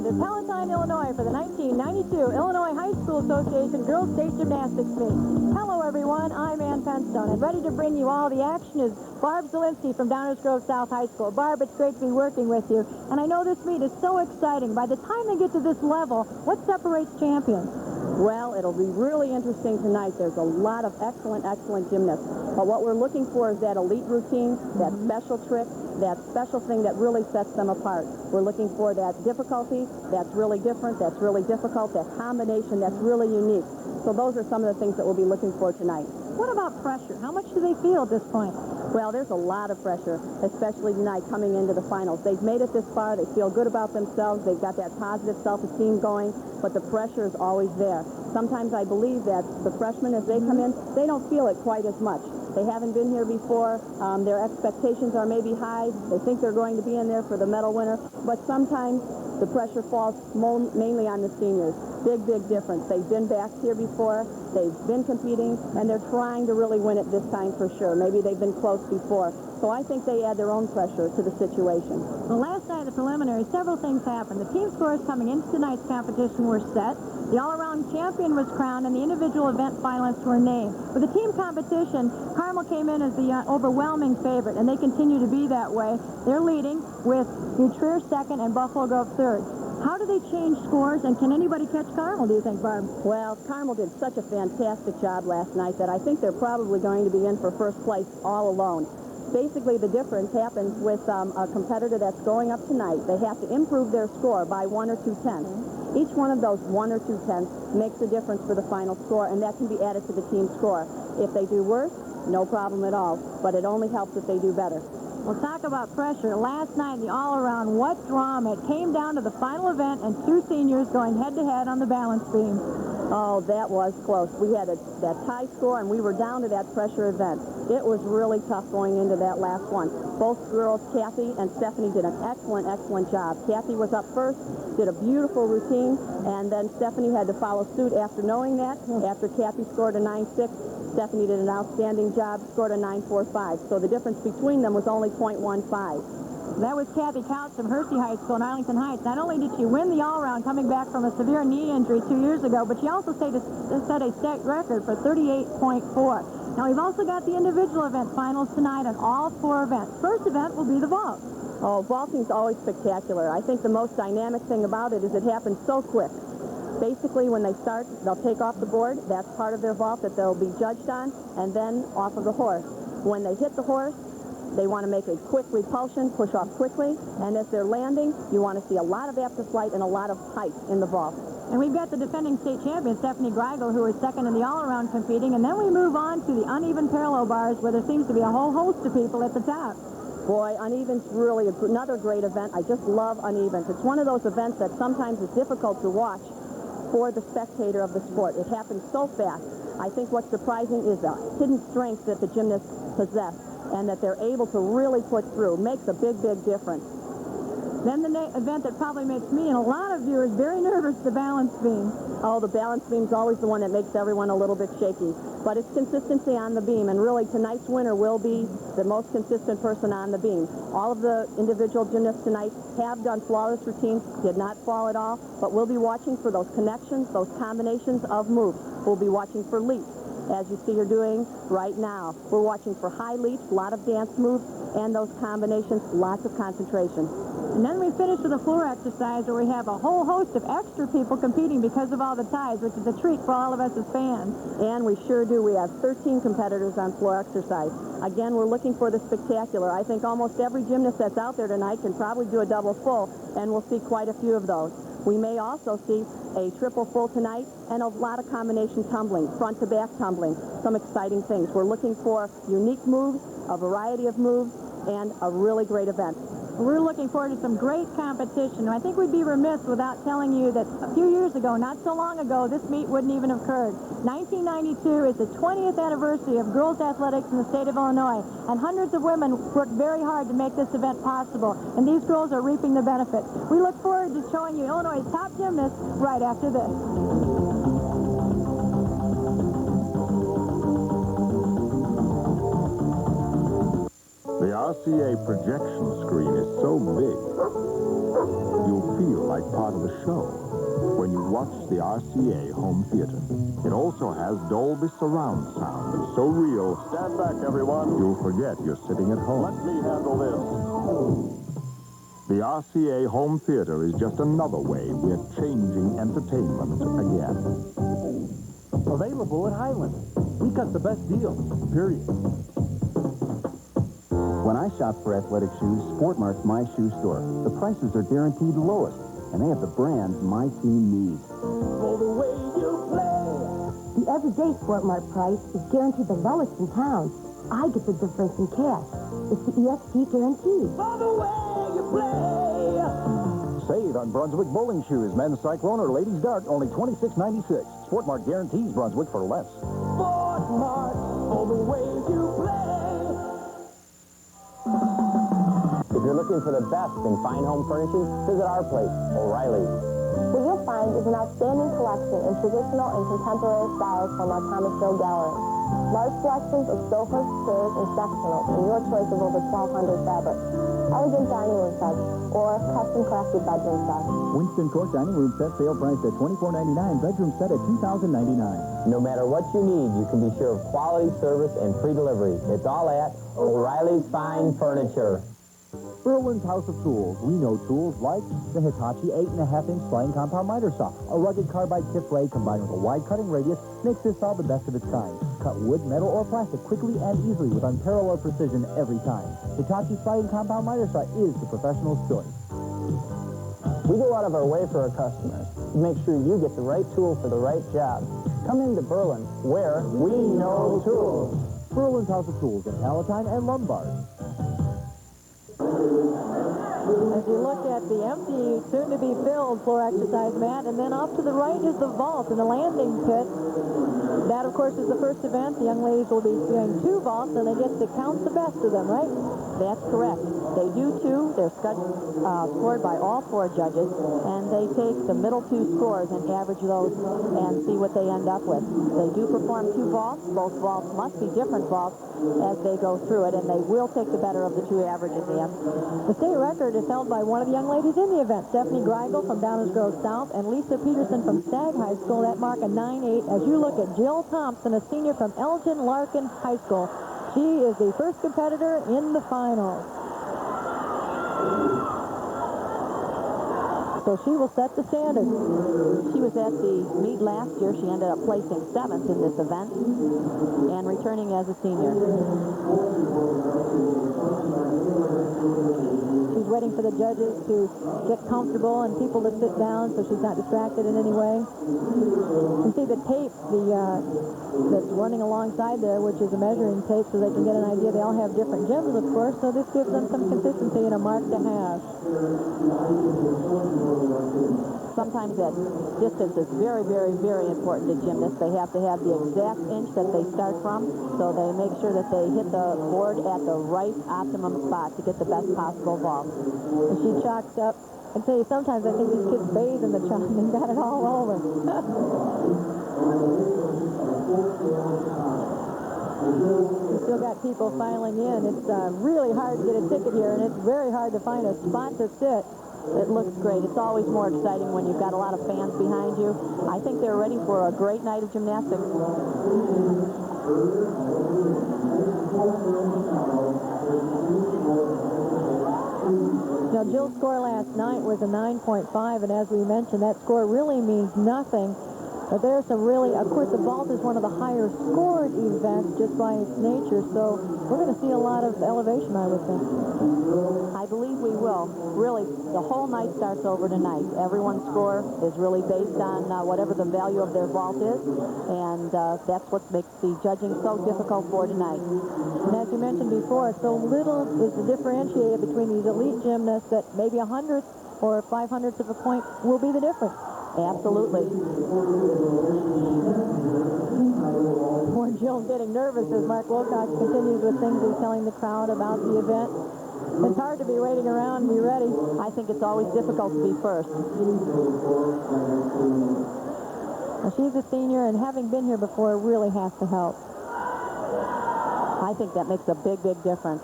in Palatine, Illinois for the 1992 Illinois High School Association Girls State Gymnastics Meet. Hello, everyone. I'm Ann Penstone, and ready to bring you all the action is Barb Zielinski from Downers Grove South High School. Barb, it's great to be working with you, and I know this meet is so exciting. By the time they get to this level, what separates champions? Well, it'll be really interesting tonight. There's a lot of excellent gymnasts. But what we're looking for is that elite routine, that special trick, that special thing that really sets them apart. We're looking for that difficulty that's really different, that's really difficult, that combination that's really unique. So those are some of the things that we'll be looking for tonight. What about pressure? How much do they feel at this point? Well, there's a lot of pressure, especially tonight coming into the finals. They've made it this far. They feel good about themselves. They've got that positive self-esteem going, but the pressure is always there. Sometimes I believe that the freshmen, as they come in, they don't feel it quite as much. They haven't been here before. Their expectations are maybe high. They think they're going to be in there for the medal winner, but sometimes the pressure falls mainly on the seniors. Big difference. They've been back here before. They've been competing, and they're trying to really win it this time for sure. Maybe they've been close before. So I think they add their own pressure to the situation. Well, last night at the preliminary, several things happened. The team scores coming into tonight's competition were set. The all-around champion was crowned, and the individual event finalists were named. For the team competition, Carmel came in as the overwhelming favorite, and they continue to be that way. They're leading with New Trier second and Buffalo Grove third. How do they change scores, and can anybody catch Carmel, do you think, Barb? Well, Carmel did such a fantastic job last night that I think they're probably going to be in for first place all alone. Basically, the difference happens with a competitor that's going up tonight. They have to improve their score by 1 or 2 tenths. Each one of those 1 or 2 tenths makes a difference for the final score, and that can be added to the team score. If they do worse, no problem at all, but it only helps if they do better. We'll talk about pressure. Last night, the all-around, what drama. It came down to the final event and 2 seniors going head-to-head on the balance beam. Oh, that was close. We had that tie score, and we were down to that pressure event. It was really tough going into that last one. Both girls, Kathy and Stephanie, did an excellent job. Kathy was up first, did a beautiful routine, and then Stephanie had to follow suit after knowing that. After Kathy scored a 9.6, Stephanie did an outstanding job, scored a 9.45. So the difference between them was only 0.15. That was Kathy Couch from Hershey High School in Arlington Heights. Not only did she win the all-around coming back from a severe knee injury 2 years ago, but she also set a state record for 38.4. Now, we've also got the individual event finals tonight on all 4 events. First event will be the vault. Oh, vaulting's always spectacular. I think the most dynamic thing about it is it happens so quick. Basically, when they start, they'll take off the board. That's part of their vault that they'll be judged on, and then off of the horse. When they hit the horse, they want to make a quick repulsion, push off quickly, and as they're landing, you want to see a lot of after flight and a lot of height in the vault. And we've got the defending state champion, Stephanie Greigel, who is second in the all-around competing, and then we move on to the uneven parallel bars, where there seems to be a whole host of people at the top. Boy, uneven's really another great event. I just love unevens. It's one of those events that sometimes is difficult to watch for the spectator of the sport. It happens so fast. I think what's surprising is the hidden strength that the gymnasts possess, and that they're able to really put through. Makes a big difference. Then the event that probably makes me and a lot of viewers very nervous, the balance beam. Oh, the balance beam's always the one that makes everyone a little bit shaky. But it's consistency on the beam, and really tonight's winner will be the most consistent person on the beam. All of the individual gymnasts tonight have done flawless routines, did not fall at all, but we'll be watching for those connections, those combinations of moves. We'll be watching for leaps, as you see her doing right now. We're watching for high leaps, a lot of dance moves, and those combinations, lots of concentration. And then we finish with a floor exercise where we have a whole host of extra people competing because of all the ties, which is a treat for all of us as fans. And we sure do. We have 13 competitors on floor exercise. Again, we're looking for the spectacular. I think almost every gymnast that's out there tonight can probably do a double full, and we'll see quite a few of those. We may also see a triple full tonight and a lot of combination tumbling, front to back tumbling, some exciting things. We're looking for unique moves, a variety of moves, and a really great event. We're looking forward to some great competition. I think we'd be remiss without telling you that a few years ago, not so long ago, this meet wouldn't even have occurred. 1992 is the 20th anniversary of girls athletics in the state of Illinois, and hundreds of women worked very hard to make this event possible, and these girls are reaping the benefits. We look forward to showing you Illinois' top gymnasts right after this. The RCA projection screen is so big, you'll feel like part of the show when you watch the RCA home theater. It also has Dolby surround sound. It's so real. Stand back, everyone. You'll forget you're sitting at home. Let me handle this. The RCA home theater is just another way we're changing entertainment again. Available at Highland. We got the best deals, period. When I shop for athletic shoes, Sportmart's my shoe store. The prices are guaranteed lowest, and they have the brands my team needs. For the way you play. The everyday Sportmart price is guaranteed the lowest in town. I get the difference in cash. It's the ESP guarantee. For the way you play. Save on Brunswick bowling shoes, men's Cyclone or ladies Dart, only $26.96. Sportmart guarantees Brunswick for less. Sportmart. For the way you play. If you're looking for the best in fine home furnishings, visit our place, O'Reilly's. What you'll find is an outstanding collection in traditional and contemporary styles from our Thomasville gallery. Large selections of sofas, chairs, and sectionals, and your choice of over 1,200 fabrics. Elegant dining room sets, or custom-crafted bedroom sets. Winston Court dining room set, sale priced at $24.99, bedroom set at $2,099. No matter what you need, you can be sure of quality service and free delivery. It's all at O'Reilly's Fine Furniture. Berlin's House of Tools. We know tools like the Hitachi 8.5-inch sliding compound miter saw. A rugged carbide tip blade combined with a wide cutting radius makes this saw the best of its kind. Cut wood, metal, or plastic quickly and easily with unparalleled precision every time. Hitachi sliding compound miter saw is the professional's choice. We go out of our way for our customers to make sure you get the right tool for the right job. Come into Berlin, where we know tools. Berlin's House of Tools in Palatine and Lombard. As you look at the empty, soon-to-be-filled floor exercise mat, and then off to the right is the vault and the landing pit. That, of course, is the first event. The young ladies will be doing 2 vaults, and they get to count the best of them, right? That's correct. They do 2. They're scored by all 4 judges, and they take the middle 2 scores and average those and see what they end up with. They do perform 2 vaults. Both vaults must be different vaults as they go through it, and they will take the better of the 2 averages in. The state record is held by one of the young ladies in the event, Stephanie Greigel from Downers Grove South, and Lisa Peterson from Stagg High School. That mark a 9.8. As you look at Jill Thompson, a senior from Elgin Larkin High School. She is the first competitor in the finals. So she will set the standard. She was at the meet last year. She ended up placing 7th in this event and returning as a senior. She's waiting for the judges to get comfortable and people to sit down so she's not distracted in any way. You can see the tape that's running alongside there, which is a measuring tape, so they can get an idea. They all have different gyms, of course, so this gives them some consistency and a mark to have. Sometimes that distance is very, very, very important to gymnasts. They have to have the exact inch that they start from, so they make sure that they hit the board at the right optimum spot to get the best possible vault. And she chalked up. I tell you, sometimes I think these kids bathe in the chalk and got it all over. We still got people filing in. It's really hard to get a ticket here, and it's very hard to find a spot to sit. It looks great. It's always more exciting when you've got a lot of fans behind you. I think they're ready for a great night of gymnastics. Now, Jill's score last night was a 9.5, and as we mentioned, that score really means nothing. But there's some really, of course, the vault is one of the higher scored events just by its nature, so we're going to see a lot of elevation, I would think. I believe we will. Really, the whole night starts over tonight. Everyone's score is really based on whatever the value of their vault is, and that's what makes the judging so difficult for tonight. And as you mentioned before, so little is differentiated between these elite gymnasts that maybe 100th or 500ths of a point will be the difference. Absolutely. Poor Jill getting nervous as Mark Wilcox continues with things he's telling the crowd about the event. It's hard to be waiting around and be ready. I think it's always difficult to be first. Now, she's a senior, and having been here before really has to help. I think that makes a big, big difference.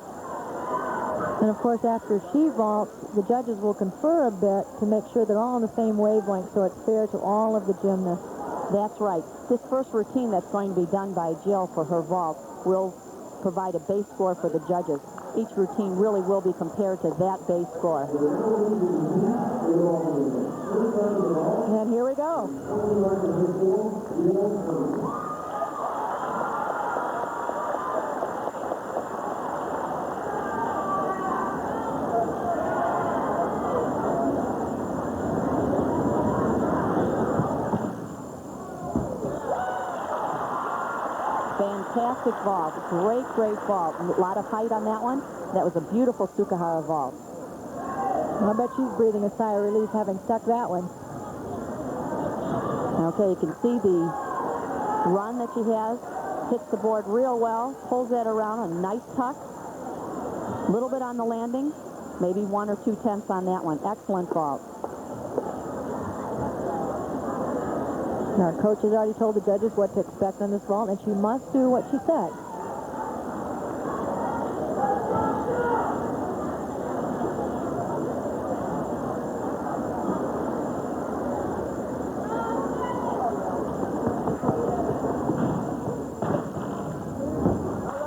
And of course, after she vaults, the judges will confer a bit to make sure they're all on the same wavelength so it's fair to all of the gymnasts. That's right. This first routine that's going to be done by Jill for her vault will provide a base score for the judges. Each routine really will be compared to that base score. And here we go. Fantastic vault. Great, great vault. A lot of height on that one. That was a beautiful Sukahara vault. I bet she's breathing a sigh of relief having stuck that one. Okay, you can see the run that she has. Hits the board real well. Pulls that around. A nice tuck. A little bit on the landing. Maybe 1 or 2 tenths on that one. Excellent vault. Our coach has already told the judges what to expect on this vault, and she must do what she said.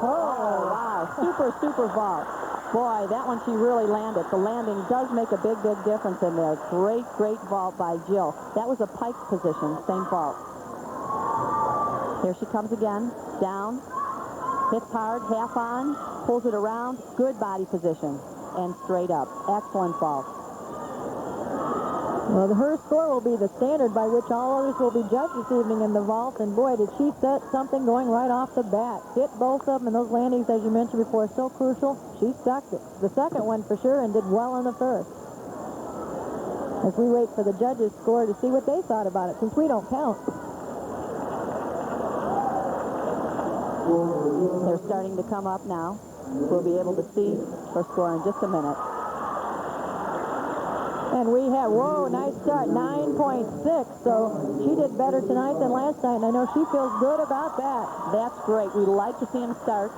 Oh, wow. Super vault. Boy, that one she really landed. The landing does make a big difference in there. Great vault by Jill. That was a pike position, same vault. Here she comes again. Down. Hits hard, half on. Pulls it around. Good body position. And straight up. Excellent vault. Well, her score will be the standard by which all others will be judged this evening in the vault. And boy, did she set something going right off the bat. Hit both of them, and those landings, as you mentioned before, are so crucial. She stuck the second one for sure and did well on the first. As we wait for the judges' score to see what they thought about it, since we don't count. They're starting to come up now. We'll be able to see her score in just a minute. And we have, whoa, nice start, 9.6. So she did better tonight than last night, and I know she feels good about that. That's great. We like to see them start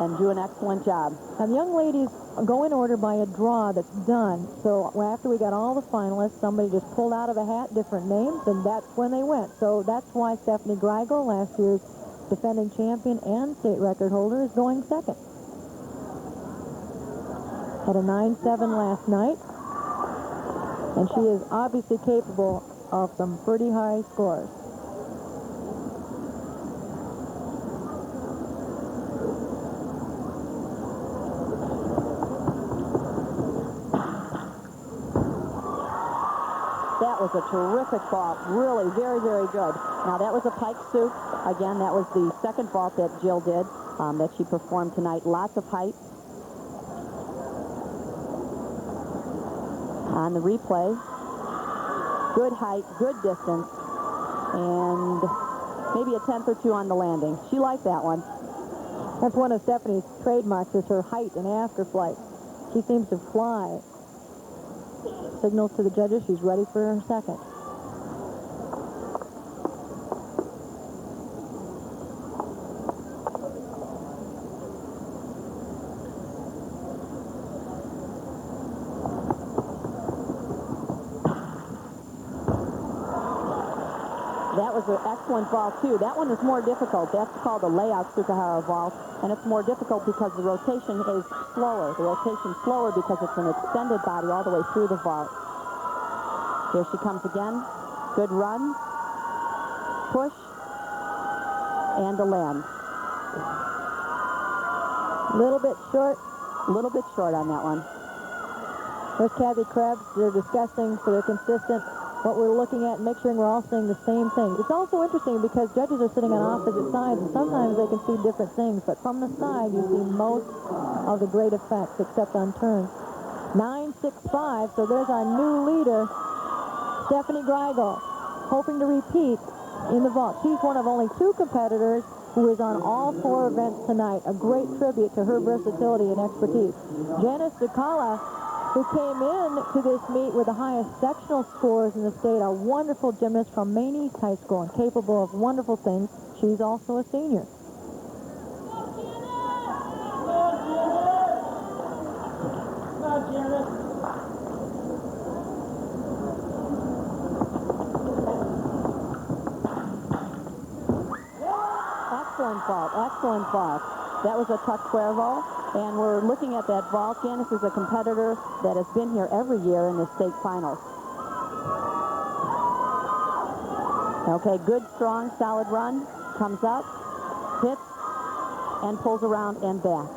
and do an excellent job. And the young ladies go in order by a draw that's done. So after we got all the finalists, somebody just pulled out of a hat different names, and that's when they went. So that's why Stephanie Greigel, last year's defending champion and state record holder, is going second. Had a 9-7 last night. And she is obviously capable of some pretty high scores. That was a terrific vault. Really, very good. Now, that was a pike soup. Again, that was the second vault that Jill did, that she performed tonight. Lots of height. On the replay, good height, good distance, and maybe a tenth or two on the landing. She liked that one. That's one of Stephanie's trademarks, is her height in afterflight. She seems to fly. Signals to the judges she's ready for her second. That was an excellent vault, too. That one is more difficult. That's called a layout Sukahara vault, and it's more difficult because the rotation is slower. The rotation's slower because it's an extended body all the way through the vault. Here she comes again. Good run. Push. And a land. Little bit short. A little bit short on that one. There's Kathy Krebs. They're discussing so they're consistent what we're looking at and make sure we're all seeing the same thing. It's also interesting because judges are sitting on opposite sides, and sometimes they can see different things, but from the side you see most of the great effects except on turns. 9.65, so there's our new leader, Stephanie Greigel, hoping to repeat in the vault. She's one of only 2 competitors who is on all 4 events tonight. A great tribute to her versatility and expertise. Janice Dukala, who came in to this meet with the highest sectional scores in the state, a wonderful gymnast from Maine East High School and capable of wonderful things. She's also a senior. Excellent vault, excellent vault. That was a tuck cuervo, and we're looking at that vault. Janice is a competitor that has been here every year in the state finals. Okay, good, strong, solid run. Comes up, hits, and pulls around and back.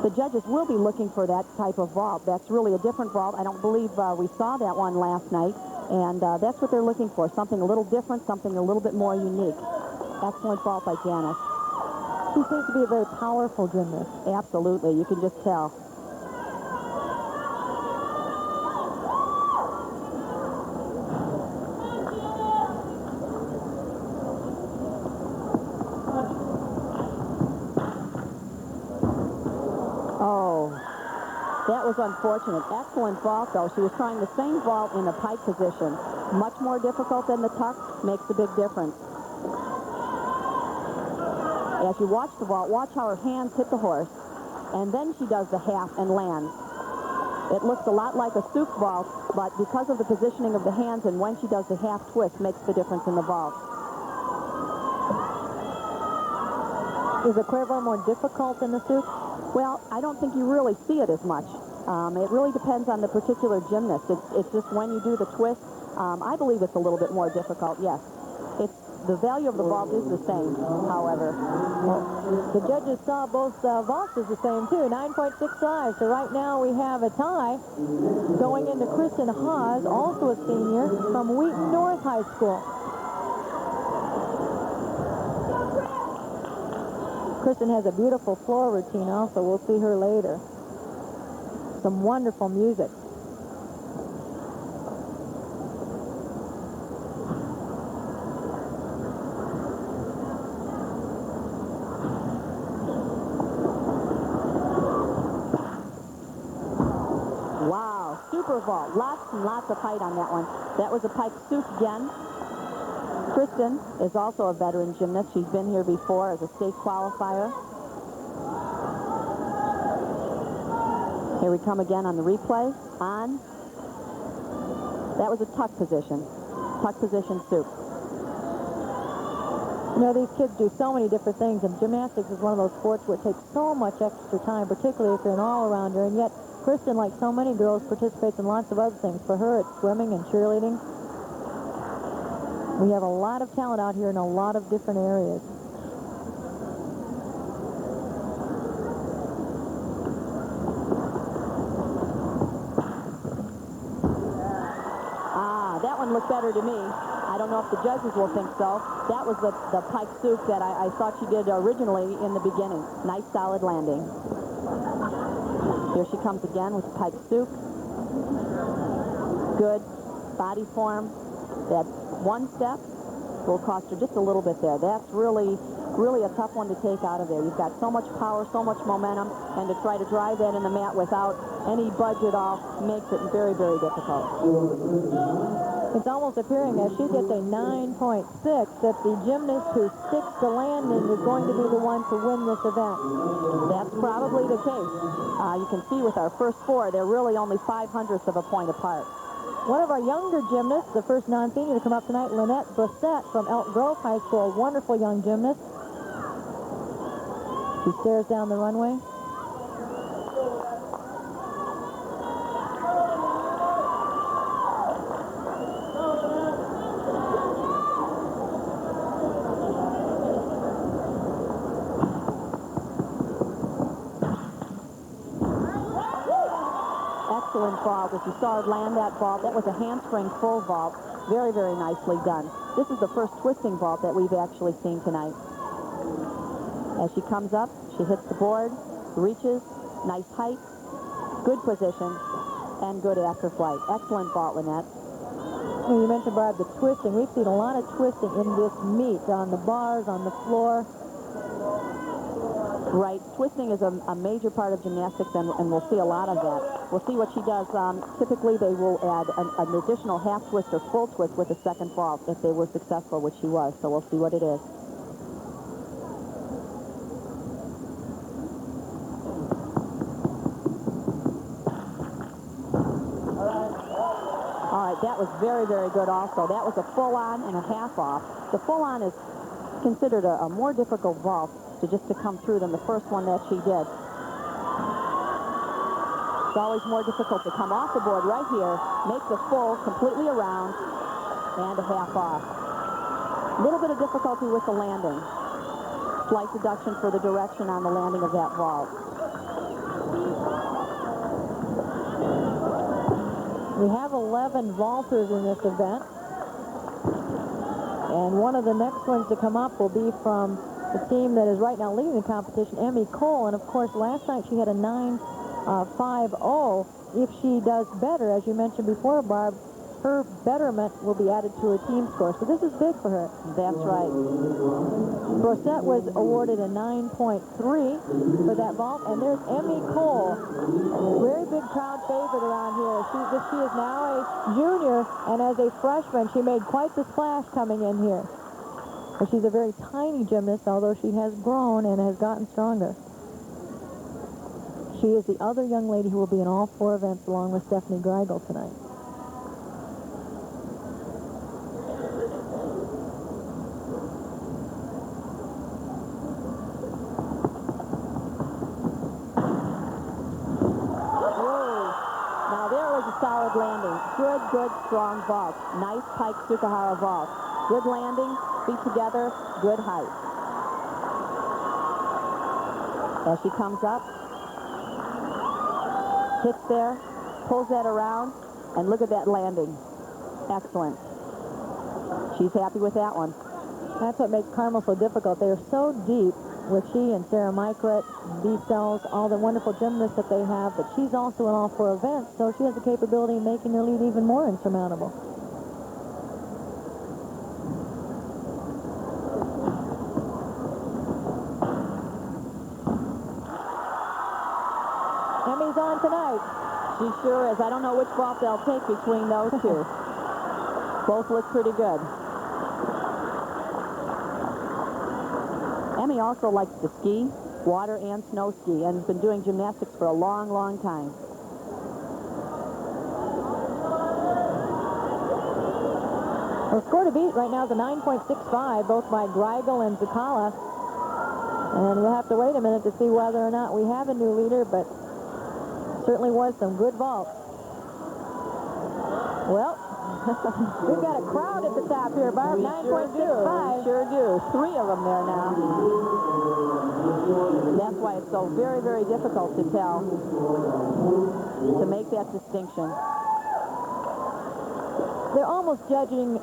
The judges will be looking for that type of vault. That's really a different vault. I don't believe we saw that one last night, and that's what they're looking for, something a little different, something a little bit more unique. Excellent vault by Janice. She seems to be a very powerful gymnast. Absolutely, you can just tell. Oh, that was unfortunate. Excellent vault, though. She was trying the same vault in the pike position. Much more difficult than the tuck, makes a big difference. As you watch the vault, watch how her hands hit the horse, and then she does the half and lands. It looks a lot like a souk vault, but because of the positioning of the hands and when she does the half twist makes the difference in the vault. Is the cuervo more difficult than the souk? Well, I don't think you really see it as much. It really depends on the particular gymnast. It's just when you do the twist, I believe it's a little bit more difficult, yes. The value of the vault is the same, however. The judges saw both vaults as the same, too, 9.65. So right now we have a tie going into Kristen Haas, also a senior from Wheaton North High School. Kristen has a beautiful floor routine also. We'll see her later. Some wonderful music. Wow, super vault. Lots and lots of height on that one. That was a pike souk again. Kristen is also a veteran gymnast. She's been here before as a state qualifier. Here we come again on the replay. On. That was a tuck position. Tuck position souk. You know, these kids do so many different things, and gymnastics is one of those sports where it takes so much extra time, particularly if you're an all-arounder, and yet Kristen, like so many girls, participates in lots of other things. For her, it's swimming and cheerleading. We have a lot of talent out here in a lot of different areas. That one looked better to me. I don't know if the judges will think so. That was the pike souk that I thought she did originally in the beginning. Nice, solid landing. Here she comes again with the pike souk. Good body form. That one step will cost her just a little bit there. That's really a tough one to take out of there. You've got so much power, so much momentum, and to try to drive that in the mat without any budge at all makes it very, very difficult. It's almost appearing as she gets a 9.6 that the gymnast who sticks the landing is going to be the one to win this event. That's probably the case. You can see with our first four, they're really only 0.05 of a point apart. One of our younger gymnasts, the first non-senior to come up tonight, Lynette Brissett from Elk Grove High School, a wonderful young gymnast. She stares down the runway. Excellent vault. As you saw her land that vault, that was a handspring full vault. Very, very nicely done. This is the first twisting vault that we've actually seen tonight. As she comes up, she hits the board, reaches, nice height, good position, and good after flight. Excellent vault, Lynette. You mentioned, Barb, the twisting. We've seen a lot of twisting in this meet, on the bars, on the floor. Right. Twisting is a major part of gymnastics, and we'll see a lot of that. We'll see what she does. Typically, they will add an additional half twist or full twist with a second vault if they were successful, which she was. So we'll see what it is. All right, that was very, very good also. That was a full-on and a half-off. The full-on is considered a more difficult vault to come through than the first one that she did. It's always more difficult to come off the board right here, make the full completely around, and a half off. A little bit of difficulty with the landing. Slight deduction for the direction on the landing of that vault. We have 11 vaulters in this event. And one of the next ones to come up will be from the team that is right now leading the competition, Emmy Cole. And, of course, last night she had a 9.50. If she does better, as you mentioned before, Barb, her betterment will be added to her team score. So this is big for her. That's right. Brosette was awarded a 9.3 for that vault. And there's Emmy Cole, a very big crowd favorite around here. She is now a junior, and as a freshman, she made quite the splash coming in here. But she's a very tiny gymnast, although she has grown and has gotten stronger. She is the other young lady who will be in all 4 events along with Stephanie Greigel tonight. Solid landing. Good, strong vault. Nice Pike Tsukahara vault. Good landing, feet together, good height. As she comes up, hits there, pulls that around, and look at that landing. Excellent. She's happy with that one. That's what makes Carmel so difficult. They are so deep with she and Sarah Mykret, B-Cells, all the wonderful gymnasts that they have, but she's also in all 4 events, so she has the capability of making their lead even more insurmountable. Emmy's on tonight. She sure is. I don't know which vault they'll take between those two. Both look pretty good. Emmy also likes to ski, water and snow ski, and has been doing gymnastics for a long, long time. Well, score to beat right now is a 9.65, both by Greigel and Zukala. And we'll have to wait a minute to see whether or not we have a new leader, but certainly was some good vaults. Well, we've got a crowd at the top here, Barb. 9.65. Sure do. 3 of them there now. That's why it's so very, very difficult to tell, to make that distinction. They're almost judging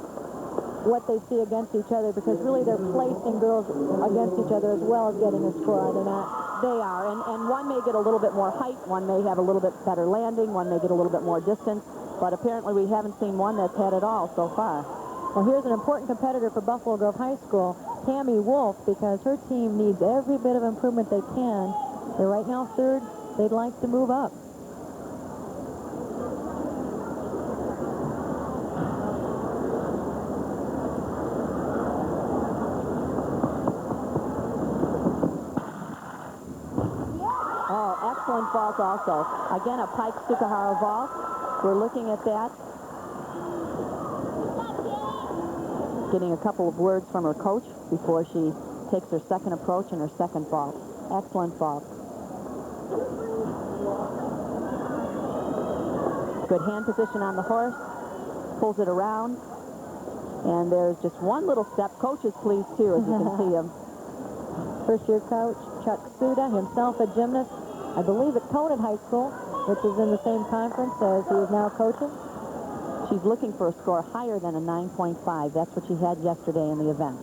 what they see against each other, because really they're placing girls against each other as well as getting a score, are they not? They are, and one may get a little bit more height, one may have a little bit better landing, one may get a little bit more distance. But apparently we haven't seen one that's had it all so far. Well, here's an important competitor for Buffalo Grove High School, Tammy Wolf, because her team needs every bit of improvement they can. They're right now 3rd. They'd like to move up. Oh, excellent vault also. Again, a Pike Tsukahara vault. We're looking at that. Getting a couple of words from her coach before she takes her second approach and her second vault. Excellent vault. Good hand position on the horse. Pulls it around. And there's just one little step. Coach is pleased too, as you can see him. First-year coach Chuck Suda, himself a gymnast, I believe at Conant High School, which is in the same conference as he is now coaching. She's looking for a score higher than a 9.5. That's what she had yesterday in the event.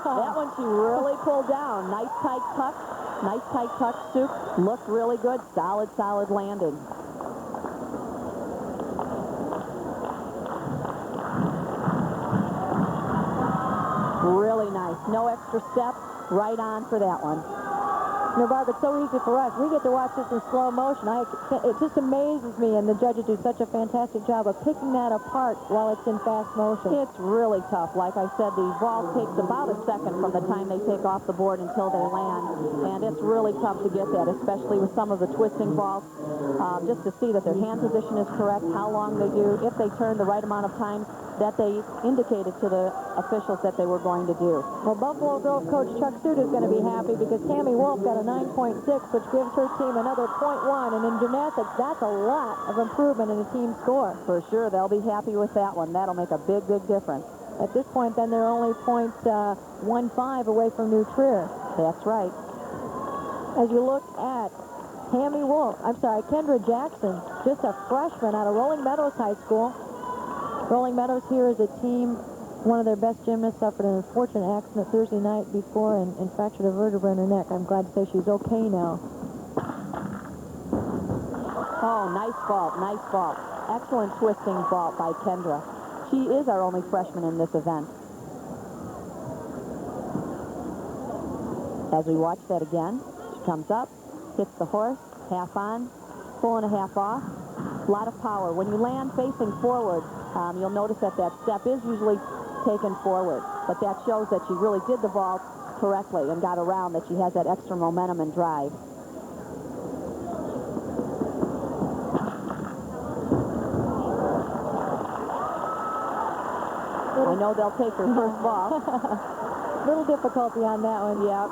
That one she really pulled down. Nice tight tuck. Nice tight tuck, Suk. Looked really good. Solid, solid landing. Really nice. No extra step. Right on for that one. You know, Barb, it's so easy for us. We get to watch this in slow motion. It just amazes me, and the judges do such a fantastic job of picking that apart while it's in fast motion. It's really tough. Like I said, the vault takes about a second from the time they take off the board until they land, and it's really tough to get that, especially with some of the twisting vaults, just to see that their hand position is correct, how long they do, if they turn the right amount of time that they indicated to the officials that they were going to do. Well, Buffalo Grove coach Chuck Suit is going to be happy because Tammy Wolf got a 9.6, which gives her team another 0.1, and in gymnastics, that's a lot of improvement in the team score. For sure, they'll be happy with that one. That'll make a big, big difference. At this point, then, they're only 0.15 away from New Trier. That's right. As you look at Kendra Jackson, just a freshman out of Rolling Meadows High School. Rolling Meadows here is a team, one of their best gymnasts suffered an unfortunate accident Thursday night before and fractured a vertebra in her neck. I'm glad to say she's okay now. Oh, nice vault, nice vault. Excellent twisting vault by Kendra. She is our only freshman in this event. As we watch that again, she comes up, hits the horse, half on, full and a half off. A lot of power. When you land facing forward, you'll notice that that step is usually taken forward, but that shows that she really did the vault correctly and got around, that she has that extra momentum and drive. I know they'll take her first ball. Little difficulty on that one. Yep.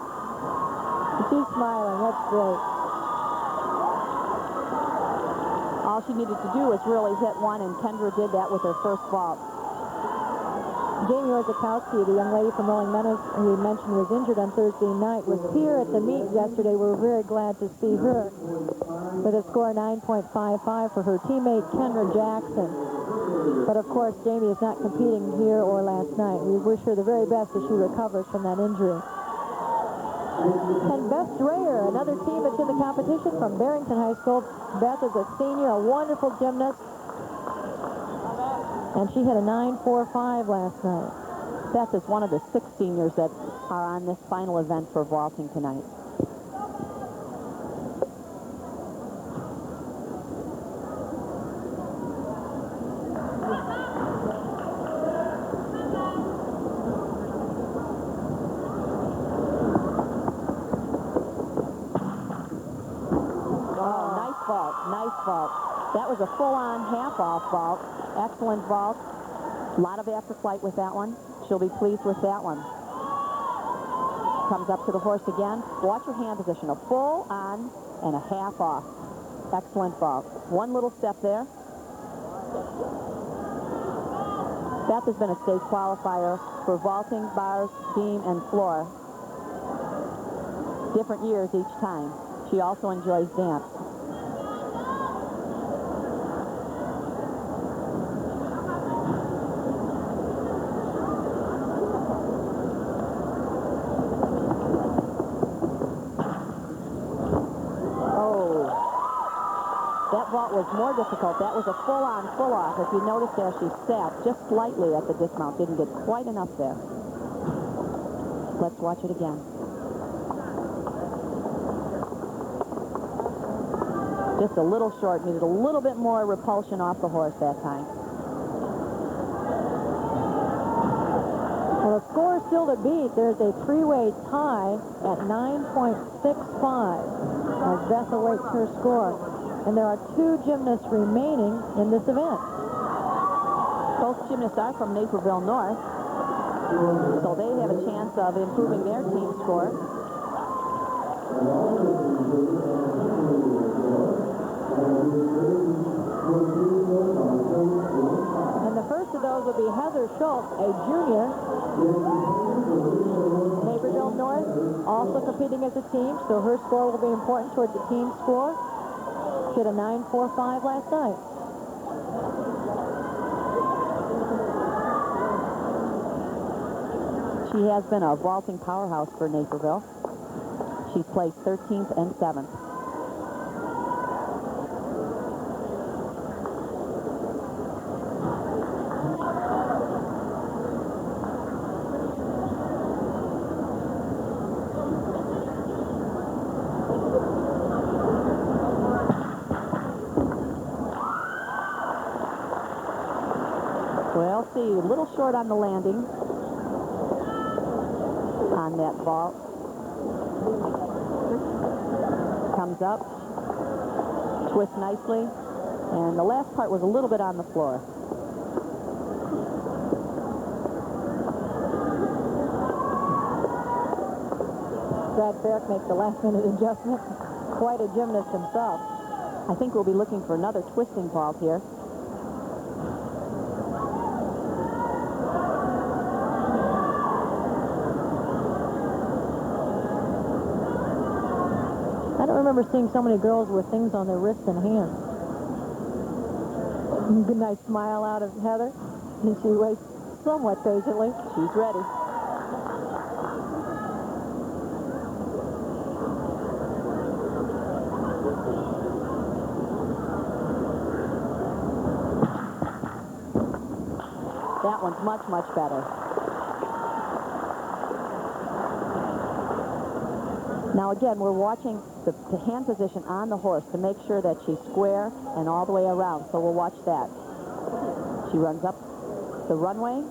She's smiling. That's great. All she needed to do was really hit one, and Kendra did that with her first vault. Jamie Orzakowski, the young lady from Rolling Meadows who we mentioned was injured on Thursday night, was here at the meet yesterday. We were very glad to see her with a score 9.55 for her teammate Kendra Jackson. But of course, Jamie is not competing here or last night. We wish her the very best as she recovers from that injury. And Beth Dreyer, another team that's in the competition from Barrington High School. Beth is a senior, a wonderful gymnast. And she had a 9.45 last night. Beth is one of the 6 seniors that are on this final event for vaulting tonight. Nice vault. That was a full-on half-off vault. Excellent vault. A lot of after-flight with that one. She'll be pleased with that one. Comes up to the horse again. Watch her hand position. A full-on and a half-off. Excellent vault. One little step there. Beth has been a state qualifier for vaulting, bars, beam, and floor. Different years each time. She also enjoys dance. That vault was more difficult. That was a full-on, full-off. If you notice there, she sat just slightly at the dismount. Didn't get quite enough there. Let's watch it again. Just a little short. Needed a little bit more repulsion off the horse that time. Well, the score is still to beat. There's a three-way tie at 9.65 as Beth awaits her score. And there are 2 gymnasts remaining in this event. Both gymnasts are from Naperville North, so they have a chance of improving their team score. And the first of those will be Heather Schultz, a junior. Naperville North also competing as a team, so her score will be important towards the team score. She had a 9.45 last night. She has been a vaulting powerhouse for Naperville. She's placed 13th and 7th. little short on the landing on that vault. Comes up, twists nicely, and the last part was a little bit on the floor. Brad Farrick makes a last-minute adjustment. Quite a gymnast himself. I think we'll be looking for another twisting vault here. I don't remember seeing so many girls with things on their wrists and hands. Good nice smile out of Heather, and she waits somewhat patiently. She's ready. That one's much, much better. Now again, we're watching the hand position on the horse to make sure that she's square and all the way around, so we'll watch that. She runs up the runway,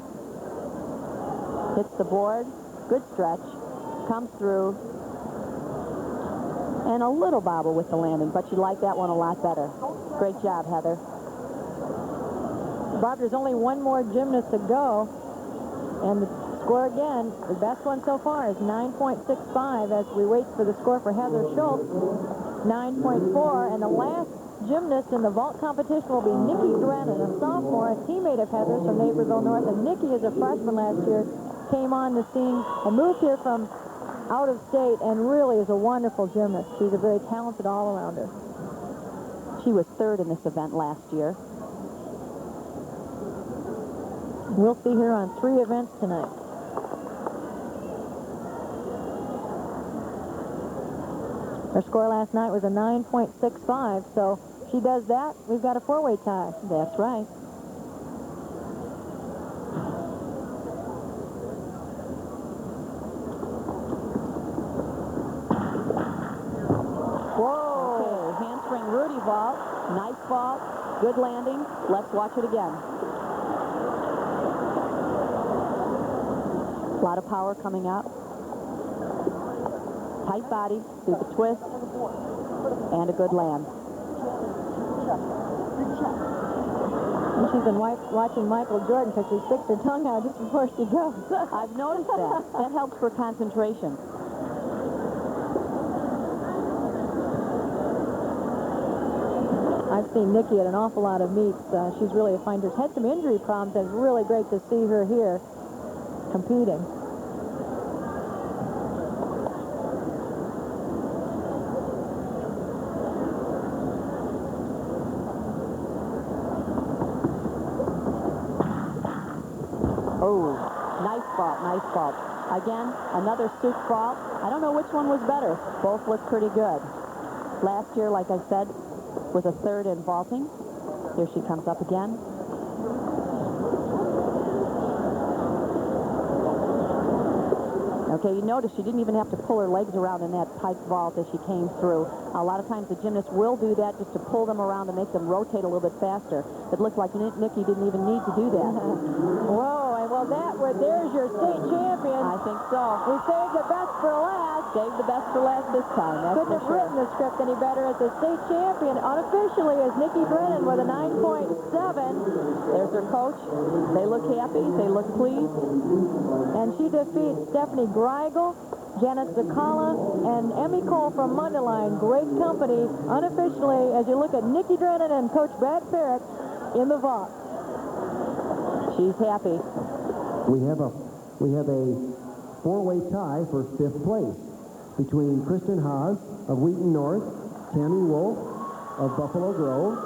hits the board, good stretch, comes through, and a little bobble with the landing, but she liked that one a lot better. Great job, Heather. Bob, there's only one more gymnast to go, and the score again, the best one so far is 9.65 as we wait for the score for Heather Schultz, 9.4, and the last gymnast in the vault competition will be Nikki Drennan, a sophomore, a teammate of Heather's from Naperville North, and Nikki is a freshman last year, came on the scene and moved here from out of state and really is a wonderful gymnast. She's a very talented all-arounder. She was third in this event last year. We'll see her on 3 events tonight. Her score last night was a 9.65, so she does that, we've got a 4-way tie. That's right. Whoa! Okay, handspring Rudy vault. Nice vault. Good landing. Let's watch it again. A lot of power coming up. Tight body through the twist, and a good land. And she's been watching Michael Jordan because she sticks her tongue out just before she goes. I've noticed that. That helps for concentration. I've seen Nikki at an awful lot of meets. She's really a finder. She's had some injury problems, and it's really great to see her here competing. Oh, nice vault, nice vault. Again, another Souk vault. I don't know which one was better. Both look pretty good. Last year, like I said, was a third in vaulting. Here she comes up again. Okay, you notice she didn't even have to pull her legs around in that tight vault as she came through. A lot of times the gymnasts will do that just to pull them around and make them rotate a little bit faster. It looked like Nikki didn't even need to do that. Whoa, well, there's your state champion. I think so. We saved the best for last. Saved the best for last this time, that's Couldn't have for sure. written the script any better. As the state champion, unofficially, is Nikki Drennan with a 9.7. There's her coach. They look happy. They look pleased. And she defeats Stephanie Greigel, Janice Zakala, and Emmy Cole from Mundelein. Great company, unofficially, as you look at Nikki Drennan and Coach Brad Farrick in the vault. She's happy. We have a 4-way tie for 5th place between Kristen Haas of Wheaton North, Tammy Wolf of Buffalo Grove,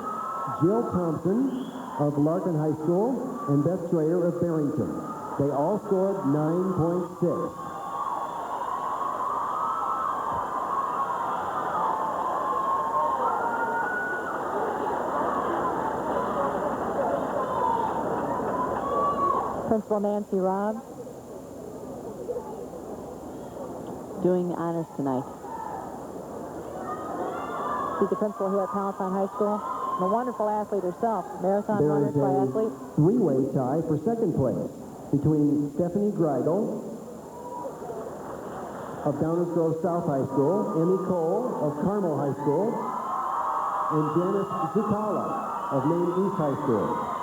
Jill Thompson of Larkin High School, and Beth Schrader of Barrington. They all scored 9.6. Principal Nancy Robb. Doing the honors tonight. She's the principal here at Palatine High School. and a wonderful athlete herself, marathon There runner, is a triathlete. three-way tie for second place between Stephanie Greigel of Downers Grove South High School, Emmy Cole of Carmel High School, and Janice Zucala of Maine East High School.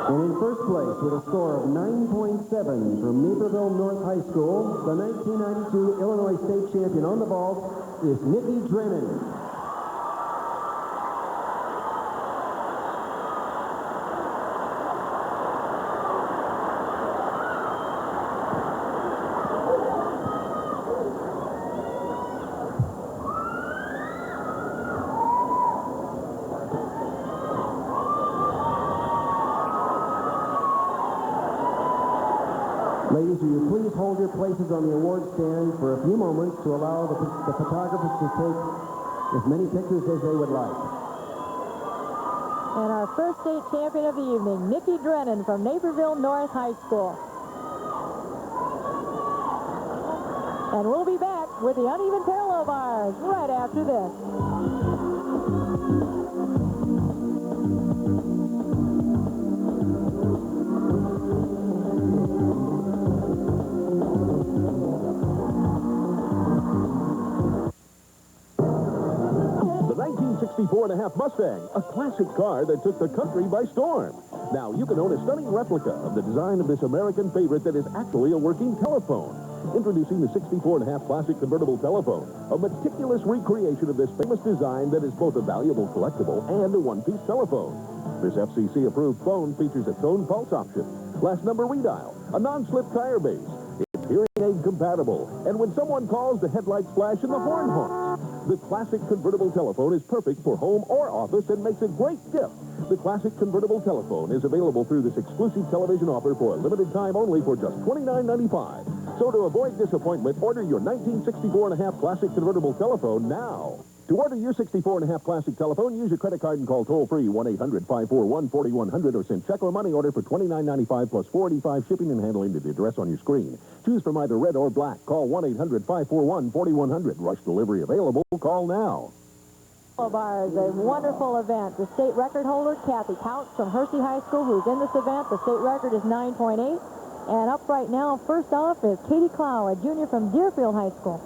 And in first place with a score of 9.7 from Naperville North High School, the 1992 Illinois State champion on the vault is Nikki Drennan. Ladies, will you please hold your places on the award stand for a few moments to allow the photographers to take as many pictures as they would like. And our first state champion of the evening, Nikki Drennan from Naperville North High School. And we'll be back with the uneven parallel bars right after this. The 1964.5 Mustang, a classic car that took the country by storm. Now you can own a stunning replica of the design of this American favorite that is actually a working telephone. Introducing the 64.5 Classic Convertible Telephone, a meticulous recreation of this famous design that is both a valuable collectible and a one-piece telephone. This FCC-approved phone features a tone pulse option, last number redial, a non-slip tire base. It's hearing aid compatible, and when someone calls, the headlights flash and the horn honks. The Classic Convertible Telephone is perfect for home or office and makes a great gift. The Classic Convertible Telephone is available through this exclusive television offer for a limited time only for just $29.95. So to avoid disappointment, order your 1964.5 Classic Convertible Telephone now. To order your 64.5 Classic telephone, use your credit card and call toll-free 1-800-541-4100 or send check or money order for $29.95 plus $4.85 shipping and handling to the address on your screen. Choose from either red or black. Call 1-800-541-4100. Rush delivery available. Call now. Bars, a wonderful event. The state record holder, Kathy Couch from Hersey High School, who's in this event. The state record is 9.8. And up right now, first off, is Katie Clow, a junior from Deerfield High School.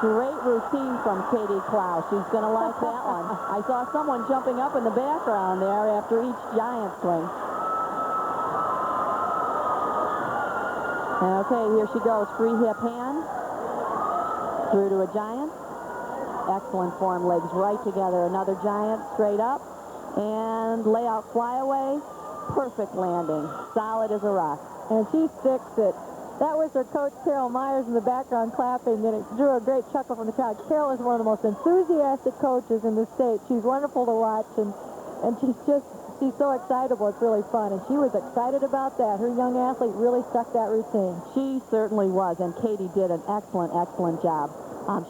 Great routine from Katie Clow. She's going to like that one. I saw someone jumping up in the background there after each giant swing. Okay, here she goes. Free hip hand. Through to a giant. Excellent form. Legs right together. Another giant straight up. And layout flyaway. Perfect landing. Solid as a rock. And she sticks it. That was her coach, Carol Myers, in the background clapping, and it drew a great chuckle from the crowd. Carol is one of the most enthusiastic coaches in the state. She's wonderful to watch, and she's so excitable. It's really fun, and she was excited about that. Her young athlete really stuck that routine. She certainly was, and Katie did an excellent, excellent job.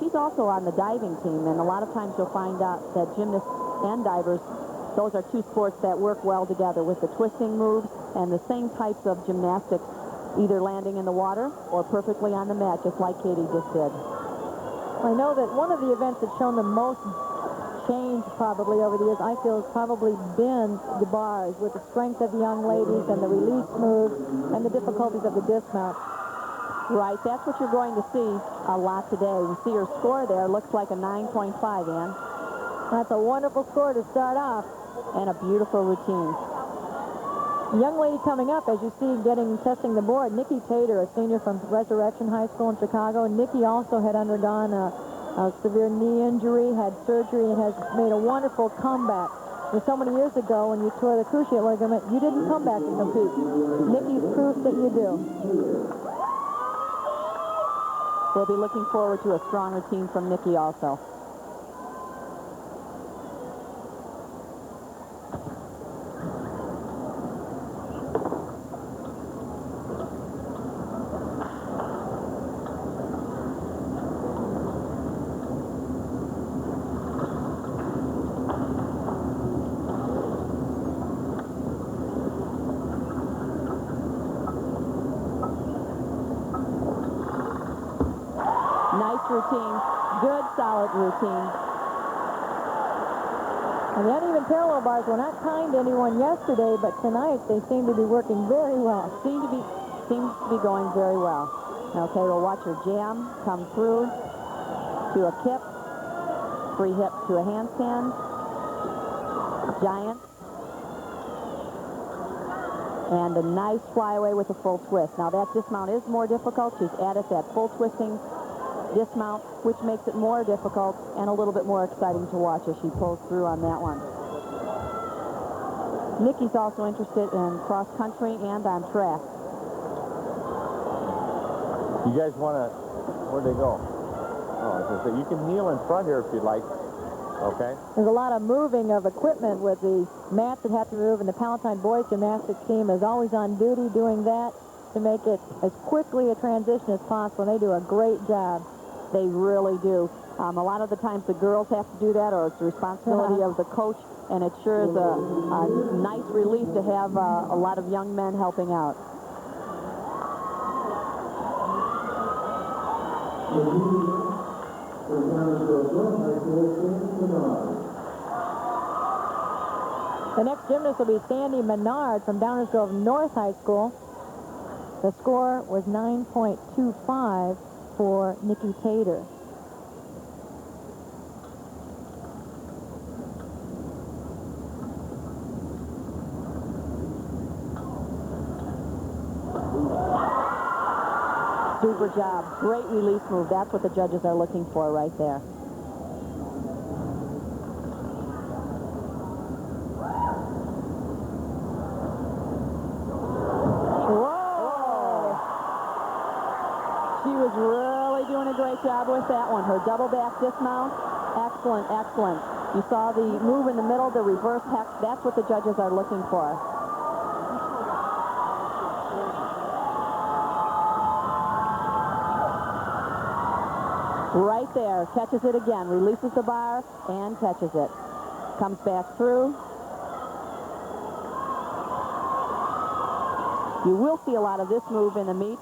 She's also on the diving team, and a lot of times you'll find out that gymnasts and divers, those are two sports that work well together with the twisting moves and the same types of gymnastics, either landing in the water or perfectly on the mat, just like Katie just did. I know that one of the events that's shown the most change probably over the years, I feel, has probably been the bars, with the strength of the young ladies and the release moves and the difficulties of the dismount. Right, that's what you're going to see a lot today. You see her score there, looks like a 9.5, Ann. That's a wonderful score to start off. And a beautiful routine. Young lady coming up, as you see, testing the board, Nikki Tater, a senior from Resurrection High School in Chicago. Nikki also had undergone a severe knee injury, had surgery, and has made a wonderful comeback. So many years ago, when you tore the cruciate ligament, you didn't come back to compete. Nikki's proof that you do. We'll be looking forward to a strong routine from Nikki also. Nice routine, good solid routine. And the uneven parallel bars were not kind to anyone yesterday, but tonight they seem to be working very well. Seems to be going very well. Okay, we'll watch her jam come through to a kip, free hip to a handstand, giant, and a nice flyaway with a full twist. Now that dismount is more difficult. She's added that full twisting dismount, which makes it more difficult and a little bit more exciting to watch as she pulls through on that one. Nikki's also interested in cross country and on track. You guys want to, where'd they go? Oh, I was gonna say, you can kneel in front here if you'd like. Okay. There's a lot of moving of equipment with the mats that have to move, and the Palatine boys gymnastics team is always on duty doing that to make it as quickly a transition as possible. They do a great job. They really do. A lot of the times the girls have to do that, or it's the responsibility of the coach, and it sure is a nice relief to have a lot of young men helping out. The next gymnast will be Sandy Menard from Downers Grove North High School. The score was 9.25 for Nikki Tater. Super job. Great release move. That's what the judges are looking for right there. She was really doing a great job with that one. Her double back dismount, excellent, excellent. You saw the move in the middle, the reverse hex. That's what the judges are looking for. Right there, catches it again, releases the bar and catches it. Comes back through. You will see a lot of this move in the meet.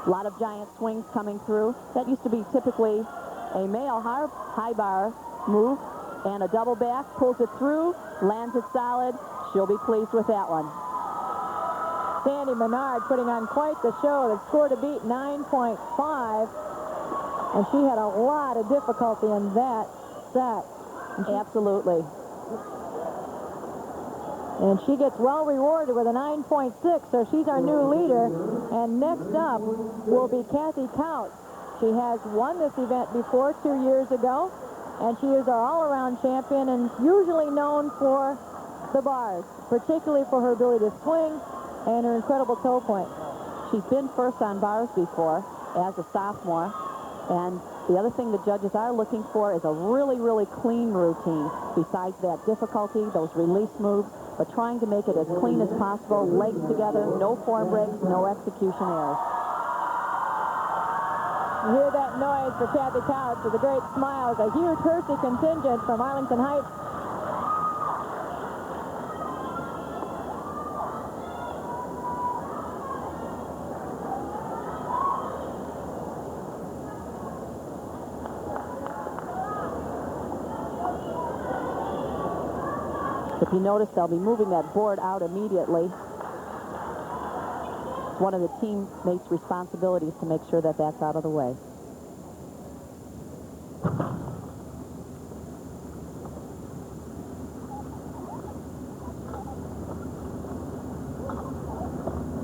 A lot of giant swings coming through. That used to be typically a male high bar move, and a double back, pulls it through, lands it solid. She'll be pleased with that one. Sandy Menard putting on quite the show. The score to beat, 9.5, and she had a lot of difficulty in that set. Absolutely. And she gets well rewarded with a 9.6, so she's our new leader. And next up will be Kathy Couch. She has won this event before 2 years ago, and she is our all-around champion and usually known for the bars, particularly for her ability to swing and her incredible toe point. She's been first on bars before as a sophomore, and the other thing the judges are looking for is a really, really clean routine. Besides that difficulty, those release moves, but trying to make it as clean as possible, legs together, no form breaks, no execution errors. You hear that noise for Kathy Couch with a great smile. It's a huge Hershey contingent from Arlington Heights. If you notice, they'll be moving that board out immediately. It's one of the teammates' responsibilities to make sure that that's out of the way.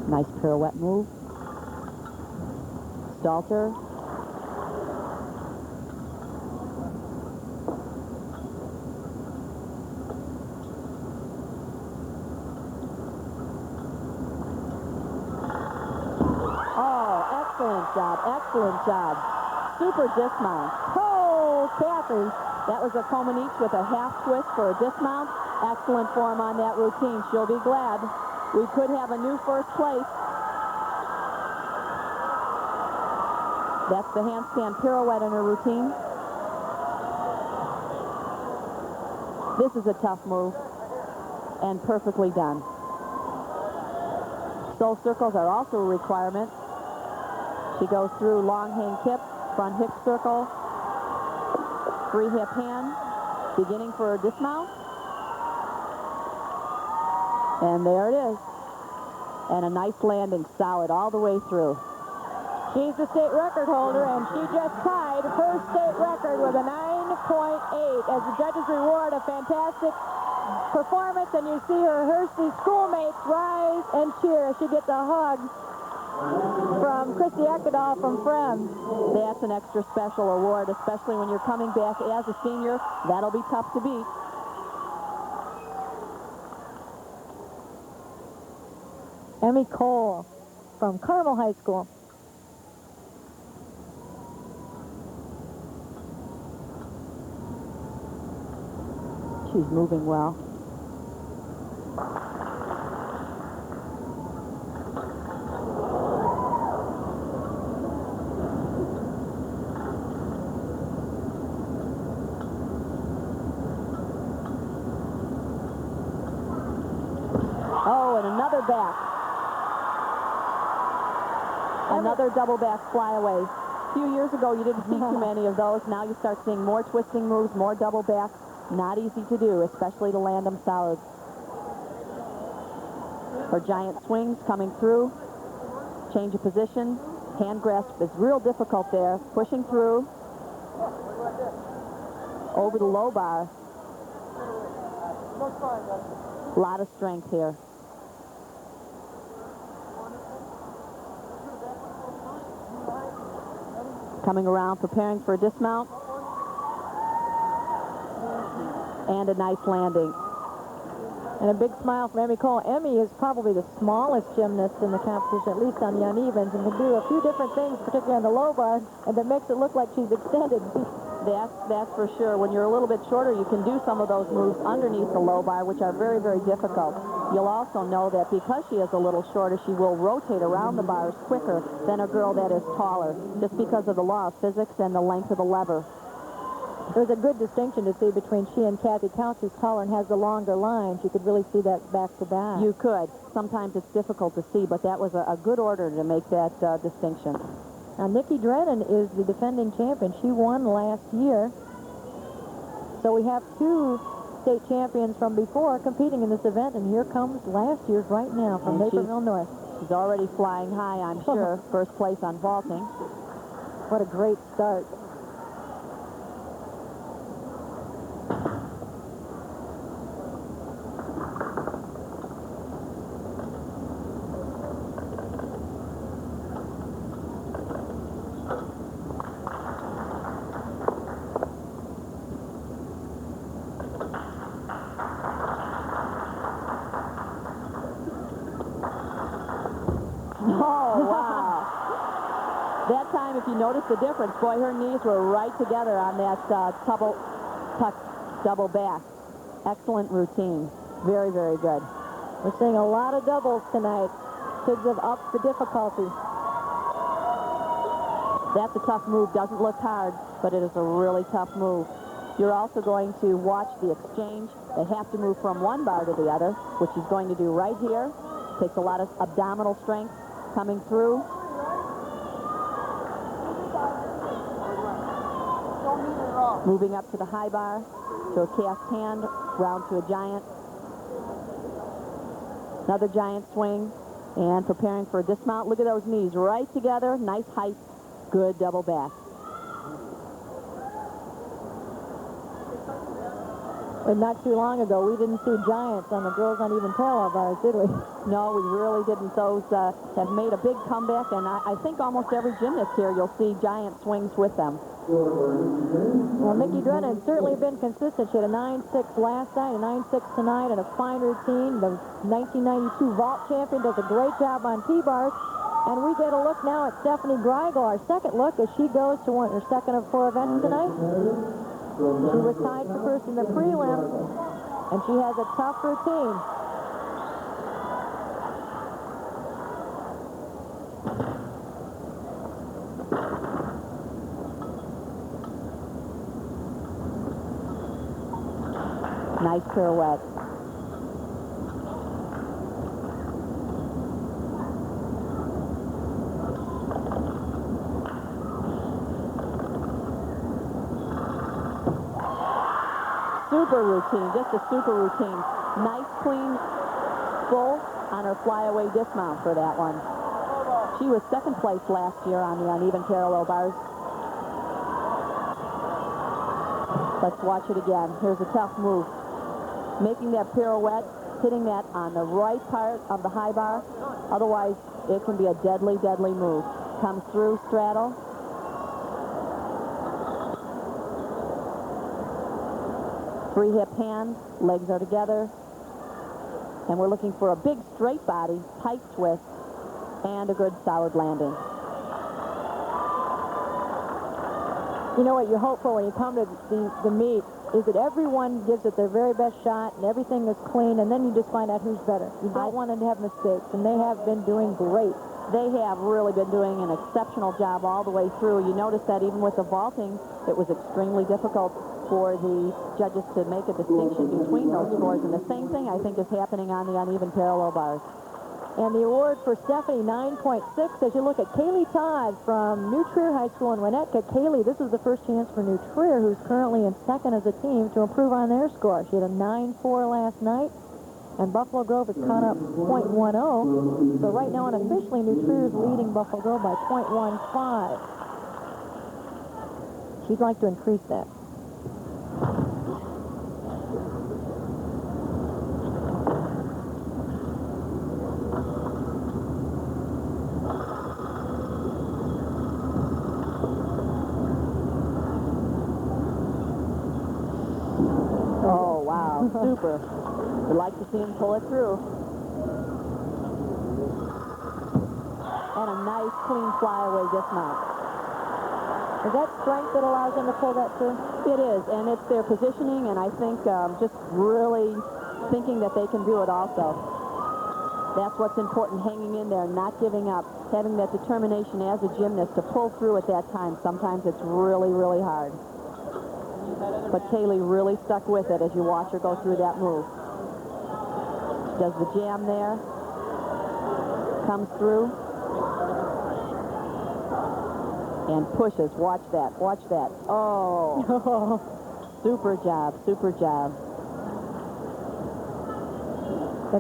Nice pirouette move. Stalter. Excellent job. Super dismount. Oh, Kathy. That was a Comaneci with a half twist for a dismount. Excellent form on that routine. She'll be glad. We could have a new first place. That's the handstand pirouette in her routine. This is a tough move and perfectly done. Soul circles are also a requirement. She goes through long hang kip, front hip circle, free hip hand, beginning for a dismount. And there it is. And a nice landing, solid all the way through. She's the state record holder, and she just tied her state record with a 9.8 as the judges reward a fantastic performance. And you see her Hersey schoolmates rise and cheer as she gets a hug from Christy Eckendall from Friends. That's an extra special award, especially when you're coming back as a senior. That'll be tough to beat. Emmy Cole from Carmel High School. She's moving well. Oh, and another back. Another double back flyaway. A few years ago, you didn't see too many of those. Now you start seeing more twisting moves, more double backs. Not easy to do, especially to land them solid. Her giant swings coming through. Change of position. Hand grasp is real difficult there. Pushing through. Over the low bar. A lot of strength here. Coming around, preparing for a dismount. And a nice landing. And a big smile from Emmy Cole. Emmy is probably the smallest gymnast in the competition, at least on the unevens, and can do a few different things, particularly on the low bar, and that makes it look like she's extended. That's for sure. When you're a little bit shorter, you can do some of those moves underneath the low bar, which are very, very difficult. You'll also know that because she is a little shorter, she will rotate around the bars quicker than a girl that is taller, just because of the law of physics and the length of the lever. There's a good distinction to see between she and Kathy Couch, who's taller and has the longer lines. You could really see that back to back. You could. Sometimes it's difficult to see, but that was a good order to make that distinction. Now, Nikki Drennan is the defending champion. She won last year. So we have two state champions from before competing in this event, and here comes last year's right now from Naperville North. She's already flying high, I'm sure. First place on vaulting. What a great start. That time, if you notice the difference, boy, her knees were right together on that double back. Excellent routine. Very, very good. We're seeing a lot of doubles tonight. Kids have upped the difficulty. That's a tough move. Doesn't look hard, but it is a really tough move. You're also going to watch the exchange. They have to move from one bar to the other, which she's going to do right here. Takes a lot of abdominal strength coming through. Moving up to the high bar, to a cast hand, round to a giant. Another giant swing, and preparing for a dismount. Look at those knees right together, nice height, good double back. But not too long ago, we didn't see giants on the girls' uneven parallel bars, did we? No, we really didn't. Those have made a big comeback, and I think almost every gymnast here, you'll see giant swings with them. Well, Nikki Drennan has certainly been consistent. She had a 9.6 last night, a 9.6 tonight, and a fine routine. The 1992 vault champion does a great job on T-bars. And we get a look now at Stephanie Greigel, our second look, as she goes to her second of 4 events tonight. She was tied for first in the prelim, and she has a tough routine. Nice pirouette. Super routine, just a super routine. Nice, clean, full on her flyaway dismount for that one. She was second place last year on the uneven parallel bars. Let's watch it again. Here's a tough move. Making that pirouette, hitting that on the right part of the high bar. Otherwise, it can be a deadly, deadly move. Comes through, straddle. Free hip hands, legs are together. And we're looking for a big straight body, tight twist, and a good solid landing. You know what you hope for when you come to the meet is that everyone gives it their very best shot and everything is clean, and then you just find out who's better. You don't want them to have mistakes, and they have been doing great. They have really been doing an exceptional job all the way through. You notice that even with the vaulting, it was extremely difficult for the judges to make a distinction between those scores, and the same thing I think is happening on the uneven parallel bars. And the award for Stephanie, 9.6, as you look at Kaylee Todd from New Trier High School in Winnetka. Kaylee, this is the first chance for New Trier, who's currently in second as a team, to improve on their score. She had a 9.4 last night, and Buffalo Grove has caught up 0.10. So right now, unofficially, New Trier is leading Buffalo Grove by 0.15. She'd like to increase that. Oh, wow, super. We'd like to see him pull it through. And a nice, clean flyaway dismount. Is that strength that allows them to pull that through? It is, and it's their positioning, and I think just really thinking that they can do it also. That's what's important, hanging in there, not giving up, having that determination as a gymnast to pull through at that time. Sometimes it's really, really hard. But Kaylee really stuck with it as you watch her go through that move. She does the jam there. Comes through. And pushes. Watch that. Watch that. Oh. Super job. Super job. The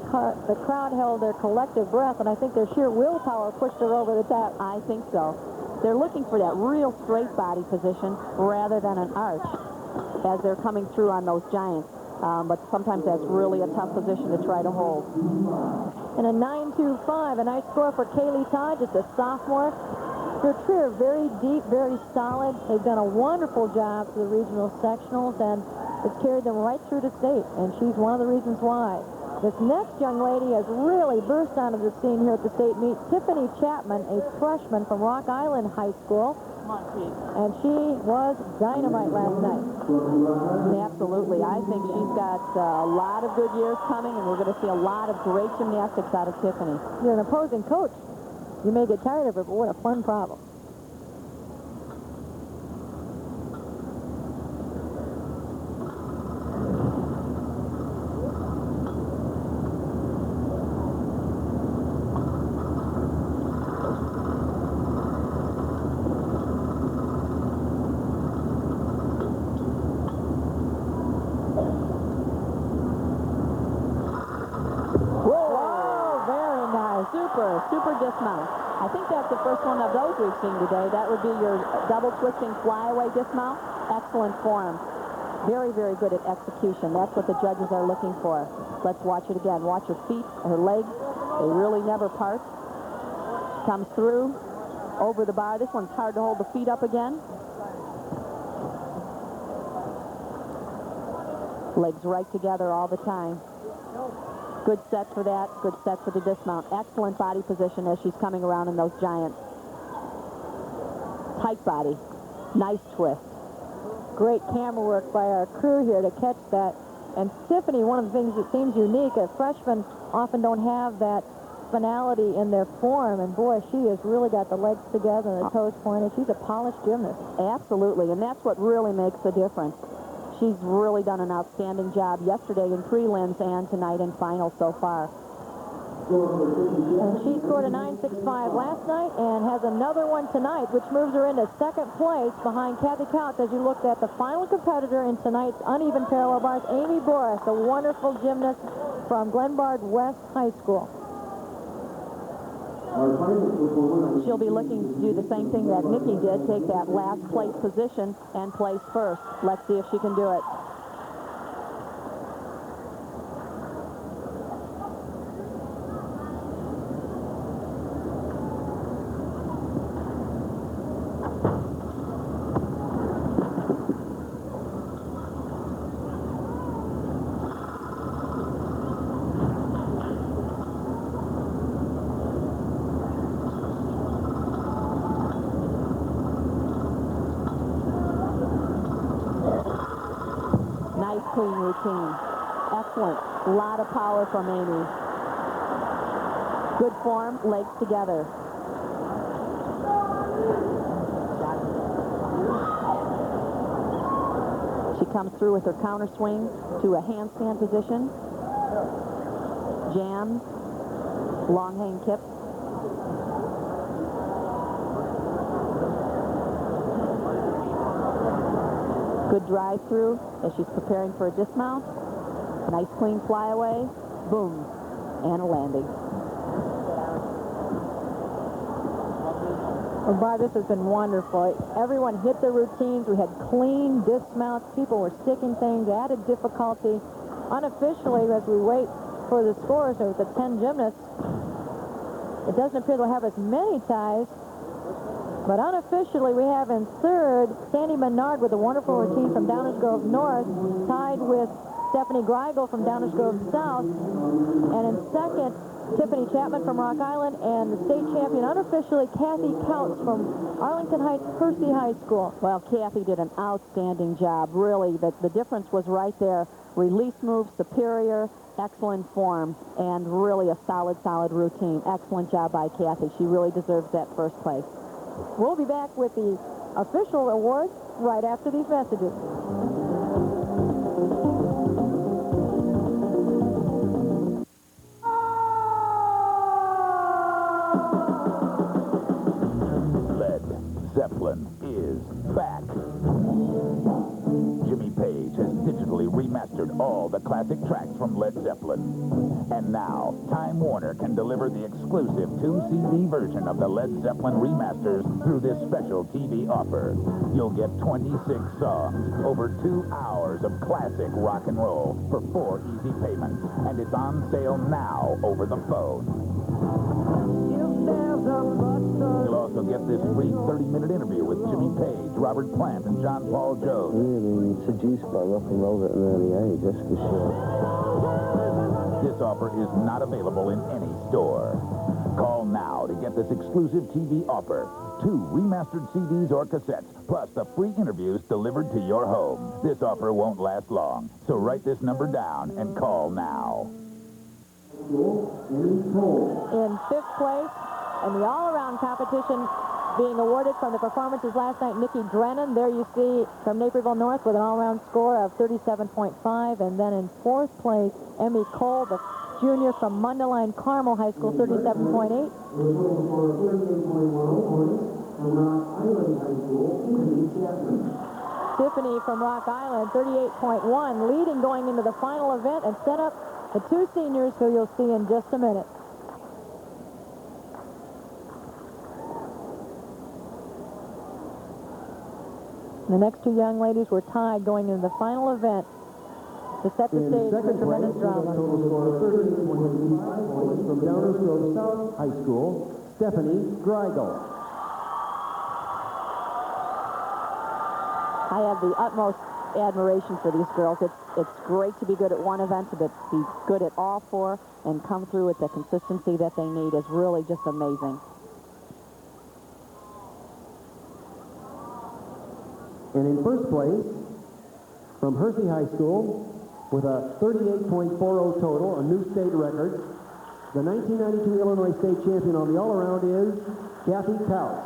crowd held their collective breath, and I think their sheer willpower pushed her over the top. I think so. They're looking for that real straight body position rather than an arch as they're coming through on those giants. But sometimes that's really a tough position to try to hold. And a 9.25, a nice score for Kaylee Todd, just a sophomore. Her Trier, very deep, very solid. They've done a wonderful job for the regional sectionals, and it's carried them right through to state, and she's one of the reasons why. This next young lady has really burst onto the scene here at the state meet. Tiffany Chapman, a freshman from Rock Island High School. And she was dynamite last night. Absolutely. I think she's got a lot of good years coming, and we're going to see a lot of great gymnastics out of Tiffany. You're an opposing coach. You may get tired of her, but what a fun problem. Super dismount. I think that's the first one of those we've seen today. That would be your double twisting flyaway dismount. Excellent form. Very, very good at execution. That's what the judges are looking for. Let's watch it again. Watch her feet, her legs. They really never part. She comes through, over the bar. This one's hard to hold the feet up again. Legs right together all the time. Good set for that. Good set for the dismount. Excellent body position as she's coming around in those giants. Tight body. Nice twist. Great camera work by our crew here to catch that. And Tiffany, one of the things that seems unique, freshmen often don't have that finality in their form, and boy, she has really got the legs together and the toes pointed. She's a polished gymnast. Absolutely, and that's what really makes a difference. She's really done an outstanding job yesterday in prelims and tonight in finals so far. And she scored a 9.65 last night and has another one tonight, which moves her into second place behind Kathy Couch as you looked at the final competitor in tonight's uneven parallel bars, Amy Boris, a wonderful gymnast from Glenbard West High School. She'll be looking to do the same thing that Nikki did, take that last place position and place first. Let's see if she can do it. Clean routine. Excellent. A lot of power from Amy. Good form, legs together. She comes through with her counter swing to a handstand position. Jams. Long hang kip. Good drive through as she's preparing for a dismount. Nice clean flyaway. Boom. And a landing. Well, Barb, this has been wonderful. Everyone hit their routines. We had clean dismounts. People were sticking things, added difficulty. Unofficially, as we wait for the scores of the 10 gymnasts, it doesn't appear they'll have as many ties. But unofficially, we have in third Sandy Menard with a wonderful routine from Downers Grove North, tied with Stephanie Greigel from Downers Grove South. And in second, Tiffany Chapman from Rock Island, and the state champion unofficially, Kathy Couch from Arlington Heights Percy High School. Well, Kathy did an outstanding job. Really, the difference was right there. Release move, superior, excellent form, and really a solid routine. Excellent job by Kathy. She really deserves that first place. We'll be back with the official awards right after these messages. Led Zeppelin is back. Jimmy Page has digitally remastered all the classic tracks from Led Zeppelin. And now, Time Warner can deliver the exclusive 2-CD version of the Led Zeppelin remasters through this special TV offer. You'll get 26 songs, over 2 hours of classic rock and roll for 4 easy payments. And it's on sale now over the phone. You'll also get this free 30-minute interview with Jimmy Page, Robert Plant, and John Paul Jones. Really seduced by rock and roll at an early age, that's for sure. This offer is not available in any store. Call now to get this exclusive TV offer. 2 remastered CDs or cassettes, plus the free interviews delivered to your home. This offer won't last long, so write this number down and call now. In fifth place, in the all-around competition, being awarded from the performances last night, Nikki Drennan. There you see from Naperville North with an all-around score of 37.5. And then in fourth place, Emmy Cole, the junior from Mundelein Carmel High School, 37.8. Tiffany from Rock Island, 38.1, leading going into the final event and set up the 2 seniors who you'll see in just a minute. The next two young ladies were tied going into the final event to set the stage for tremendous drama. Total score of 13.85 points from Downers Grove South High School, Stephanie Greigel. I have the utmost admiration for these girls. It's great to be good at one event, but to be good at all four and come through with the consistency that they need is really just amazing. And in first place, from Hersey High School, with a 38.40 total, a new state record, the 1992 Illinois State Champion on the all-around is Kathy Couch.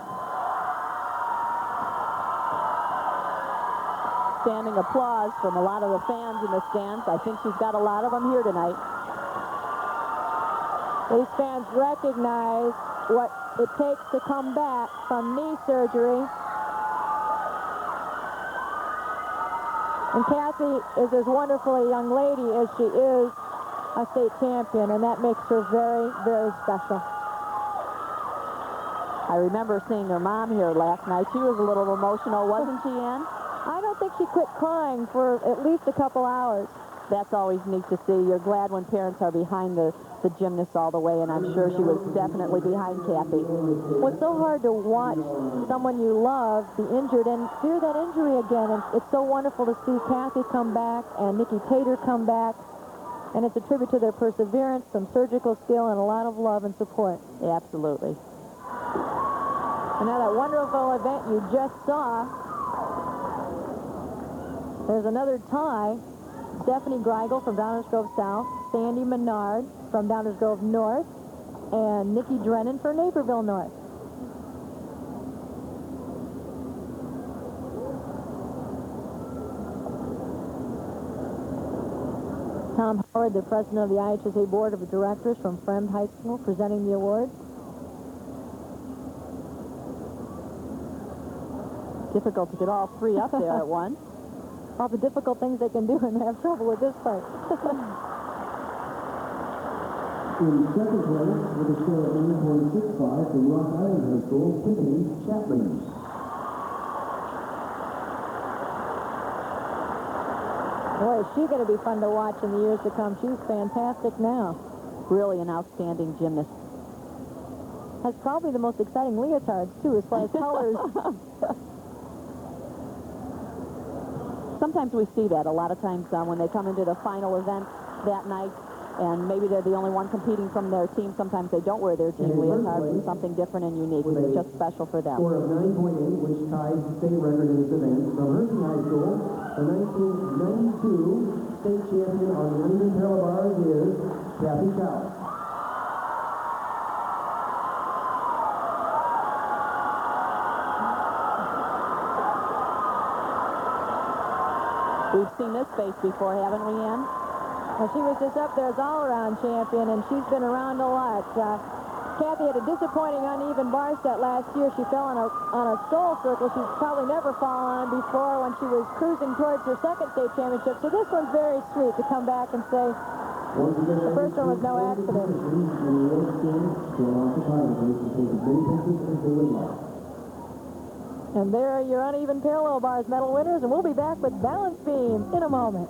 Standing applause from a lot of the fans in the stands. I think she's got a lot of them here tonight. These fans recognize what it takes to come back from knee surgery. And Kathy is as wonderful a young lady as she is a state champion, and that makes her very, very special. I remember seeing her mom here last night. She was a little emotional, wasn't she, Ann? I don't think she quit crying for at least a couple hours. That's always neat to see. You're glad when parents are behind the gymnast all the way, and I'm sure she was definitely behind Kathy. Well, it's so hard to watch someone you love be injured and fear that injury again. And it's so wonderful to see Kathy come back and Nikki Tater come back. And it's a tribute to their perseverance, some surgical skill, and a lot of love and support. Yeah, absolutely. And now that wonderful event you just saw, there's another tie. Stephanie Greigel from Downers Grove South, Sandy Menard from Downers Grove North, and Nikki Drennan for Naperville North. Tom Howard, the president of the IHSA Board of Directors from Fremd High School, presenting the award. Difficult to get all three up there at once. All the difficult things they can do and they have trouble with this part. In second place, with a score of 9.65 from Rock Island High School, Tiffany Chapman. Boy, is she going to be fun to watch in the years to come. She's fantastic now. Really an outstanding gymnast. Has probably the most exciting leotards, too, as far as colors. Sometimes we see that. A lot of times when they come into the final event that night, and maybe they're the only one competing from their team, sometimes they don't wear their team leotards, and something different and unique. It's just special for them. Score of 9.8, which ties the state record in this event from Hersey High School. The 1992 state champion on the uneven parallel bars is Kathy Couch. We've seen this face before, haven't we, Ann? Well, she was just up there as all-around champion, and she's been around a lot. Kathy had a disappointing uneven bar set last year. She fell on a stole circle she's probably never fallen on before when she was cruising towards her second state championship. So this one's very sweet to come back and say the first one was no accident. And there are your uneven parallel bars medal winners, and we'll be back with balance beam in a moment.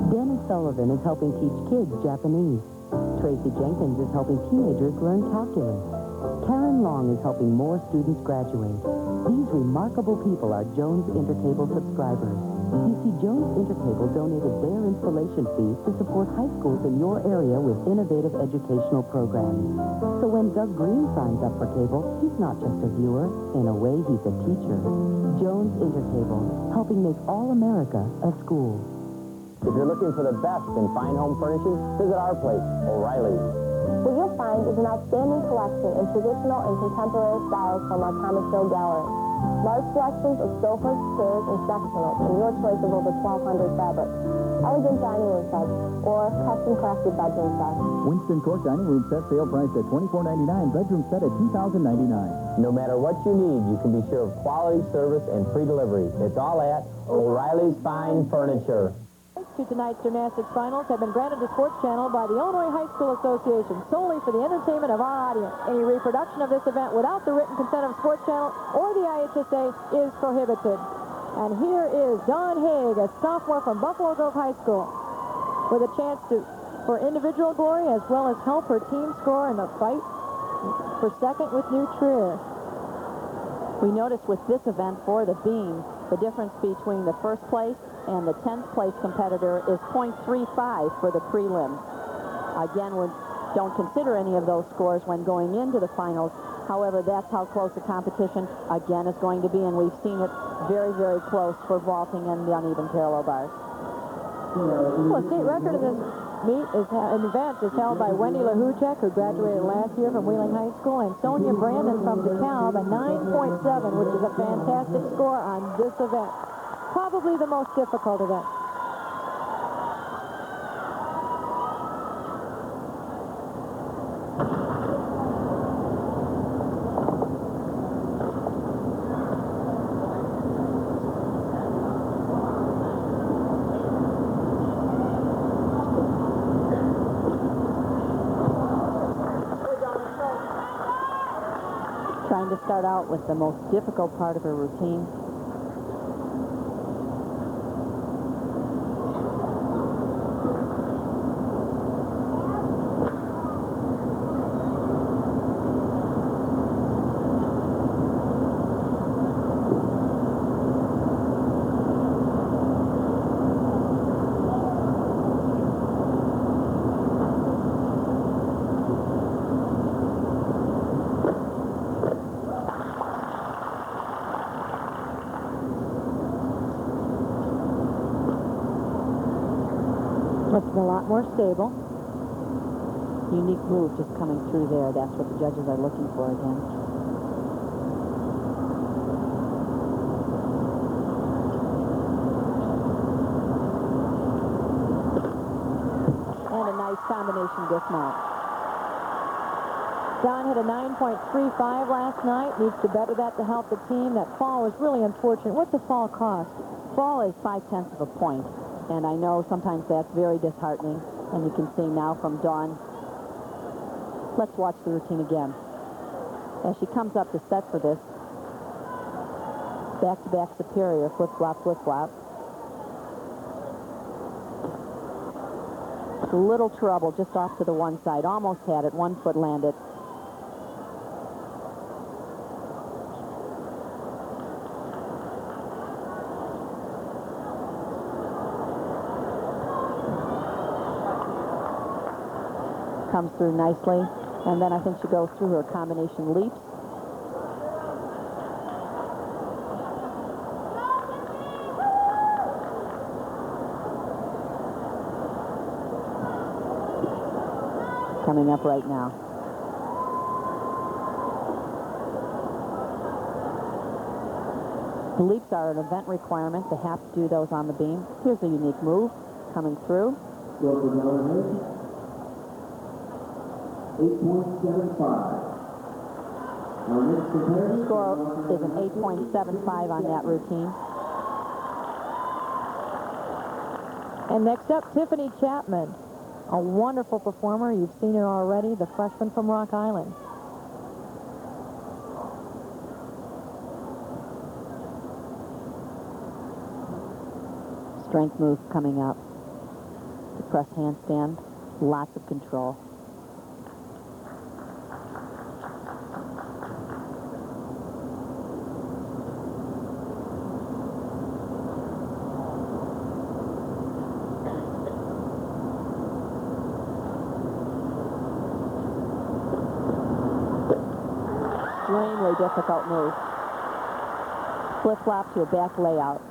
Dennis Sullivan is helping teach kids Japanese. Tracy Jenkins is helping teenagers learn calculus. Karen Long is helping more students graduate. These remarkable people are Jones Intercable subscribers. You see, Jones Intercable donated their installation fees to support high schools in your area with innovative educational programs. So when Doug Green signs up for cable, he's not just a viewer. In a way, he's a teacher. Jones Intercable, helping make all America a school. If you're looking for the best in fine home furnishings, visit our place, O'Reilly's. What you'll find is an outstanding collection in traditional and contemporary styles from our Carmel gallery. Large selections of sofas, chairs, and sectionals, and your choice of over 1,200 fabrics. Elegant dining room sets, or custom-crafted bedroom sets. Winston Court dining room set, sale price at $24.99, bedroom set at $2,099. No matter what you need, you can be sure of quality service and free delivery. It's all at O'Reilly's Fine Furniture. to tonight's gymnastics finals have been granted to Sports Channel by the Illinois High School Association solely for the entertainment of our audience. Any reproduction of this event without the written consent of Sports Channel or the IHSA is prohibited. And here is Don Haig, a sophomore from Buffalo Grove High School, with a chance for individual glory as well as help her team score in the fight for second with New Trier. We noticed with this event for the beam, the difference between the first place and the 10th place competitor is .35 for the prelims. Again, we don't consider any of those scores when going into the finals. However, that's how close the competition, again, is going to be, and we've seen it very, very close for vaulting and the uneven parallel bars. Well, a state record in this event is held by Wendy Lahuchek, who graduated last year from Wheeling High School, and Sonia Brandon from DeKalb, a 9.7, which is a fantastic score on this event. Probably the most difficult event. Trying to start out with the most difficult part of her routine. Looking a lot more stable. Unique move just coming through there. That's what the judges are looking for again. And a nice combination dismount. Don had a 9.35 last night. Needs to better that to help the team. That fall was really unfortunate. What's the fall cost? Fall is 0.5 of a point. And I know sometimes that's very disheartening. And you can see now from Dawn. Let's watch the routine again. As she comes up to set for this, back-to-back superior, flip-flop, flip-flop. A little trouble just off to the one side. Almost had it. 1 foot landed. Comes through nicely, and then I think she goes through her combination leaps. Coming up right now. The leaps are an event requirement. They have to do those on the beam. Here's a unique move coming through. 8.75. The score is an 8.75 on that routine. And next up, Tiffany Chapman, a wonderful performer. You've seen her already, the freshman from Rock Island. Strength move coming up. The press handstand, lots of control. Extremely difficult move. Flip-flop to a back layout.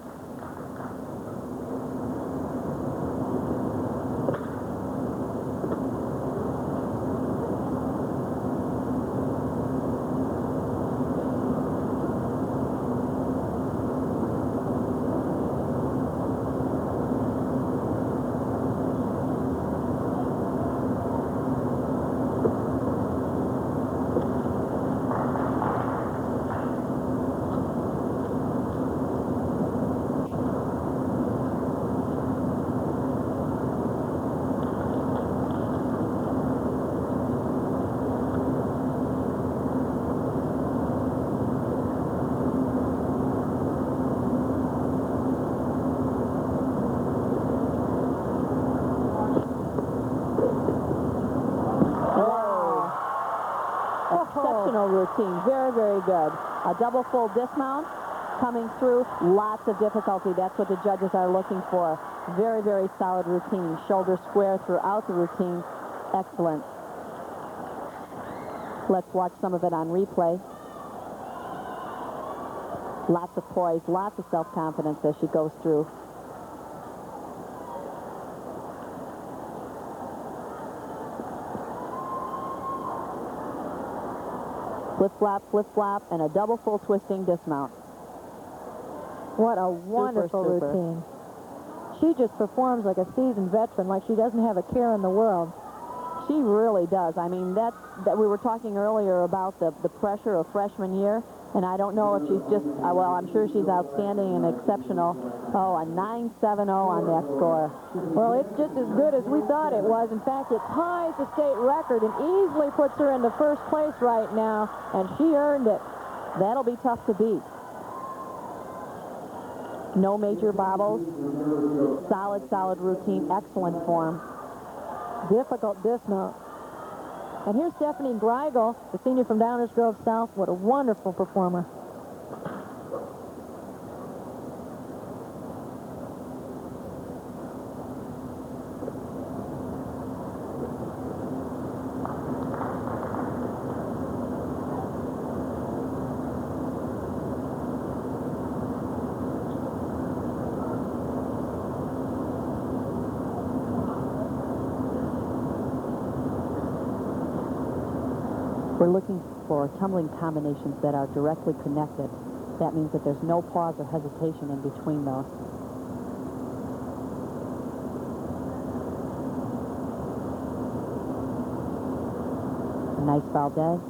exceptional routine. Very, very good. A double full dismount coming through. Lots of difficulty. That's what the judges are looking for. Very, very solid routine. Shoulder square throughout the routine. Excellent. Let's watch some of it on replay. Lots of poise, lots of self-confidence as she goes through. Flip-flop, and a double full twisting dismount. What a wonderful Super. routine. She just performs like a seasoned veteran, like she doesn't have a care in the world. She really does. I mean, that we were talking earlier about the pressure of freshman year, and I don't know if she's just, well, I'm sure she's outstanding and exceptional. Oh, a 9.70 on that score. Well, it's just as good as we thought it was. In fact, it ties the state record and easily puts her into first place right now, and she earned it. That'll be tough to beat. No major bobbles. Solid routine. Excellent form. Difficult dismount. And here's Stephanie Greigel, the senior from Downers Grove South. What a wonderful performer. We're looking for tumbling combinations that are directly connected. That means that there's no pause or hesitation in between those. A nice Valdez.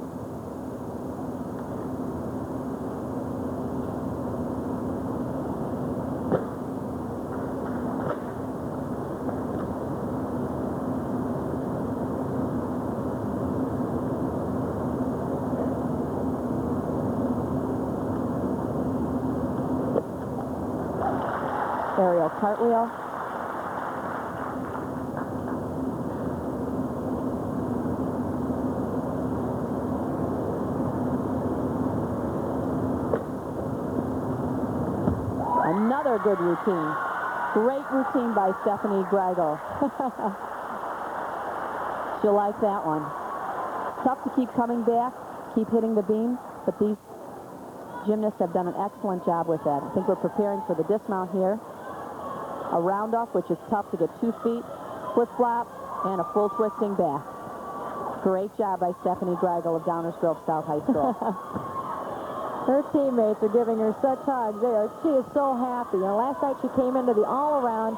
Aerial cartwheel. Another good routine. Great routine by Stephanie Greigel. She'll like that one. Tough to keep coming back, keep hitting the beam, but these gymnasts have done an excellent job with that. I think we're preparing for the dismount here. A round off, which is tough to get 2 feet, flip-flop, and a full twisting back. Great job by Stephanie Greigel of Downers Grove South High School. Her teammates are giving her such hugs. She is so happy. Last night she came into the all-around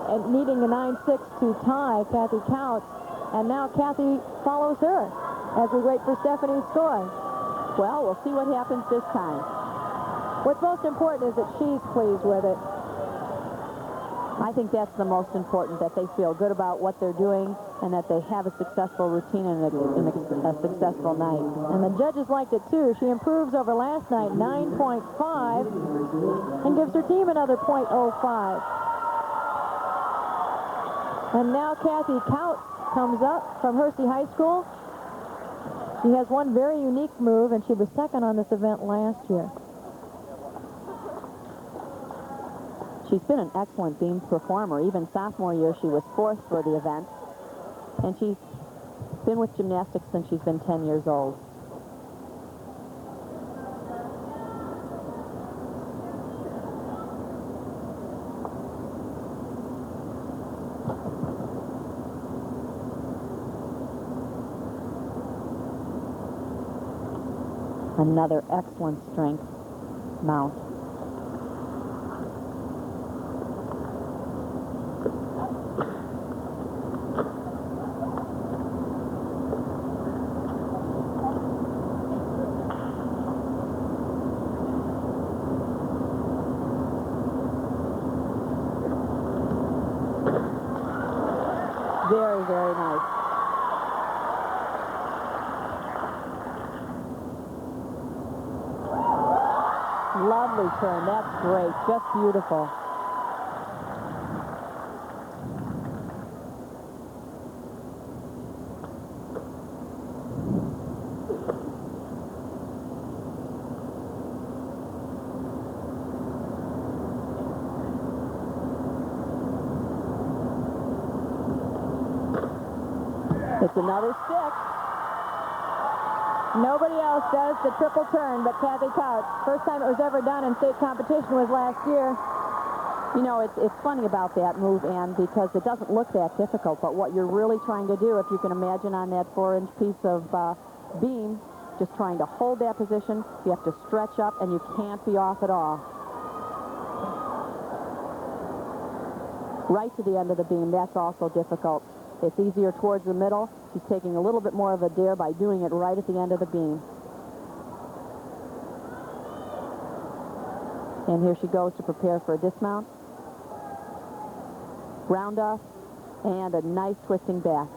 and needing a 9.6 to tie Kathy Couch, and now Kathy follows her as we wait for Stephanie's score. Well, we'll see what happens this time. What's most important is that she's pleased with it. I think that's the most important, that they feel good about what they're doing and that they have a successful routine and a successful night. And the judges liked it, too. She improves over last night, 9.5, and gives her team another .05. And now Kathy Couch comes up from Hersey High School. She has one very unique move, and she was second on this event last year. She's been an excellent beam performer. Even sophomore year, she was 4th for the event. And she's been with gymnastics since she's been 10 years old. Another excellent strength mount. Very, very nice. Lovely turn. That's great. Just beautiful. It's another stick. Nobody else does the triple turn but Kathy Couch. First time it was ever done in state competition was last year. You know, it's funny about that move, Ann, because it doesn't look that difficult, but what you're really trying to do, if you can imagine on that 4-inch piece of beam, just trying to hold that position, you have to stretch up, and you can't be off at all. Right to the end of the beam, that's also difficult. It's easier towards the middle. She's taking a little bit more of a dare by doing it right at the end of the beam. And here she goes to prepare for a dismount. Round off, and a nice twisting back.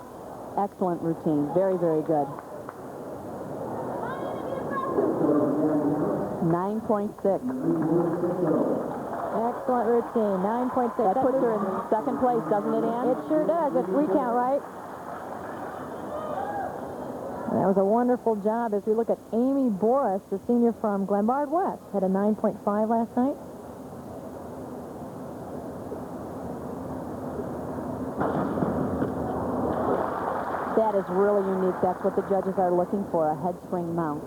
Excellent routine. Very, very good. 9.6. Excellent routine. 9.6. That puts her in second place, doesn't it, Ann? It sure does. If we count right. That was a wonderful job. As we look at Amy Boris, the senior from Glenbard West, had a 9.5 last night. That is really unique. That's what the judges are looking for, a head spring mount.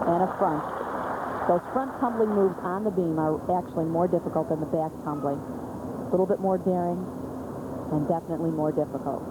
And a front. Those front tumbling moves on the beam are actually more difficult than the back tumbling. A little bit more daring and definitely more difficult.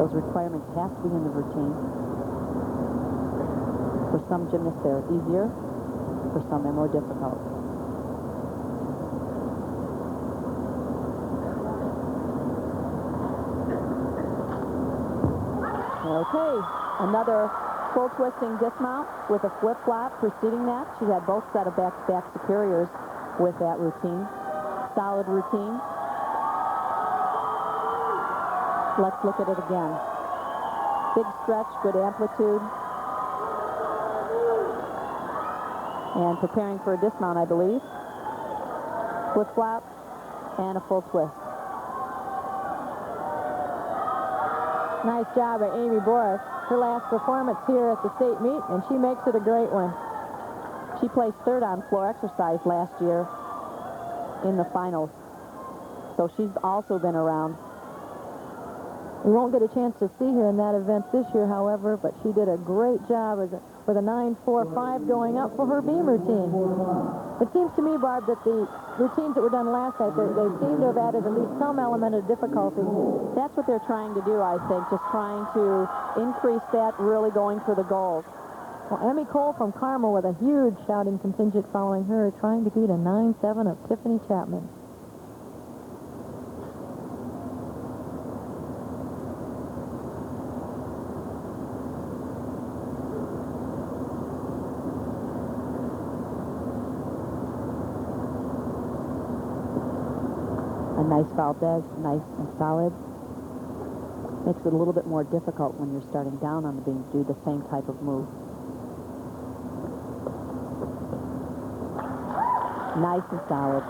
Those requirements have to be in the routine. For some gymnasts, they're easier. For some, they're more difficult. Okay, another full twisting dismount with a flip-flop preceding that. She had both set of back-to-back superiors with that routine. Solid routine. Let's look at it again. Big stretch, good amplitude. And preparing for a dismount, I believe. Flip-flop and a full twist. Nice job by Amy Boris. Her last performance here at the state meet, and she makes it a great one. She placed third on floor exercise last year in the finals. So she's also been around. We won't get a chance to see her in that event this year, however, but she did a great job with a 9.45 going up for her beam routine. It seems to me, Barb, that the routines that were done last night, they seem to have added at least some element of difficulty. That's what they're trying to do, I think, just trying to increase that, really going for the gold. Well, Emmy Cole from Carmel with a huge shouting contingent following her, trying to beat a 9.7 of Tiffany Chapman. A nice Valdez, nice and solid. Makes it a little bit more difficult when you're starting down on the beam to do the same type of move. Nice and solid.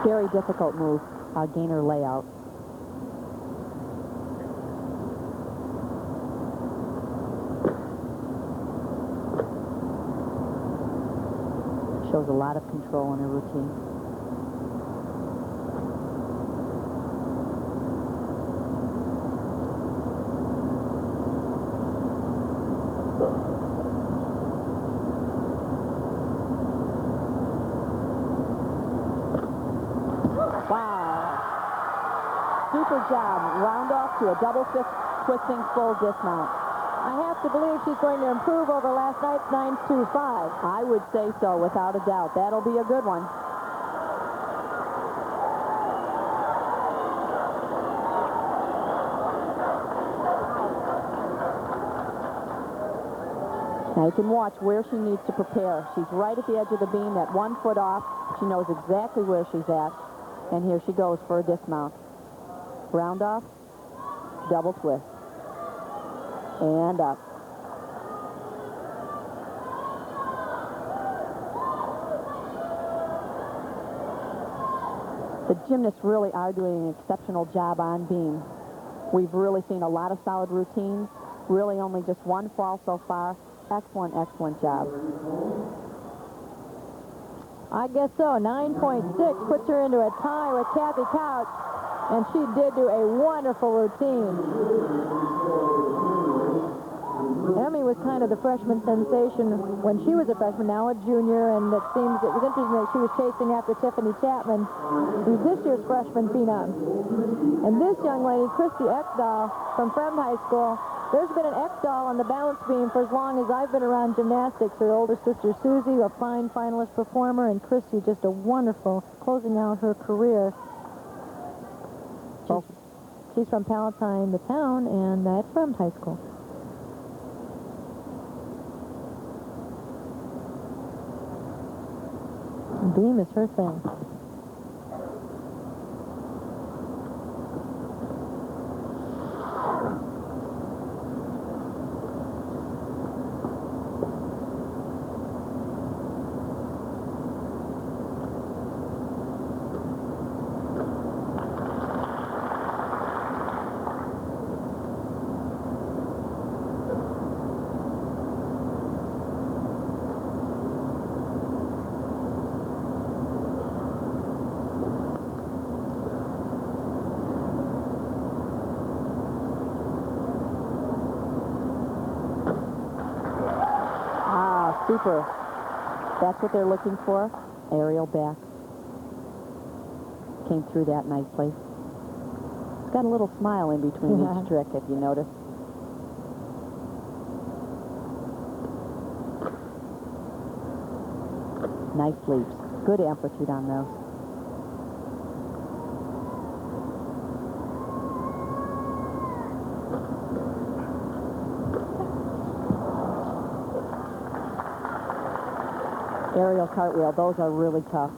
Very difficult move, gainer layout. Shows a lot of control in her routine. super job. Round off to a double fifth twisting full dismount. I have to believe she's going to improve over last night's 9.25. I would say so, without a doubt. That'll be a good one. Now you can watch where she needs to prepare. She's right at the edge of the beam, that 1 foot off. She knows exactly where she's at. And here she goes for a dismount. Round off, double twist. And up. The gymnasts really are doing an exceptional job on beam. We've really seen a lot of solid routines. Really only just one fall so far. Excellent, excellent job. I guess so. 9.6 puts her into a tie with Kathy Couch, and she did do a wonderful routine. Emmy was kind of the freshman sensation when she was a freshman, now a junior, and it seems it was interesting that she was chasing after Tiffany Chapman, who's this year's freshman phenom. And this young lady, Christy Ekdahl from Fremd High School, there's been an Ekdahl on the balance beam for as long as I've been around gymnastics. Her older sister Susie, a fine finalist performer, and Christy just a wonderful closing out her career. She's from Palatine, the town, and at Fremd High School. Beam is her thing. Super. That's what they're looking for. Aerial back. Came through that nicely. It's got a little smile in between each trick, if you notice. Nice leaps. Good amplitude on those. Aerial cartwheel, those are really tough.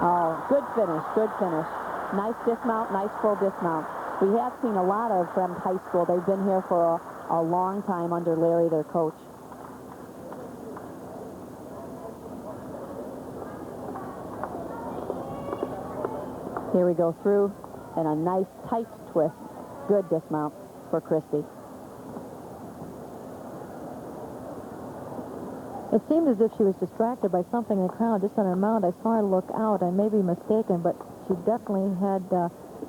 Oh, good finish, good finish. Nice dismount, nice full dismount. We have seen a lot of Fremd High School. They've been here for a long time under Larry, their coach. Here we go through, and a nice tight twist. Good dismount for Christy. It seemed as if she was distracted by something in the crowd just on her mount. I saw her look out. I may be mistaken, but she definitely had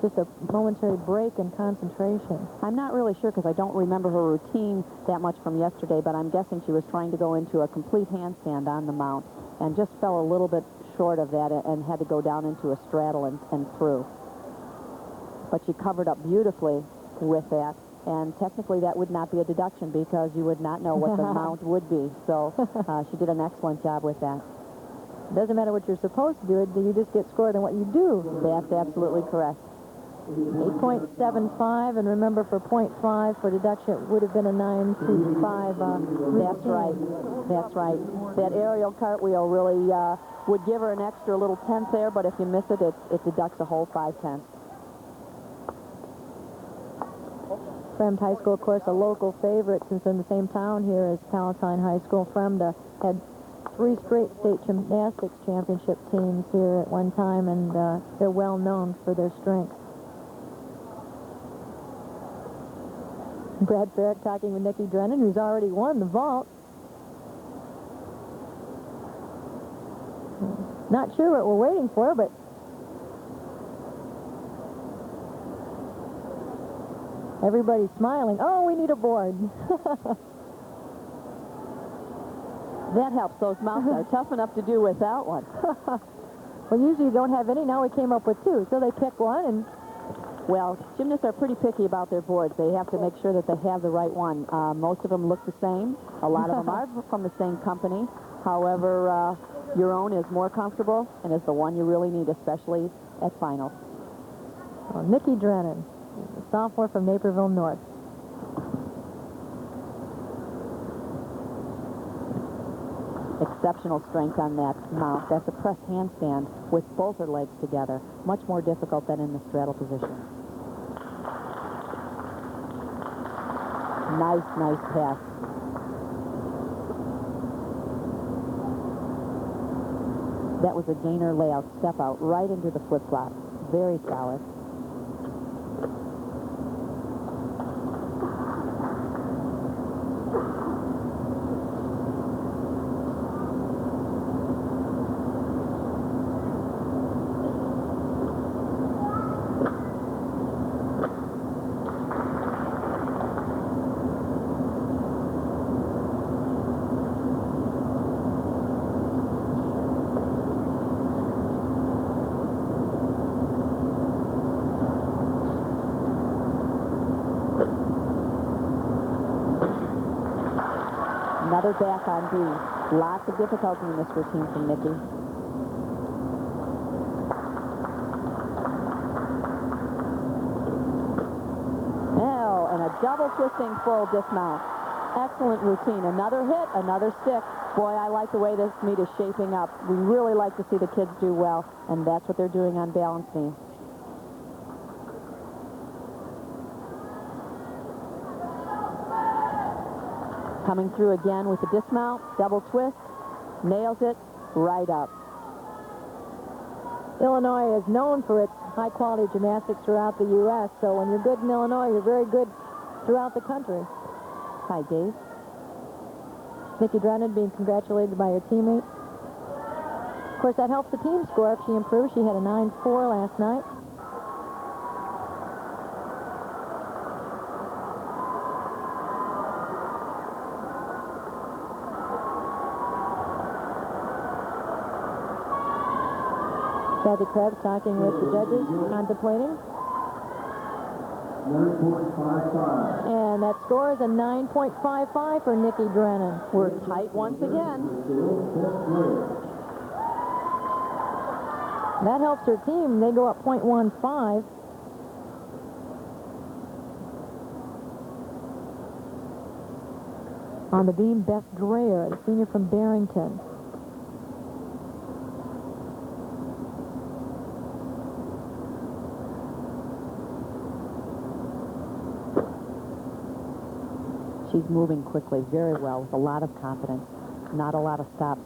just a momentary break in concentration. I'm not really sure because I don't remember her routine that much from yesterday, but I'm guessing she was trying to go into a complete handstand on the mount and just fell a little bit short of that and had to go down into a straddle and through. But she covered up beautifully with that. And technically that would not be a deduction because you would not know what the mount would be. So she did an excellent job with that. It doesn't matter what you're supposed to do, you just get scored on what you do. That's absolutely correct. 8.75, and remember for 0.5 for deduction, it would have been a 9.25. That's right. That's right. That aerial cartwheel really would give her an extra little tenth there, but if you miss it, it deducts a whole 5/10. Fremd High School, of course, a local favorite since they're in the same town here as Palatine High School. Fremd had 3 straight state gymnastics championship teams here at one time, and they're well known for their strength. Brad Farrick talking with Nikki Drennan, who's already won the vault. Not sure what we're waiting for, but Everybody's smiling. Oh, we need a board. That helps. Those mounts are tough enough to do without one. Well, usually you don't have any. Now we came up with two. So they pick one and... Well, gymnasts are pretty picky about their boards. They have to make sure that they have the right one. Most of them look the same. A lot of them are from the same company. However, your own is more comfortable and is the one you really need, especially at finals. Well, Nikki Drennan, a sophomore from Naperville North. Exceptional strength on that mount. That's a press handstand with both her legs together. Much more difficult than in the straddle position. Nice, nice pass. That was a gainer layout step out right into the flip-flop. Very solid. Another back on B. Lots of difficulty in this routine from Nikki. Oh, and a double twisting full dismount. Excellent routine. Another hit, another stick. Boy, I like the way this meet is shaping up. We really like to see the kids do well, and that's what they're doing on balance beam. Coming through again with the dismount, double twist, nails it right up. Illinois is known for its high-quality gymnastics throughout the U.S., so when you're good in Illinois, you're very good throughout the country. Hi, Dave. Nikki Drennan being congratulated by her teammate. Of course, that helps the team score if she improves. She had a 9-4 last night. Kathy Krebs talking with the judges, contemplating. 9.55. And that score is a 9.55 for Nikki Drennan. We're tight once again. That helps her team. They go up 0.15. On the beam, Beth Dreyer, the senior from Barrington. She's moving quickly, very well, with a lot of confidence. Not a lot of stops.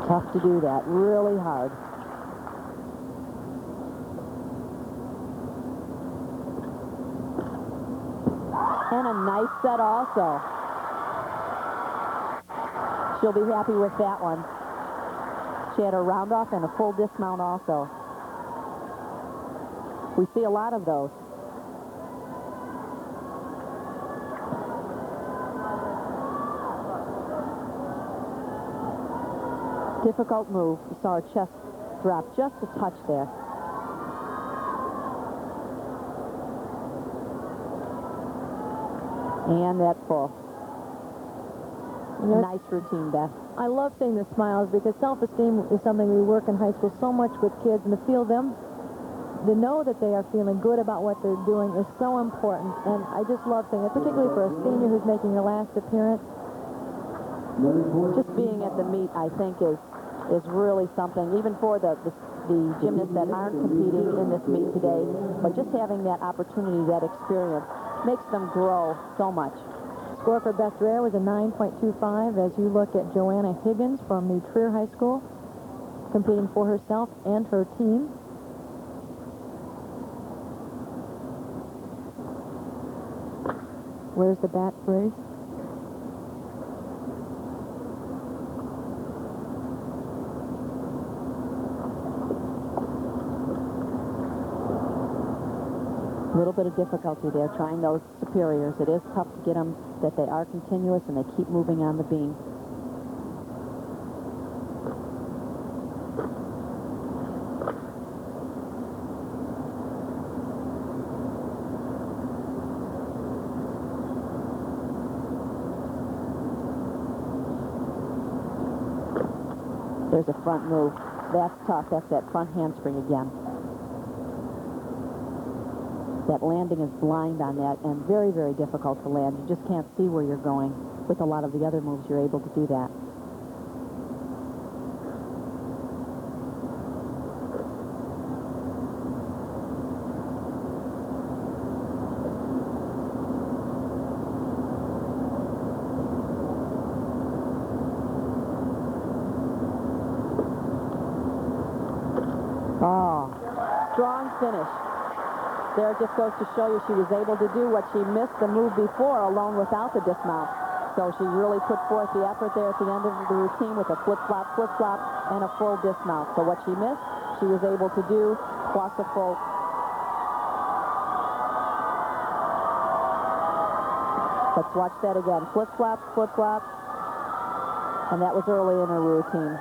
Tough to do that, really hard. And a nice set also. She'll be happy with that one. She had a round off and a full dismount also. We see a lot of those. Difficult move. You saw her chest drop just a touch there. And that's full. Nice routine, Beth. I love seeing the smiles because self-esteem is something we work in high school so much with kids, and to feel them to know that they are feeling good about what they're doing is so important. And I just love seeing it, particularly for a senior who's making her last appearance. Just being at the meet, I think, is really something, even for the gymnasts that aren't competing in this meet today, but just having that opportunity, that experience, makes them grow so much. Score for best rare was a 9.25 as you look at Joanna Higgins from New Trier High School, competing for herself and her team. Where's the bat phrase? A little bit of difficulty there trying those superiors. It is tough to get them that they are continuous and they keep moving on the beam. There's a front move. That's tough. That's that front handspring again. That landing is blind on that and very, very difficult to land. You just can't see where you're going. With a lot of the other moves, you're able to do that. Oh, strong finish. There it just goes to show you she was able to do what she missed the move before alone without the dismount. So she really put forth the effort there at the end of the routine with a flip-flop, and a full dismount. So what she missed, she was able to do plus a full. Let's watch that again. Flip-flop, and that was early in her routine.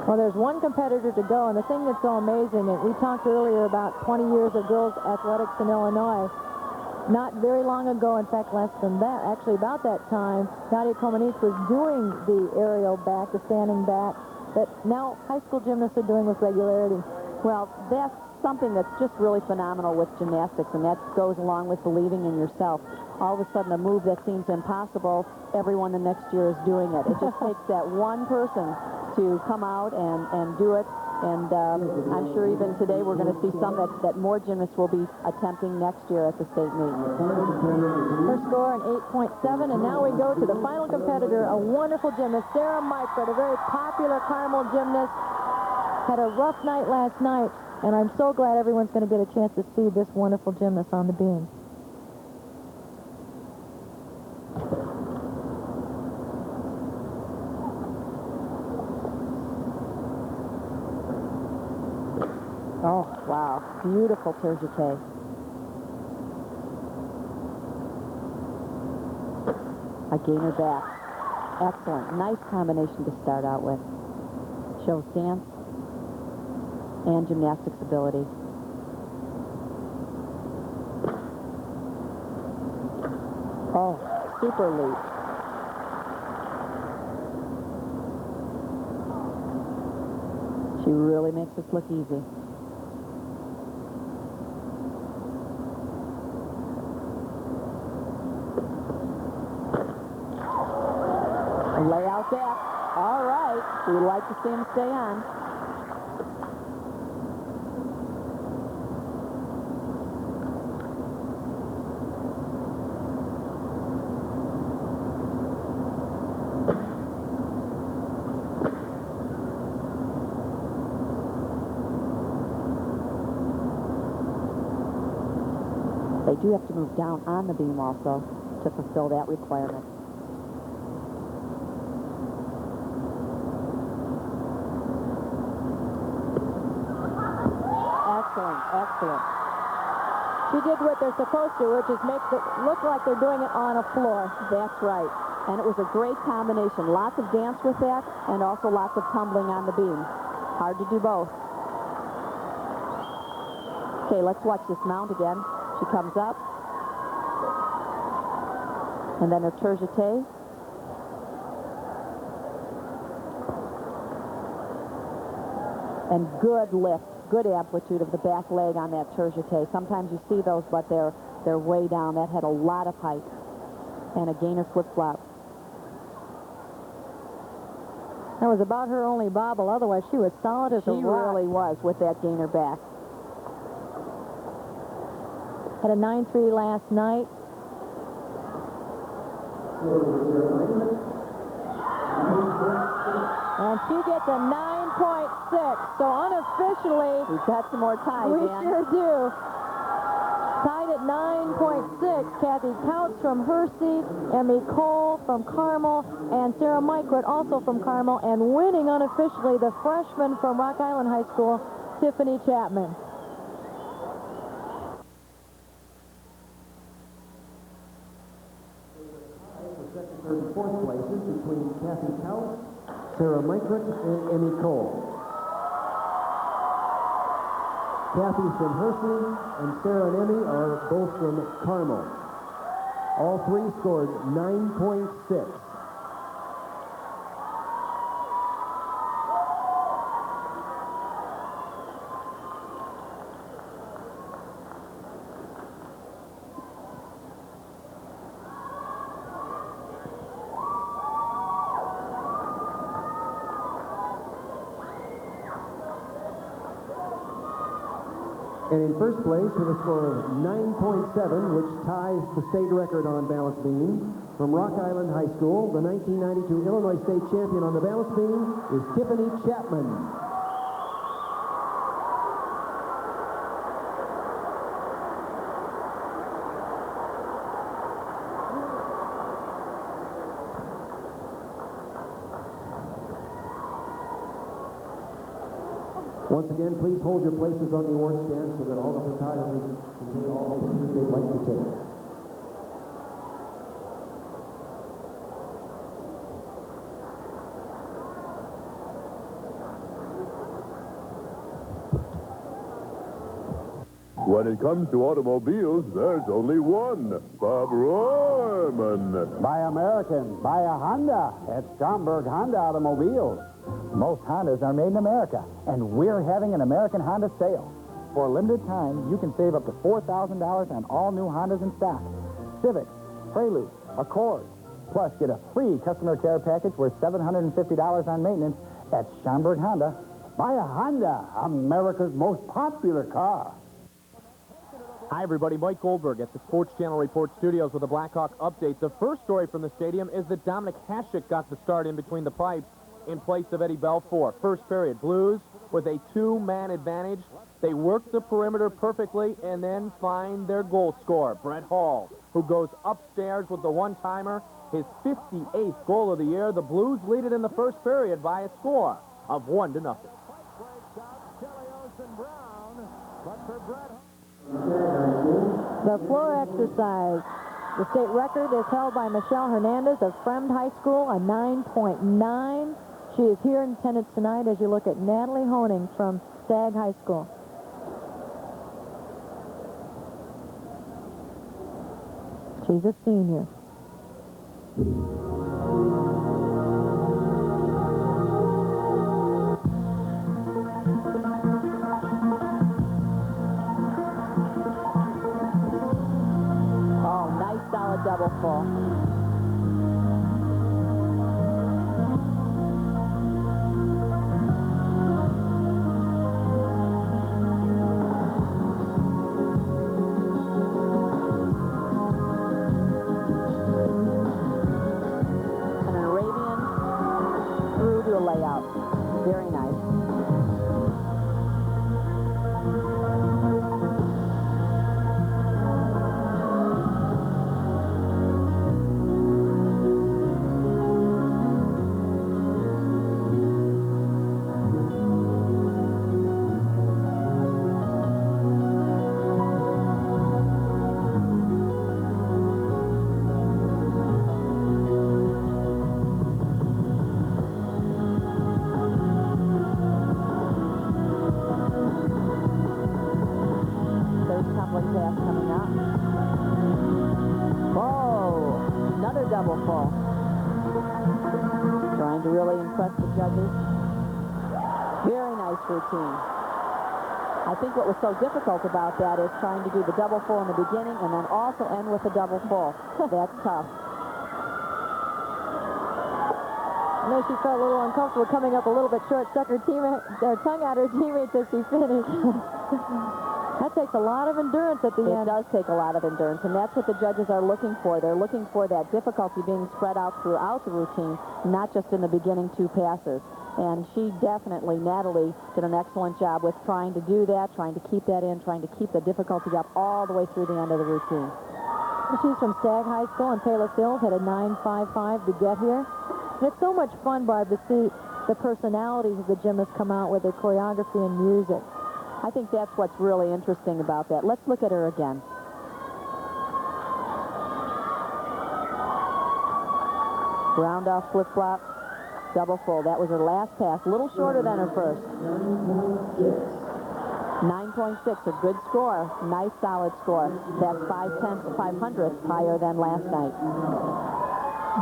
Well, there's one competitor to go, and the thing that's so amazing, and we talked earlier about 20 years of girls' athletics in Illinois. Not very long ago, in fact, less than that, actually about that time, Nadia Comaneci was doing the aerial back, the standing back, that now high school gymnasts are doing with regularity. Well, that's something that's just really phenomenal with gymnastics, and that goes along with believing in yourself. All of a sudden, a move that seems impossible, everyone the next year is doing it. It just takes that one person to come out and do it, and I'm sure even today we're going to see some that more gymnasts will be attempting next year at the state meet. Her score an 8.7, and now we go to the final competitor, a wonderful gymnast, Sarah Myford, a very popular Carmel gymnast, had a rough night last night, and I'm so glad everyone's going to get a chance to see this wonderful gymnast on the beam. Oh, wow. Beautiful tourniquet. A gainer back. Excellent. Nice combination to start out with. Shows dance and gymnastics ability. Oh, super leap. She really makes this look easy. Lay out back. All right. We'd like to see him stay on. They do have to move down on the beam also to fulfill that requirement. Excellent. She did what they're supposed to, which is make it look like they're doing it on a floor. That's right. And it was a great combination. Lots of dance with that, and also lots of tumbling on the beam. Hard to do both. Okay, let's watch this mount again. She comes up. And then her tourniquet. And good lift, good amplitude of the back leg on that tergite. Sometimes you see those, but they're way down. That had a lot of height. And a gainer flip-flop. That was about her only bobble. Otherwise, she was solid as a rock. She really was with that gainer back. Had a 9-3 last night. And she gets a 9.6. So unofficially, we've got some more ties, we Dan. sure do. Tied at 9.6, Kathy Couch from Hersey, Emmy Cole from Carmel, and Sarah Mykert also from Carmel, and winning unofficially the freshman from Rock Island High School, Tiffany Chapman. The second, third, and fourth places between Kathy Couch, Sarah Mykert, and Emmy Cole. Kathy from Hersey and Sarah and Emmy are both from Carmel. All three scored 9.6. And in first place with a score of 9.7, which ties the state record on balance beam, from Rock Island High School, the 1992 Illinois State champion on the balance beam is Tiffany Chapman. Once again, please hold your places on the award stand so that all the photographers can take all the pictures they'd like to take. When it comes to automobiles, there's only one, Bob Rohrman. Buy American, buy a Honda at Schaumburg Honda Automobiles. Most Hondas are made in America, and we're having an American Honda sale. For a limited time, you can save up to $4,000 on all new Hondas in stock. Civics, Prelude, Accord. Plus, get a free customer care package worth $750 on maintenance at Schaumburg Honda. Buy a Honda, America's most popular car. Hi, everybody. Mike Goldberg at the Sports Channel Report Studios with a Blackhawk update. The first story from the stadium is that Dominic Hasek got the start in between the pipes in place of Eddie Belfour. First period, Blues with a two-man advantage. They work the perimeter perfectly and then find their goal scorer, Brett Hall, who goes upstairs with the one-timer, his 58th goal of the year. The Blues lead it in the first period by a score of 1-0. The floor exercise. The state record is held by Michelle Hernandez of Fremd High School, a 9.9. She is here in attendance tonight as you look at Natalie Honing from Stagg High School. She's a senior. Double full. An Arabian through to a layout. Very nice. Double full. Trying to really impress the judges. Very nice. nice routine. I think what was so difficult about that is trying to do the double full in the beginning and then also end with a double full. That's tough. I know she felt a little uncomfortable coming up a little bit short, stuck her tongue out her teammates as she finished. That takes a lot of endurance at the end. It does take a lot of endurance, and that's what the judges are looking for. They're looking for that difficulty being spread out throughout the routine, not just in the beginning 2 passes. And she definitely, Natalie, did an excellent job with trying to do that, trying to keep that in, trying to keep the difficulty up all the way through the end of the routine. She's from Stagg High School in Palos Hills, had a 9.55 to get here. And it's so much fun, Barb, to see the personalities of the gymnasts come out with their choreography and music. I think that's what's really interesting about that. Let's look at her again. Round off flip-flop, double full. That was her last pass, a little shorter than her first. 9.6, a good score. Nice, solid score. That's 5/100 higher than last night.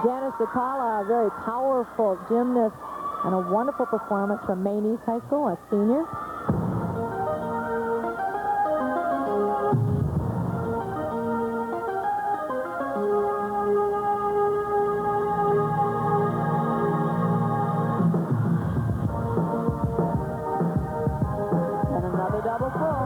Janice Sakala, a very powerful gymnast, and a wonderful performance from Maine East High School, a senior. And another double full.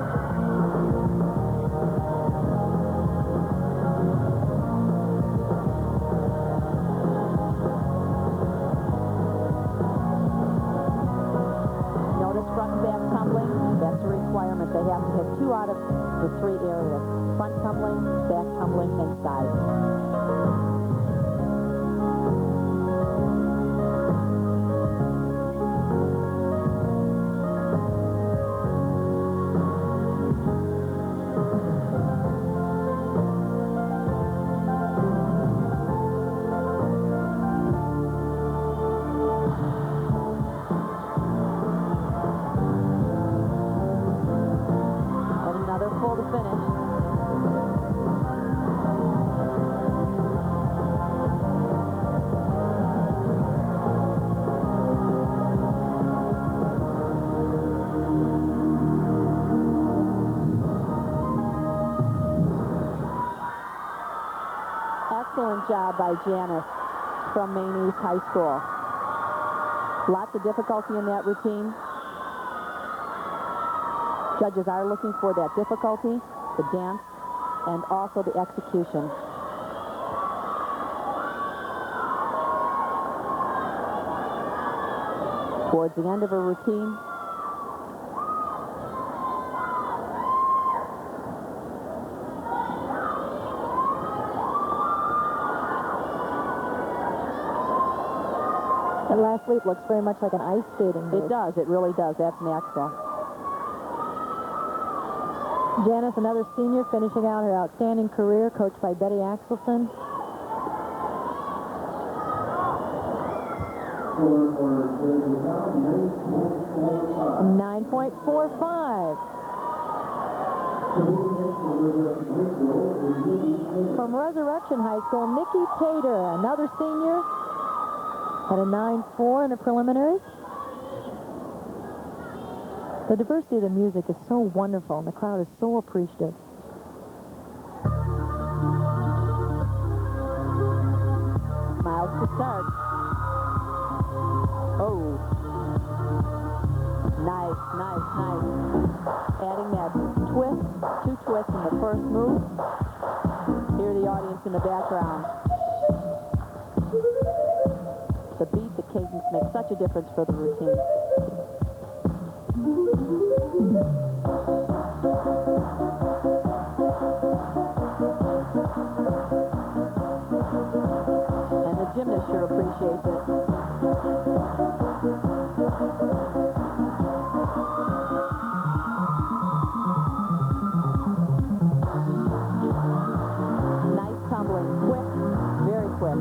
Front and back tumbling, that's a requirement. They have to hit 2 out of the 3 areas. Front tumbling, back tumbling, and side. Full to finish. Excellent job by Janice from Maine East High School. Lots of difficulty in that routine. Judges are looking for that difficulty, the dance, and also the execution. Towards the end of her routine, that last leap looks very much like an ice skating move. It does. It really does. That's Maxwell. Janice, another senior, finishing out her outstanding career, coached by Betty Axelson. 9.45. From Resurrection High School, Nikki Tater, another senior, had a 9.4 in the preliminaries. The diversity of the music is so wonderful, and the crowd is so appreciative. Miles to start. Oh. Nice, nice, nice. Adding that twist, 2 twists in the first move. Hear the audience in the background. The beat, the cadence makes such a difference for the routine. And the gymnast sure appreciates it. Nice tumbling, quick, very quick.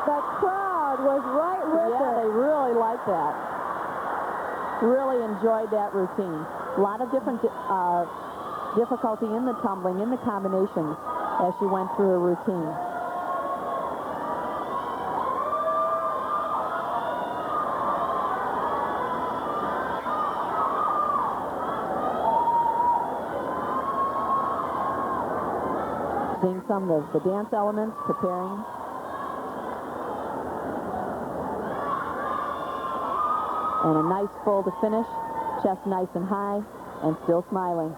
The crowd was right with Yeah, it. they really liked that. Really enjoyed that routine. A lot of different difficulty in the tumbling, in the combinations as she went through her routine. Seeing some of the dance elements, preparing. And a nice full to finish, chest nice and high, and still smiling.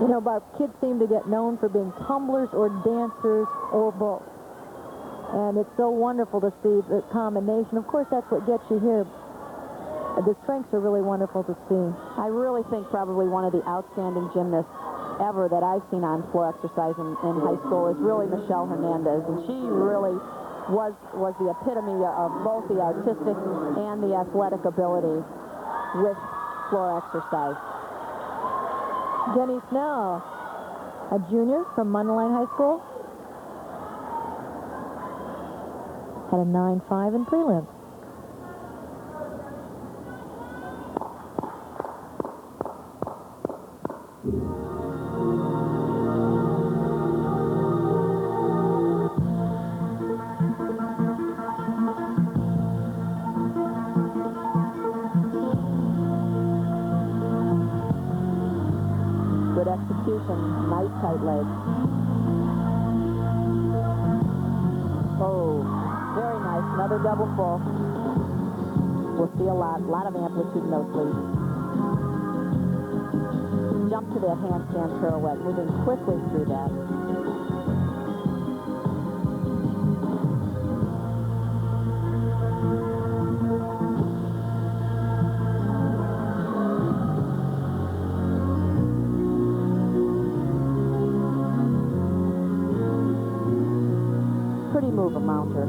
You know, Barb, kids seem to get known for being tumblers or dancers or both. And it's so wonderful to see the combination. Of course, that's what gets you here. The strengths are really wonderful to see. I really think probably one of the outstanding gymnasts ever that I've seen on floor exercise in high school is really Michelle Hernandez. And she really was the epitome of both the artistic and the athletic ability with floor exercise. Jenny Snell, a junior from Mundelein High School, had a 9.5 in prelims. Good execution, nice tight leg. Oh, very nice, another double full. We'll see a lot of amplitude in those leads. Jump to that handstand pirouette, moving quickly through that. Pretty move, a mounter.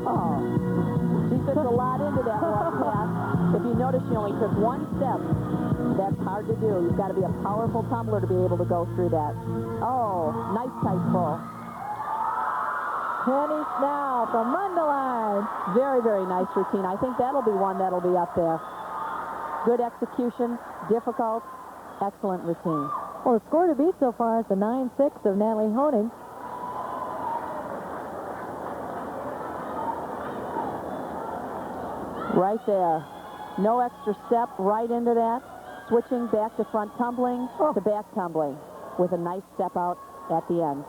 She puts a lot into that one pass. If you notice, she only took one step. That's hard to do. You've got to be a powerful tumbler to be able to go through that. Oh, nice tight pull. Jenny Snell from Mundelein. Very, very nice routine. I think that'll be one that'll be up there. Good execution, difficult, excellent routine. Well, the score to beat so far is the 9.6 of Natalie Honig. Right there. No extra step, right into that. Switching back to front tumbling to back tumbling with a nice step out at the end.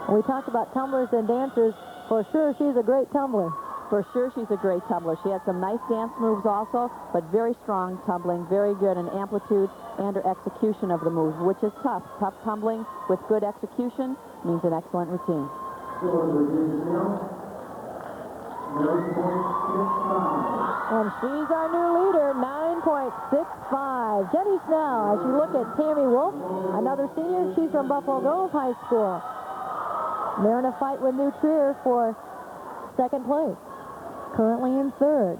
We talked about tumblers and dancers. For sure, she's a great tumbler. For sure, she's a great tumbler. She had some nice dance moves also, but very strong tumbling, very good in amplitude and her execution of the moves, which is tough. Tough tumbling with good execution means an excellent routine. And she's our new leader, 9.65. Jenny Snell, as you look at Tammy Wolf, another senior, she's from Buffalo Grove High School. They're in a fight with New Trier for second place, currently in third.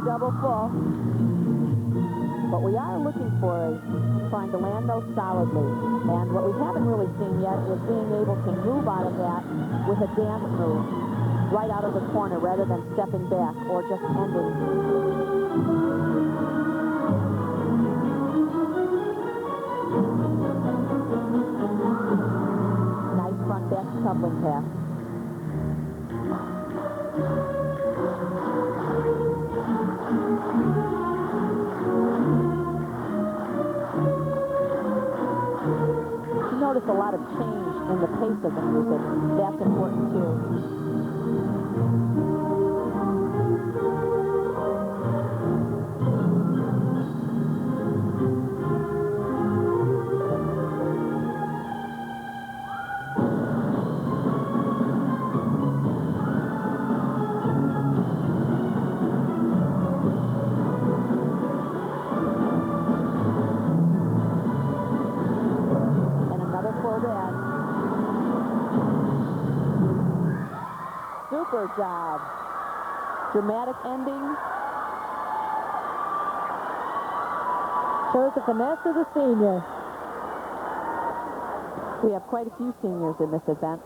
Double full. What we are looking for is trying to land those solidly. And what we haven't really seen yet is being able to move out of that with a dance move right out of the corner rather than stepping back or just ending. Nice front back tumbling pass. Notice a lot of change in the pace of the music. That's important too. Super job. Dramatic ending. Shows the finesse of the senior. We have quite a few seniors in this event.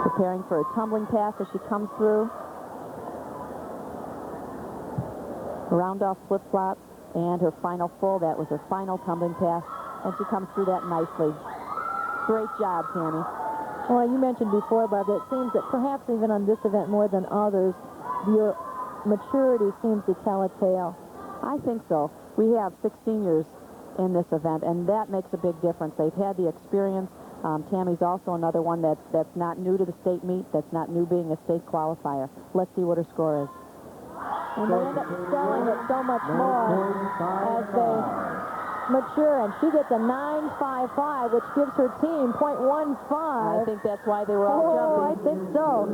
Preparing for a tumbling pass as she comes through. Round off flip-flop and her final full. That was her final tumbling pass, and she comes through that nicely. Great job, Tammy. Well, you mentioned before, Bob, that it seems that perhaps even on this event more than others, your maturity seems to tell a tale. I think so. We have 6 seniors in this event, and that makes a big difference. They've had the experience. Tammy's also another one that's not new to the state meet, that's not new being a state qualifier. Let's see what her score is. And they end up selling it so much more as they mature, and she gets a 9.55, which gives her team .15. I think that's why they were all jumping. I jumping. think so.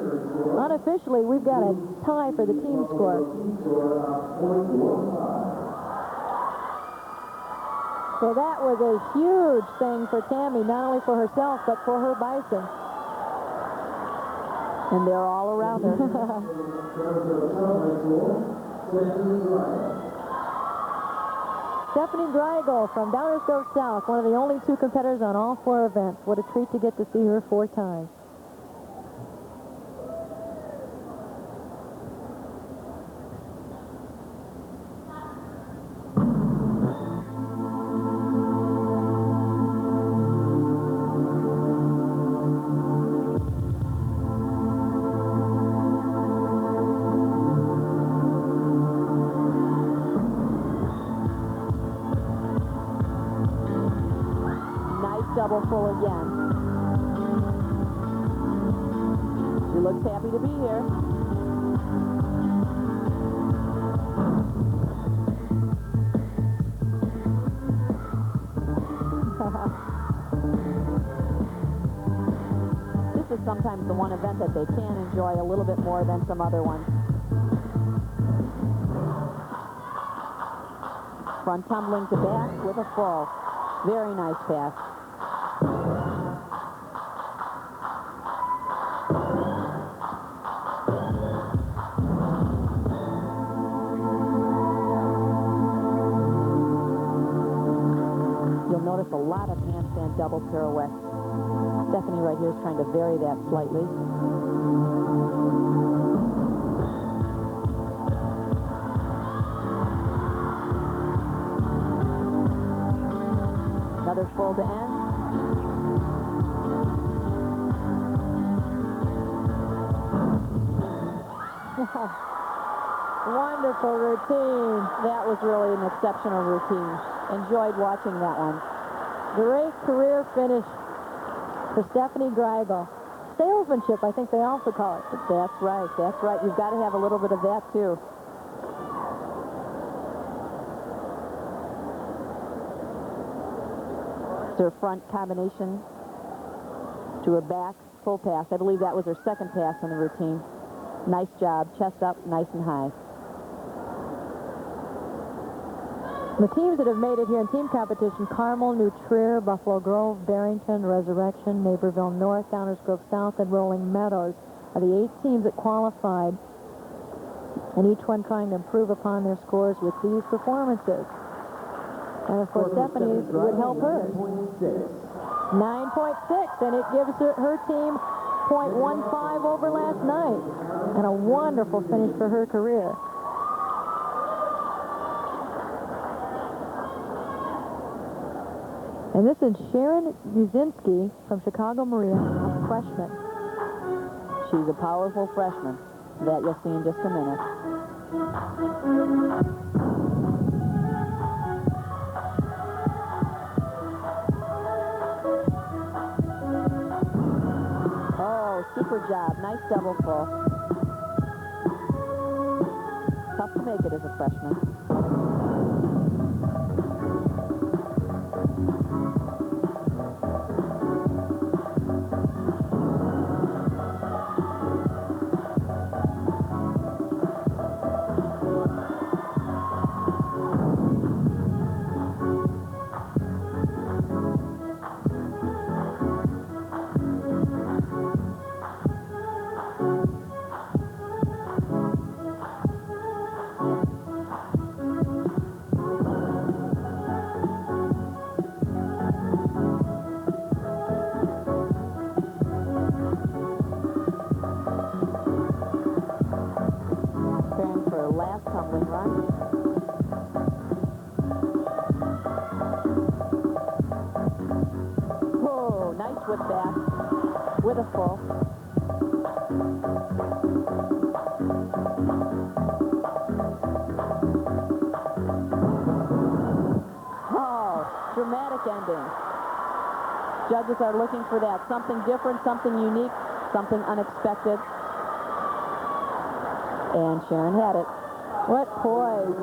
Unofficially, we've got a tie for the team score. So that was a huge thing for Tammy, not only for herself, but for her bison. And they're all around her. Stephanie Greigel from Downers Grove South, one of the only 2 competitors on all 4 events. What a treat to get to see her 4 times. Double full again. She looks happy to be here. This is sometimes the one event that they can enjoy a little bit more than some other ones. Front tumbling to back with a full. Very nice pass. You'll notice a lot of handstand double pirouettes. Stephanie right here is trying to vary that slightly. Another full to end. Wonderful routine. That was really an exceptional routine. Enjoyed watching that one. Great career finish for Stephanie Greigel. Salesmanship, I think they also call it. That's right. That's right. You've got to have a little bit of that, too. It's her front combination to her back, full pass. I believe that was her second pass in the routine. Nice job. Chest up, nice and high. The teams that have made it here in team competition: Carmel, New Trier, Buffalo Grove, Barrington, Resurrection, Naperville North, Downers Grove South, and Rolling Meadows are the 8 teams that qualified, and each one trying to improve upon their scores with these performances. And of course, Stephanie's would help her. 9.6, and it gives her team .15 over last night, and a wonderful finish for her career. And this is Sharon Buzinski from Chicago Maria, a freshman. She's a powerful freshman. That you'll see in just a minute. Oh, super job. Nice double full. Tough to make it as a freshman. with back, with a full. Oh, dramatic ending. Judges are looking for that. Something different, something unique, something unexpected. And Sharon had it. What poise.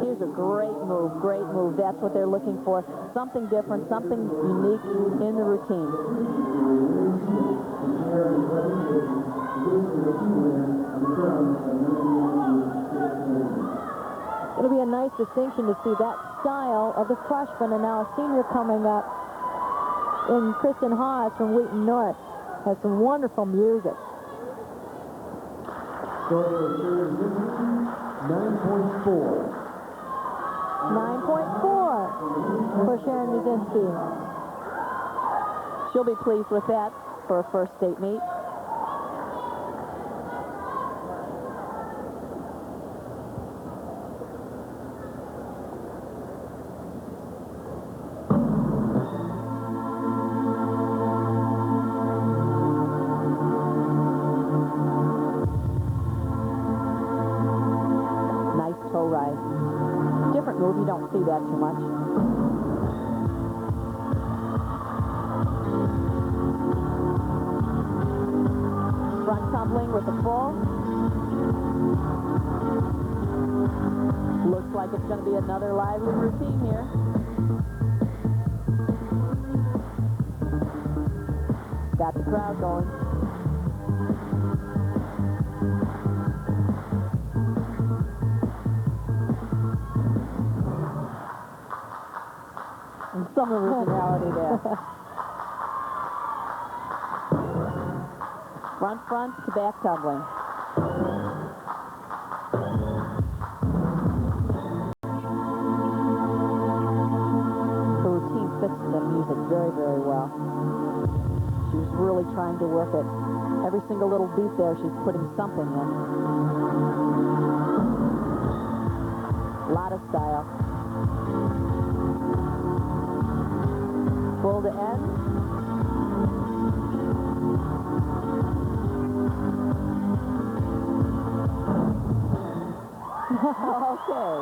Here's a great move, great move. That's what they're looking for. Something different, something unique in the routine. It'll be a nice distinction to see that style of the freshman and now a senior coming up in Kristen Haas from Wheaton North. Has some wonderful music. 9.4. 9.4 for Sharon Muzinski. She'll be pleased with that for a first state meet. Toe rise. Different move, you don't see that too much. Front tumbling with the full. Looks like it's going to be another lively routine here. Got the crowd going. Some originality there. Front to back tumbling. The routine fits the music very, very well. She was really trying to work it. Every single little beat there, she's putting something in. A lot of style. Full to end. Okay.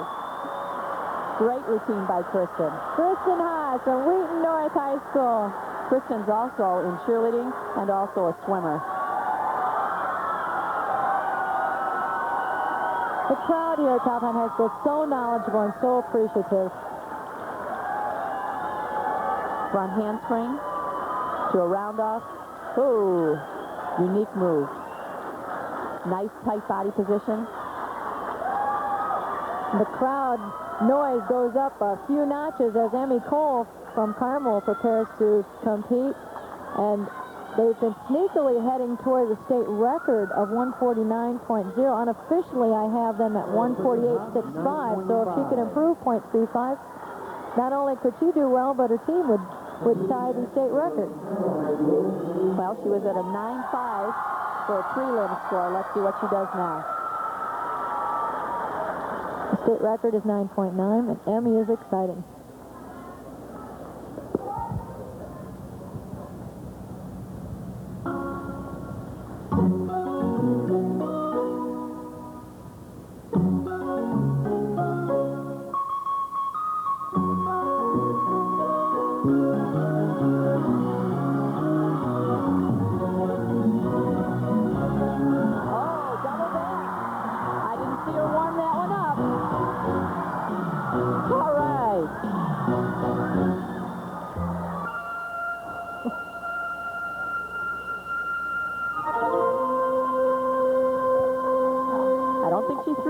Great routine by Kristen. Kristen Haas from Wheaton North High School. Kristen's also in cheerleading and also a swimmer. The crowd here at Calhoun High School is so knowledgeable and so appreciative. Front handspring to a round-off. Ooh, unique move. Nice tight body position. The crowd noise goes up a few notches as Emmy Cole from Carmel prepares to compete. And they've been sneakily heading toward the state record of 149.0. Unofficially, I have them at 148.65. So if she could improve 0.35, not only could she do well, but her team would tie the state record. Well, she was at a 9.5 for a prelim score. Let's see what she does now. The state record is 9.9, and Emmy is exciting.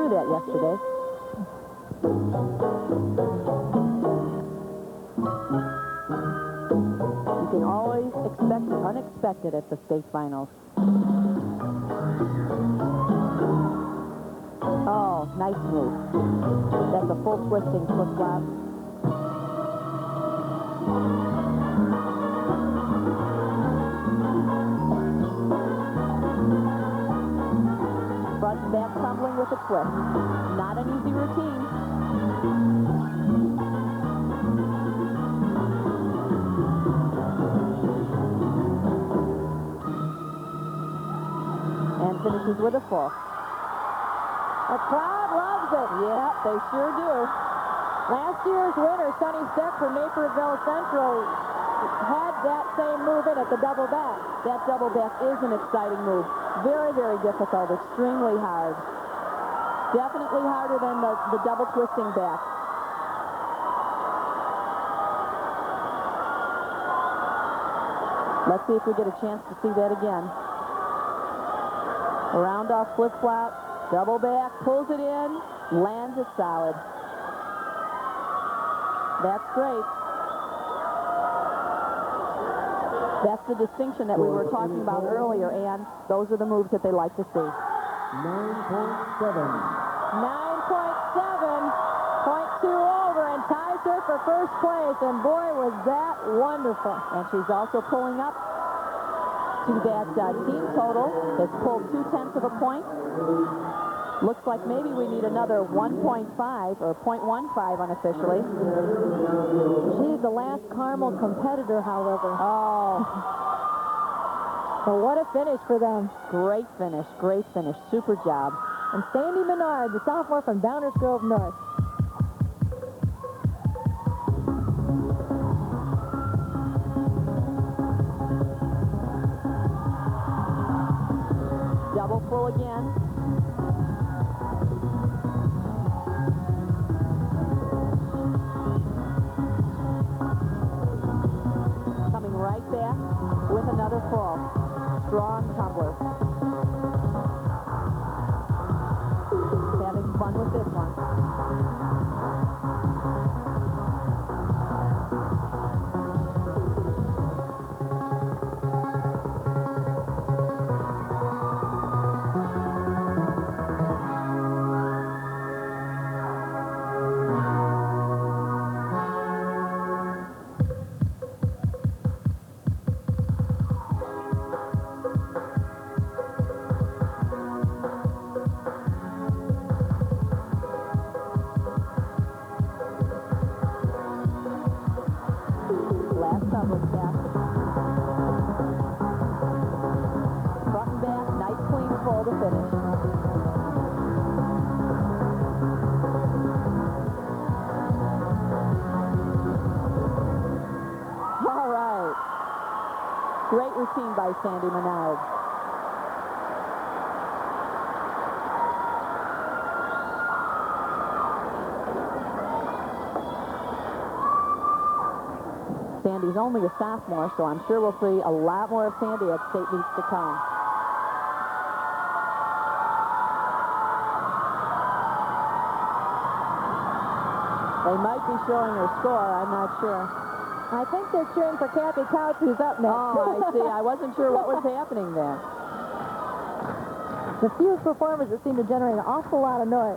Yesterday. You can always expect the unexpected at the state finals. Oh, nice move. That's a full twisting flip-flop. Front Back tumbling with a twist. Not an easy routine. And finishes with a full. The crowd loves it. Yeah, they sure do. Last year's winner, Sonny Steck from Naperville Central, had that same move in at the double back. That double back is an exciting move. Very, very difficult. Extremely hard. Definitely harder than the double twisting back. Let's see if we get a chance to see that again. A round off flip-flop, double back, pulls it in, lands it solid. That's great. That's the distinction that we were talking about earlier, and those are the moves that they like to see. 9.7. 9.7, 0.2 over, and ties her for first place, and boy, was that wonderful. And she's also pulling up to that team total. It's pulled 0.2 of a point. Looks like maybe we need another 1.5 or 0.15 unofficially. She's the last Carmel competitor, however. Oh. So what a finish for them. Great finish, great finish. Super job. And Sandy Menard, the sophomore from Downers Grove North. Double full again. Coming right back with another full. Strong tumbler. Having fun with this one. Great routine by Sandy Menard. Sandy's only a sophomore, so I'm sure we'll see a lot more of Sandy at state meets to come. They might be showing her score, I'm not sure. I think they're cheering for Kathy Couch, who's up next. Oh, I see. I wasn't sure what was happening there. The few performers that seem to generate an awful lot of noise.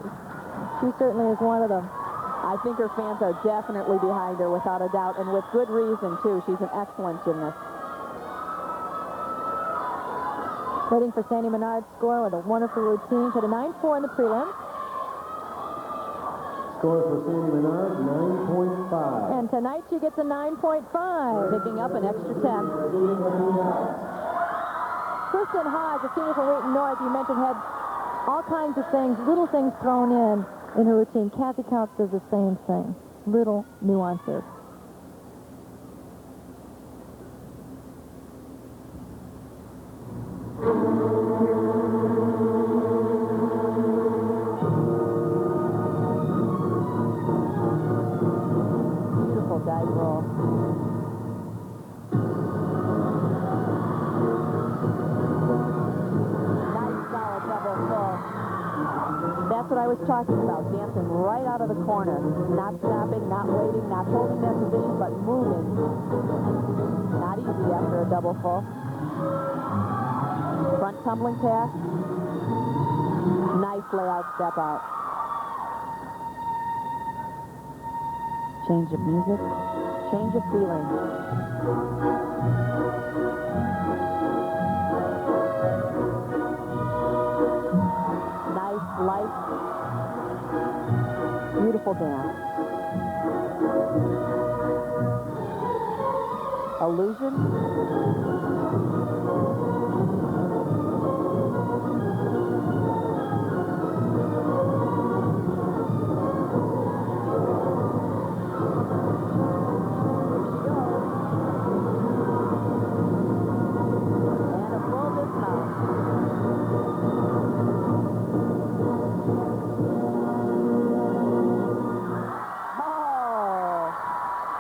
She certainly is one of them. I think her fans are definitely behind her, without a doubt, and with good reason, too. She's an excellent gymnast. Waiting for Sandy Menard's score with a wonderful routine. She had a 9.4 in the prelims. Score for Sandy Menard, 9.5. And tonight she gets a 9.5. Picking up an extra 10. Kristen Haas, a senior from Wheaton North, you mentioned, had all kinds of things, little things thrown in her routine. Kathy Couch does the same thing. Little nuances. Dive roll. Nice solid double full. That's what I was talking about, dancing right out of the corner. Not stopping, not waiting, not holding that position, but moving. Not easy after a double full. Front tumbling pass. Nice layout step out. Change of music, change of feeling. life. Beautiful dance. Illusion.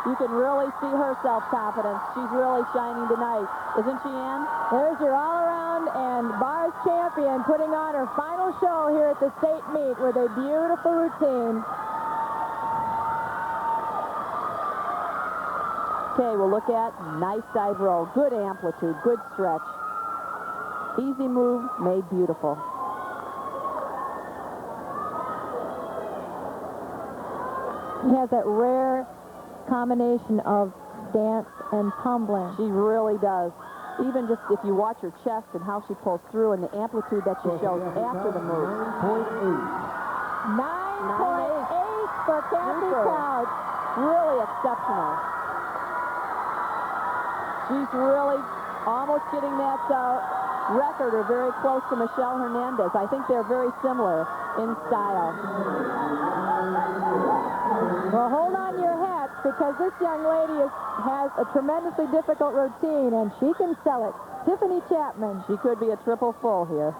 You can really see her self-confidence. She's really shining tonight. Isn't she, Ann? There's your all-around and bars champion putting on her final show here at the state meet with a beautiful routine. Okay, we'll look at nice dive roll. Good amplitude, good stretch. Easy move, made beautiful. She has that rare combination of dance and tumbling. She really does. Even just if you watch her chest and how she pulls through and the amplitude that she shows after the move. 9.8 for Kathy Couch. Really exceptional. She's really almost getting that record or very close to Michelle Hernandez. I think they're very similar in style. Well, hold on your hats because this young lady has a tremendously difficult routine and she can sell it. Tiffany Chapman. She could be a triple full here.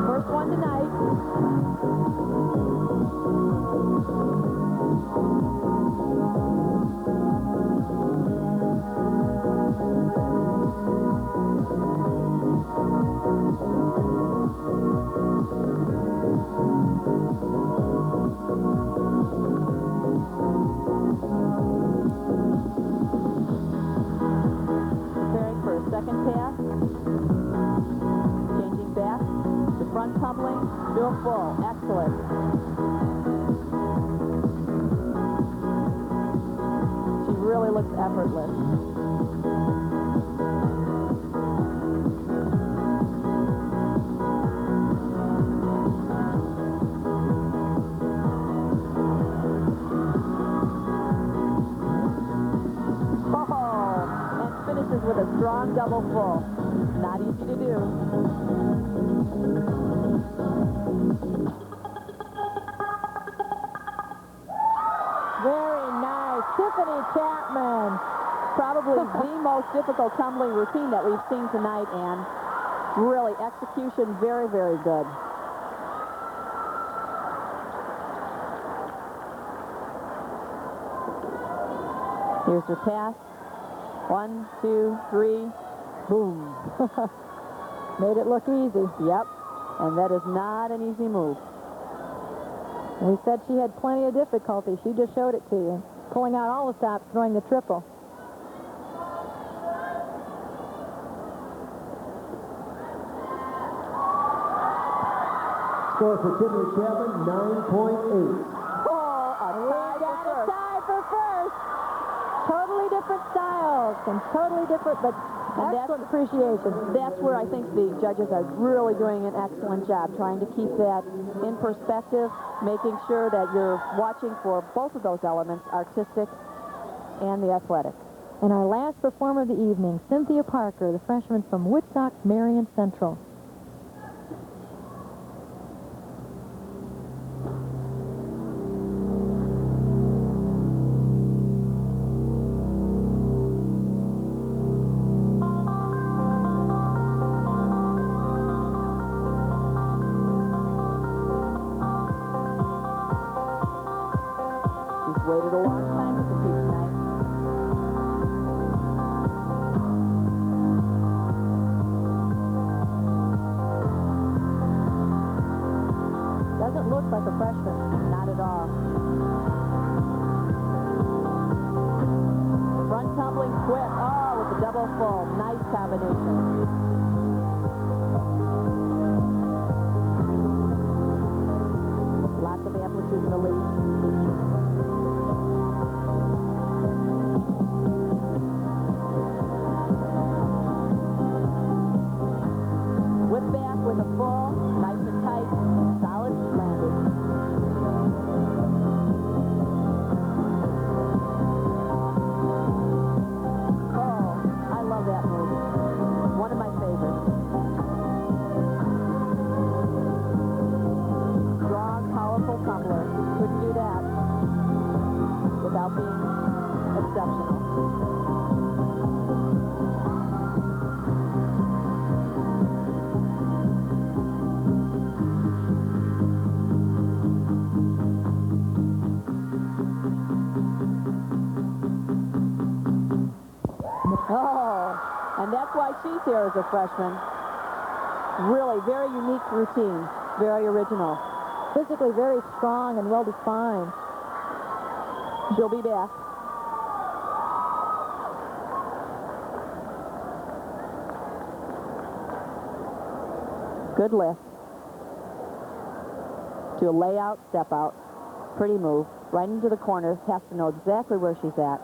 First one tonight. Preparing for a second pass. Changing back. The front tumbling, still full. Excellent. She really looks effortless. And finishes with a strong double full. Not easy to do. Very nice. Tiffany Chapman. Probably the most difficult tumbling routine that we've seen tonight, and really execution very, very good. Here's her pass. 1, 2, 3, boom. Made it look easy. Yep, and that is not an easy move. We said she had plenty of difficulty. She just showed it to you. Pulling out all the stops, throwing the triple. Score for Tiffany Chapman, 9.8. Tie for first. Totally different styles and totally different, but excellent appreciation. That's where I think the judges are really doing an excellent job, trying to keep that in perspective, making sure that you're watching for both of those elements, artistic and the athletic. And our last performer of the evening, Cynthia Parker, the freshman from Woodstock Marion Central. Waited a long time to compete tonight. Doesn't look like a freshman. Not at all. Front tumbling quick. Oh, with the double Beautiful. Nice combination. Lots of amplitude in the lead. Whip back with a full, nice and tight, solid landing. Oh, I love that move. One of my favorites. Strong, powerful tumbler. Couldn't do that without being exceptional. Oh, and that's why she's here as a freshman. Really, very unique routine. Very original. Physically very strong and well-defined. She'll be back. Good lift. To a layout, step out. Pretty move. Right into the corner. Has to know exactly where she's at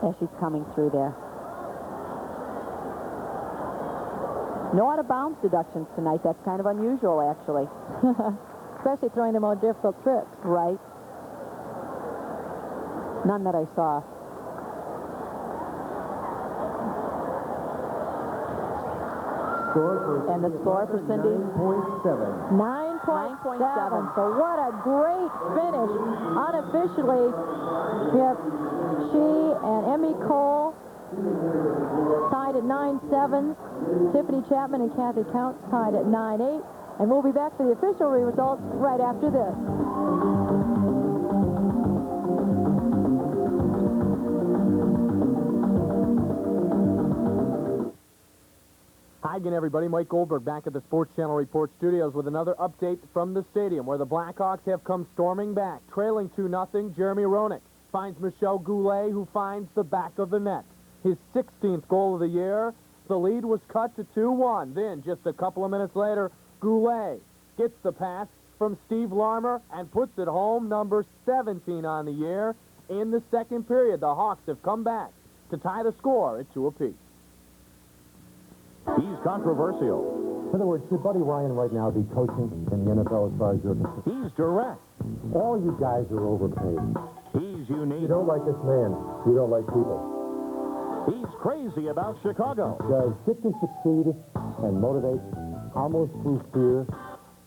as she's coming through there. No out-of-bounds deductions tonight. That's kind of unusual, actually. Especially throwing the more difficult tricks. Right. None that I saw. And the score for Cindy? 9.7. 9.7. So what a great finish. Unofficially, if she and Emmy Cole tied at 9.7. Tiffany Chapman and Kathy Counts tied at 9.8. And we'll be back for the official results right after this. Hi again, everybody. Mike Goldberg back at the Sports Channel Report Studios with another update from the stadium where the Blackhawks have come storming back. Trailing 2-0, Jeremy Roenick finds Michel Goulet, who finds the back of the net. His 16th goal of the year. The lead was cut to 2-1. Then, just a couple of minutes later, Goulet gets the pass from Steve Larmer and puts it home, number 17 on the year. In the second period, the Hawks have come back to tie the score at 2 apiece. He's controversial. In other words, should Buddy Ryan right now be coaching in the NFL as far as you're concerned? He's direct. All you guys are overpaid. He's unique. You don't like this man. You don't like people. He's crazy about Chicago. Does get to succeed and motivate almost through fear.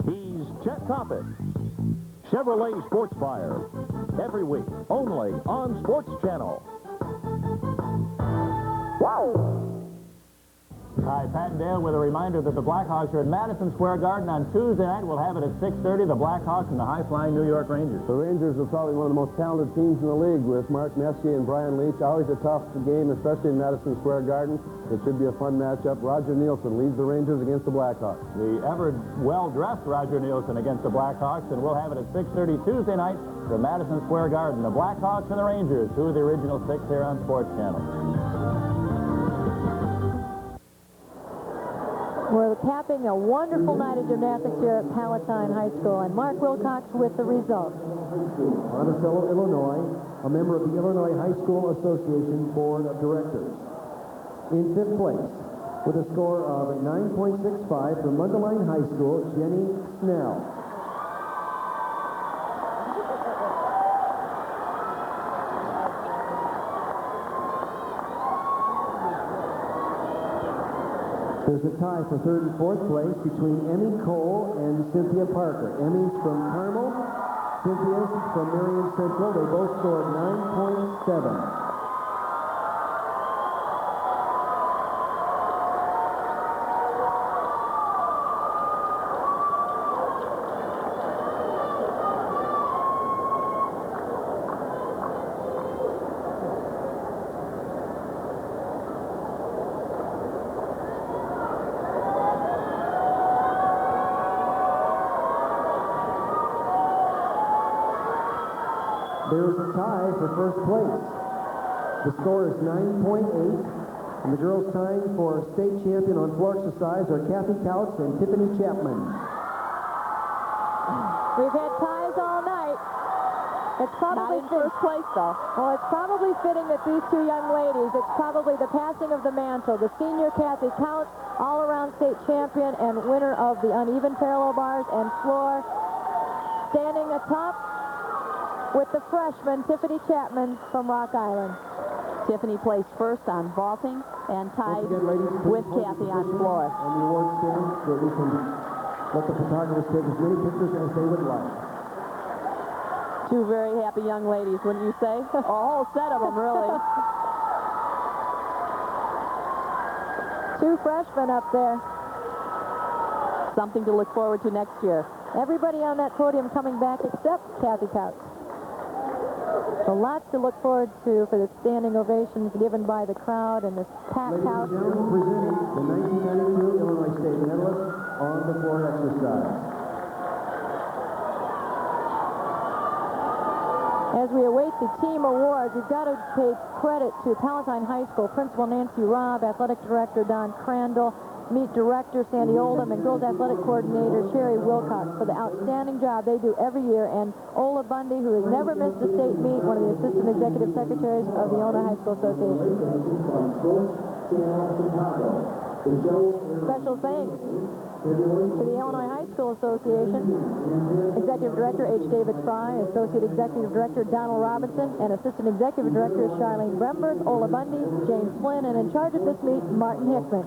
He's Chet Topic. Chevrolet Sports Buyer. Every week, only on Sports Channel. Wow. Hi, Pat Dale with a reminder that the Blackhawks are at Madison Square Garden on Tuesday night. We'll have it at 6:30, the Blackhawks and the high-flying New York Rangers. The Rangers are probably one of the most talented teams in the league with Mark Messier and Brian Leach. Always a tough game, especially in Madison Square Garden. It should be a fun matchup. Roger Nielsen leads the Rangers against the Blackhawks. The ever well-dressed Roger Nielsen against the Blackhawks, and we'll have it at 6:30 Tuesday night from Madison Square Garden. The Blackhawks and the Rangers, two of the original six here on Sports Channel. We're capping a wonderful night of gymnastics here at Palatine High School, and Mark Wilcox with the results. Monticello, Illinois, a member of the Illinois High School Association Board of Directors. In fifth place, with a score of 9.65 from Mundelein High School, Jenny Snell. There's a tie for third and fourth place between Emmy Cole and Cynthia Parker. Emmy's from Carmel, Cynthia's from Marion Central. They both scored 9.7. There's a tie for first place. The score is 9.8. And the girls tying for state champion on floor exercise are Kathy Couch and Tiffany Chapman. We've had ties all night. It's probably Not in first place, though. Well, it's probably fitting that these two young ladies, it's probably the passing of the mantle. The senior Kathy Couch, all-around state champion and winner of the uneven parallel bars and floor, standing atop with the freshman Tiffany Chapman from Rock Island. Tiffany placed first on vaulting and tied Once again, ladies, with please hold Kathy your on position floor. On the award stand so that we can let the photographers take as many pictures as they would like. Two very happy young ladies, wouldn't you say? A whole set of them, really. Two freshmen up there. Something to look forward to next year. Everybody on that podium coming back except Kathy Couch. So lots to look forward to for the standing ovations given by the crowd and this packed Ladies house. and gentlemen, presenting the 1992 Illinois State medalist on the floor exercise. As we await the team awards, we've got to pay credit to Palatine High School Principal Nancy Robb, Athletic Director Don Crandall, Meet Director Sandy Oldham, and Girls Athletic Coordinator Sherry Wilcox for the outstanding job they do every year, and Ola Bundy, who has never missed a state meet, one of the Assistant Executive Secretaries of the Illinois High School Association. Special thanks to the Illinois High School Association, Executive Director H. David Fry, Associate Executive Director Donald Robinson, and Assistant Executive Director Charlene Bremberg, Ola Bundy, James Flynn, and in charge of this meet, Martin Hickman.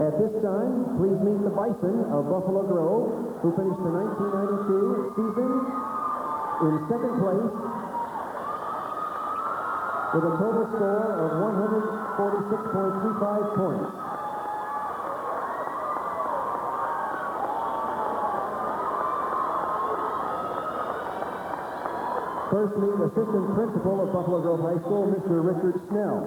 At this time, please meet the Bison of Buffalo Grove, who finished the 1992 season in second place with a total score of 146.35 points. First, meet Assistant Principal of Buffalo Grove High School, Mr. Richard Snell.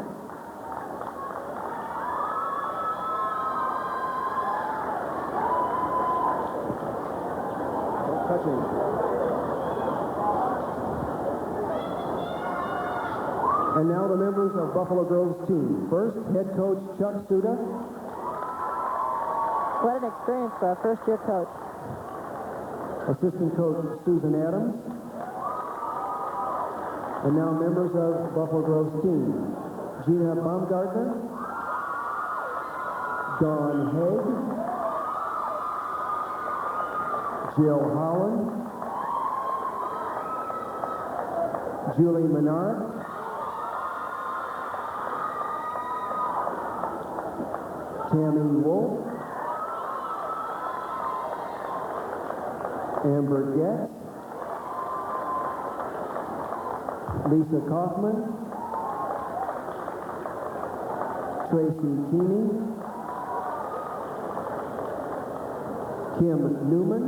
Touching. And now the members of Buffalo Grove's team. First, head coach Chuck Suda. What an experience for a first-year coach. Assistant coach Susan Adams. And now members of Buffalo Grove's team. Gina Baumgartner, Dawn Haig, Jill Holland, Julie Menard, Tammy Wolf, Amber Getz, Lisa Kaufman, Tracy Keeney, Kim Newman,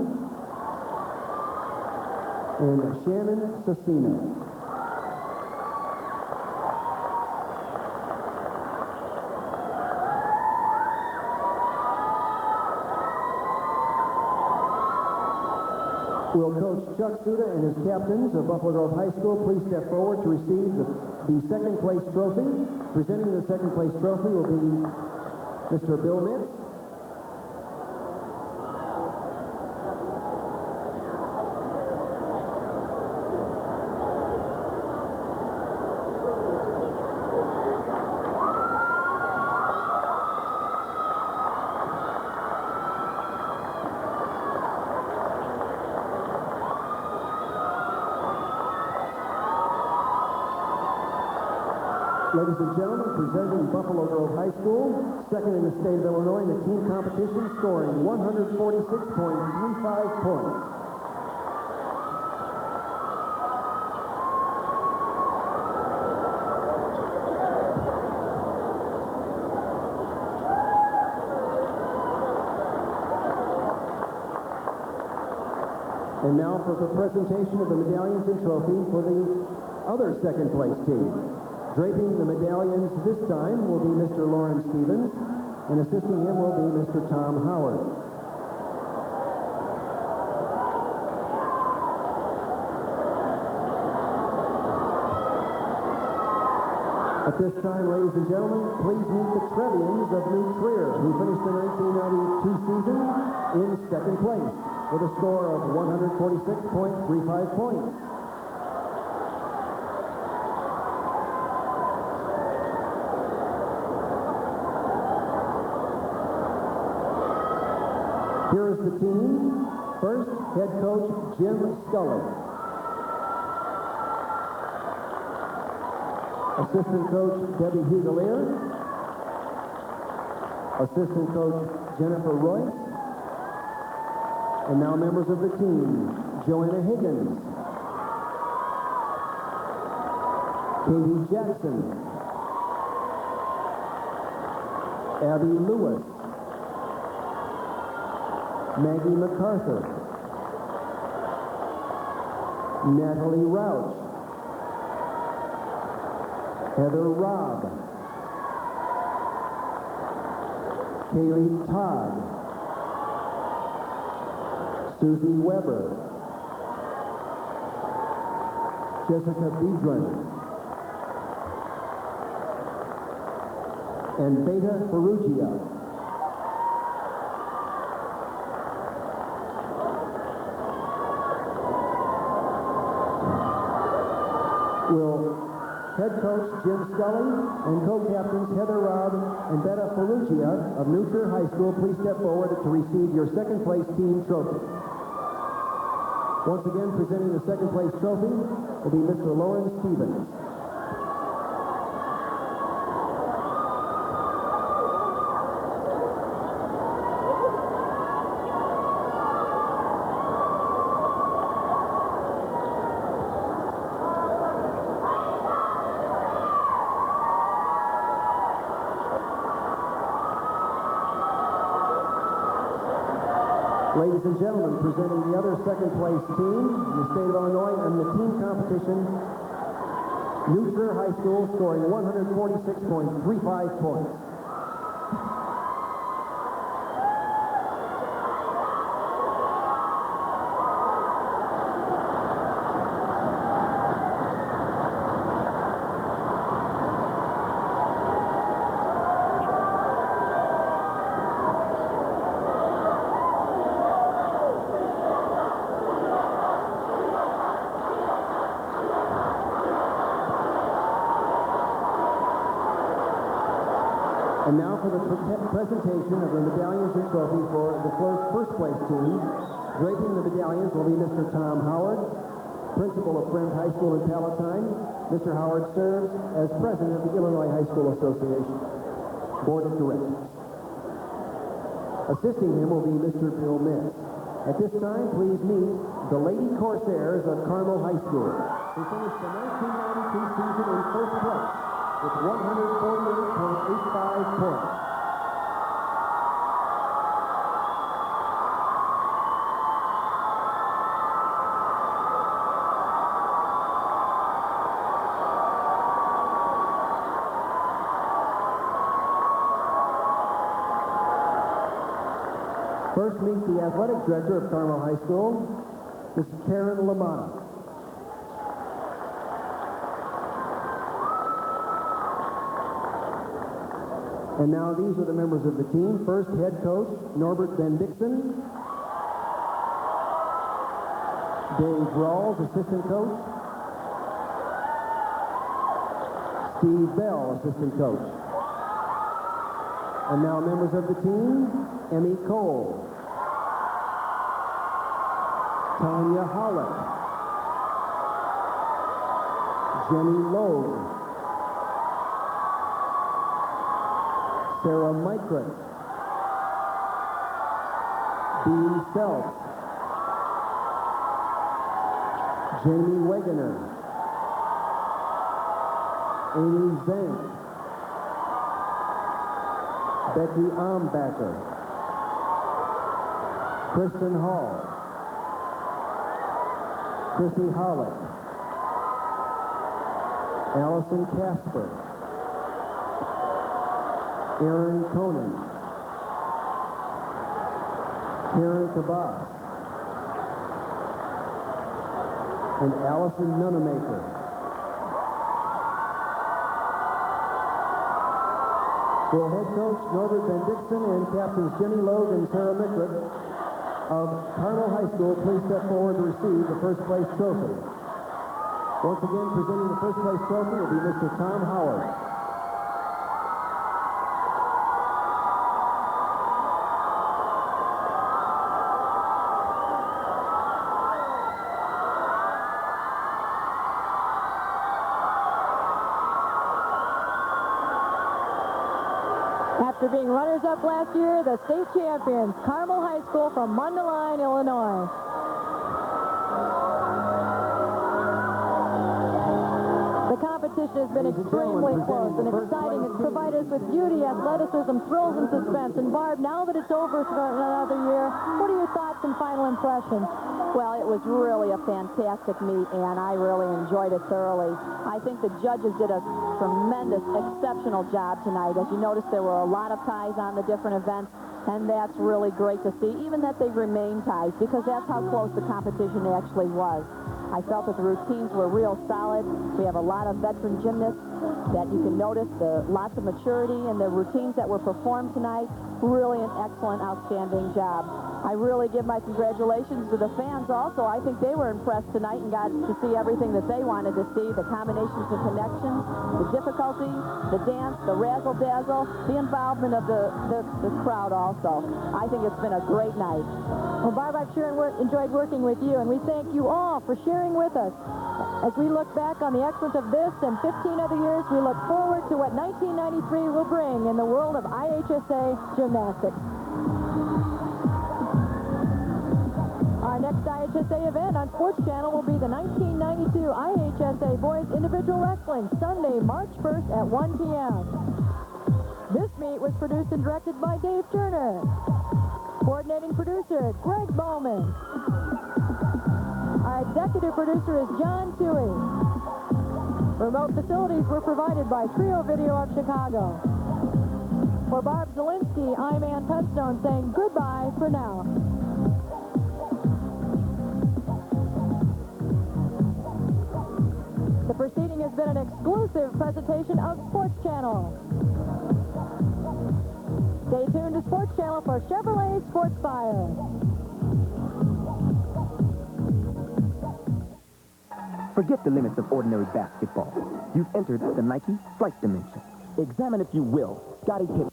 and Shannon Cecina. Will Coach Chuck Suda and his captains of Buffalo Grove High School please step forward to receive the second place trophy. Presenting the second place trophy will be Mr. Bill Mitz. Ladies and gentlemen, presenting Buffalo Grove High School, second in the state of Illinois in the team competition, scoring 146.35 points. And now for the presentation of the medallions and trophy for the other second place team. Draping the medallions this time will be Mr. Lauren Stevens, and assisting him will be Mr. Tom Howard. At this time, ladies and gentlemen, please meet the Trevians of New Trier, who finished the 1992 season in second place with a score of 146.35 points. Here is the team. First, head coach Jim Scully. Assistant coach Debbie Hugalier. Assistant coach Jennifer Royce. And now members of the team, Joanna Higgins, Katie Jackson, Abby Lewis, Maggie MacArthur, Natalie Rauch, Heather Robb, Kaylee Todd, Susie Weber, Jessica Biedron, and Beta Ferrugia. Will head coach Jim Scully and co-captains Heather Robb and Beta Ferrugia of New Trier High School please step forward to receive your second place team trophy. Once again, presenting the second place trophy will be Mr. Lawrence Stevens. Ladies and gentlemen, presenting the other second-place team in the state of Illinois and the team competition, New Trier High School scoring 146.35 points. And now for the presentation of the medallions and trophy for the first place team. Draping the medallions will be Mr. Tom Howard, principal of Friend High School in Palatine. Mr. Howard serves as president of the Illinois High School Association Board of Directors. Assisting him will be Mr. Bill Miss. At this time, please meet the Lady Corsairs of Carmel High School, who finished the 1992 season in first place with 148.85 points. First, meet the athletic director of Carmel High School, Ms. Karen LaMotta. And now these are the members of the team. First, head coach Norbert Van Dixon. Dave Rawls, assistant coach. Steve Bell, assistant coach. And now members of the team, Emmy Cole, Tanya Hollick, Jenny Logue, Sarah Mikrit, Dean Self, Jamie Wegener, Amy Zank, Becky Ambacher, Kristen Hall, Chrissy Hollick, Allison Casper, Aaron Conan, Karen Kabas, and Allison Nunemaker. Will head coach Norbert Van Dixon and captains Jenny Logue and Tara Mickrick of Carmel High School please step forward to receive the first place trophy. Once again, presenting the first place trophy will be Mr. Tom Howard. After being runners-up last year, the state champions, Carmel High School from Mundelein, Illinois. The competition has been extremely close and exciting. It's provided us with beauty, athleticism, thrills, and suspense. And Barb, now that it's over for another year, what are your thoughts and final impressions? Well, it was really a fantastic meet, and I really enjoyed it thoroughly. I think the judges did a tremendous, exceptional job tonight. As you noticed, there were a lot of ties on the different events, and that's really great to see, even that they remained ties, because that's how close the competition actually was. I felt that the routines were real solid. We have a lot of veteran gymnasts that you can notice, lots of maturity in the routines that were performed tonight. Really an excellent, outstanding job. I really give my congratulations to the fans also. I think they were impressed tonight and got to see everything that they wanted to see, the combinations and connections, the difficulty, the dance, the razzle-dazzle, the involvement of the crowd also. I think it's been a great night. Well, Barb, I've sure enjoyed working with you, and we thank you all for sharing with us. As we look back on the excellence of this and 15 other years, we look forward to what 1993 will bring in the world of IHSA gymnastics. Our next IHSA event on Sports Channel will be the 1992 IHSA Boys Individual Wrestling, Sunday, March 1st at 1 p.m. This meet was produced and directed by Dave Turner. Coordinating producer, Greg Bowman. Our executive producer is John Toohey. Remote facilities were provided by Trio Video of Chicago. For Barb Zielinski, I'm Ann Petstone saying goodbye for now. The proceeding has been an exclusive presentation of Sports Channel. Stay tuned to Sports Channel for Chevrolet Sports Fire. Forget the limits of ordinary basketball. You've entered the Nike flight dimension. Examine if you will. Scotty Pippen.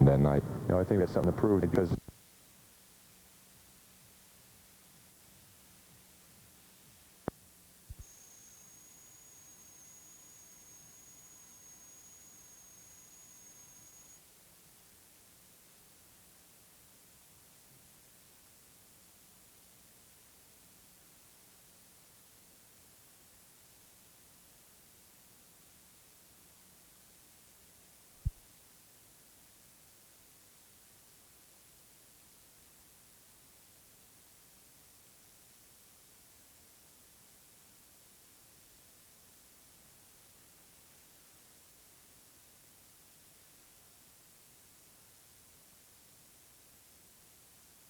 That night, I think that's something to prove because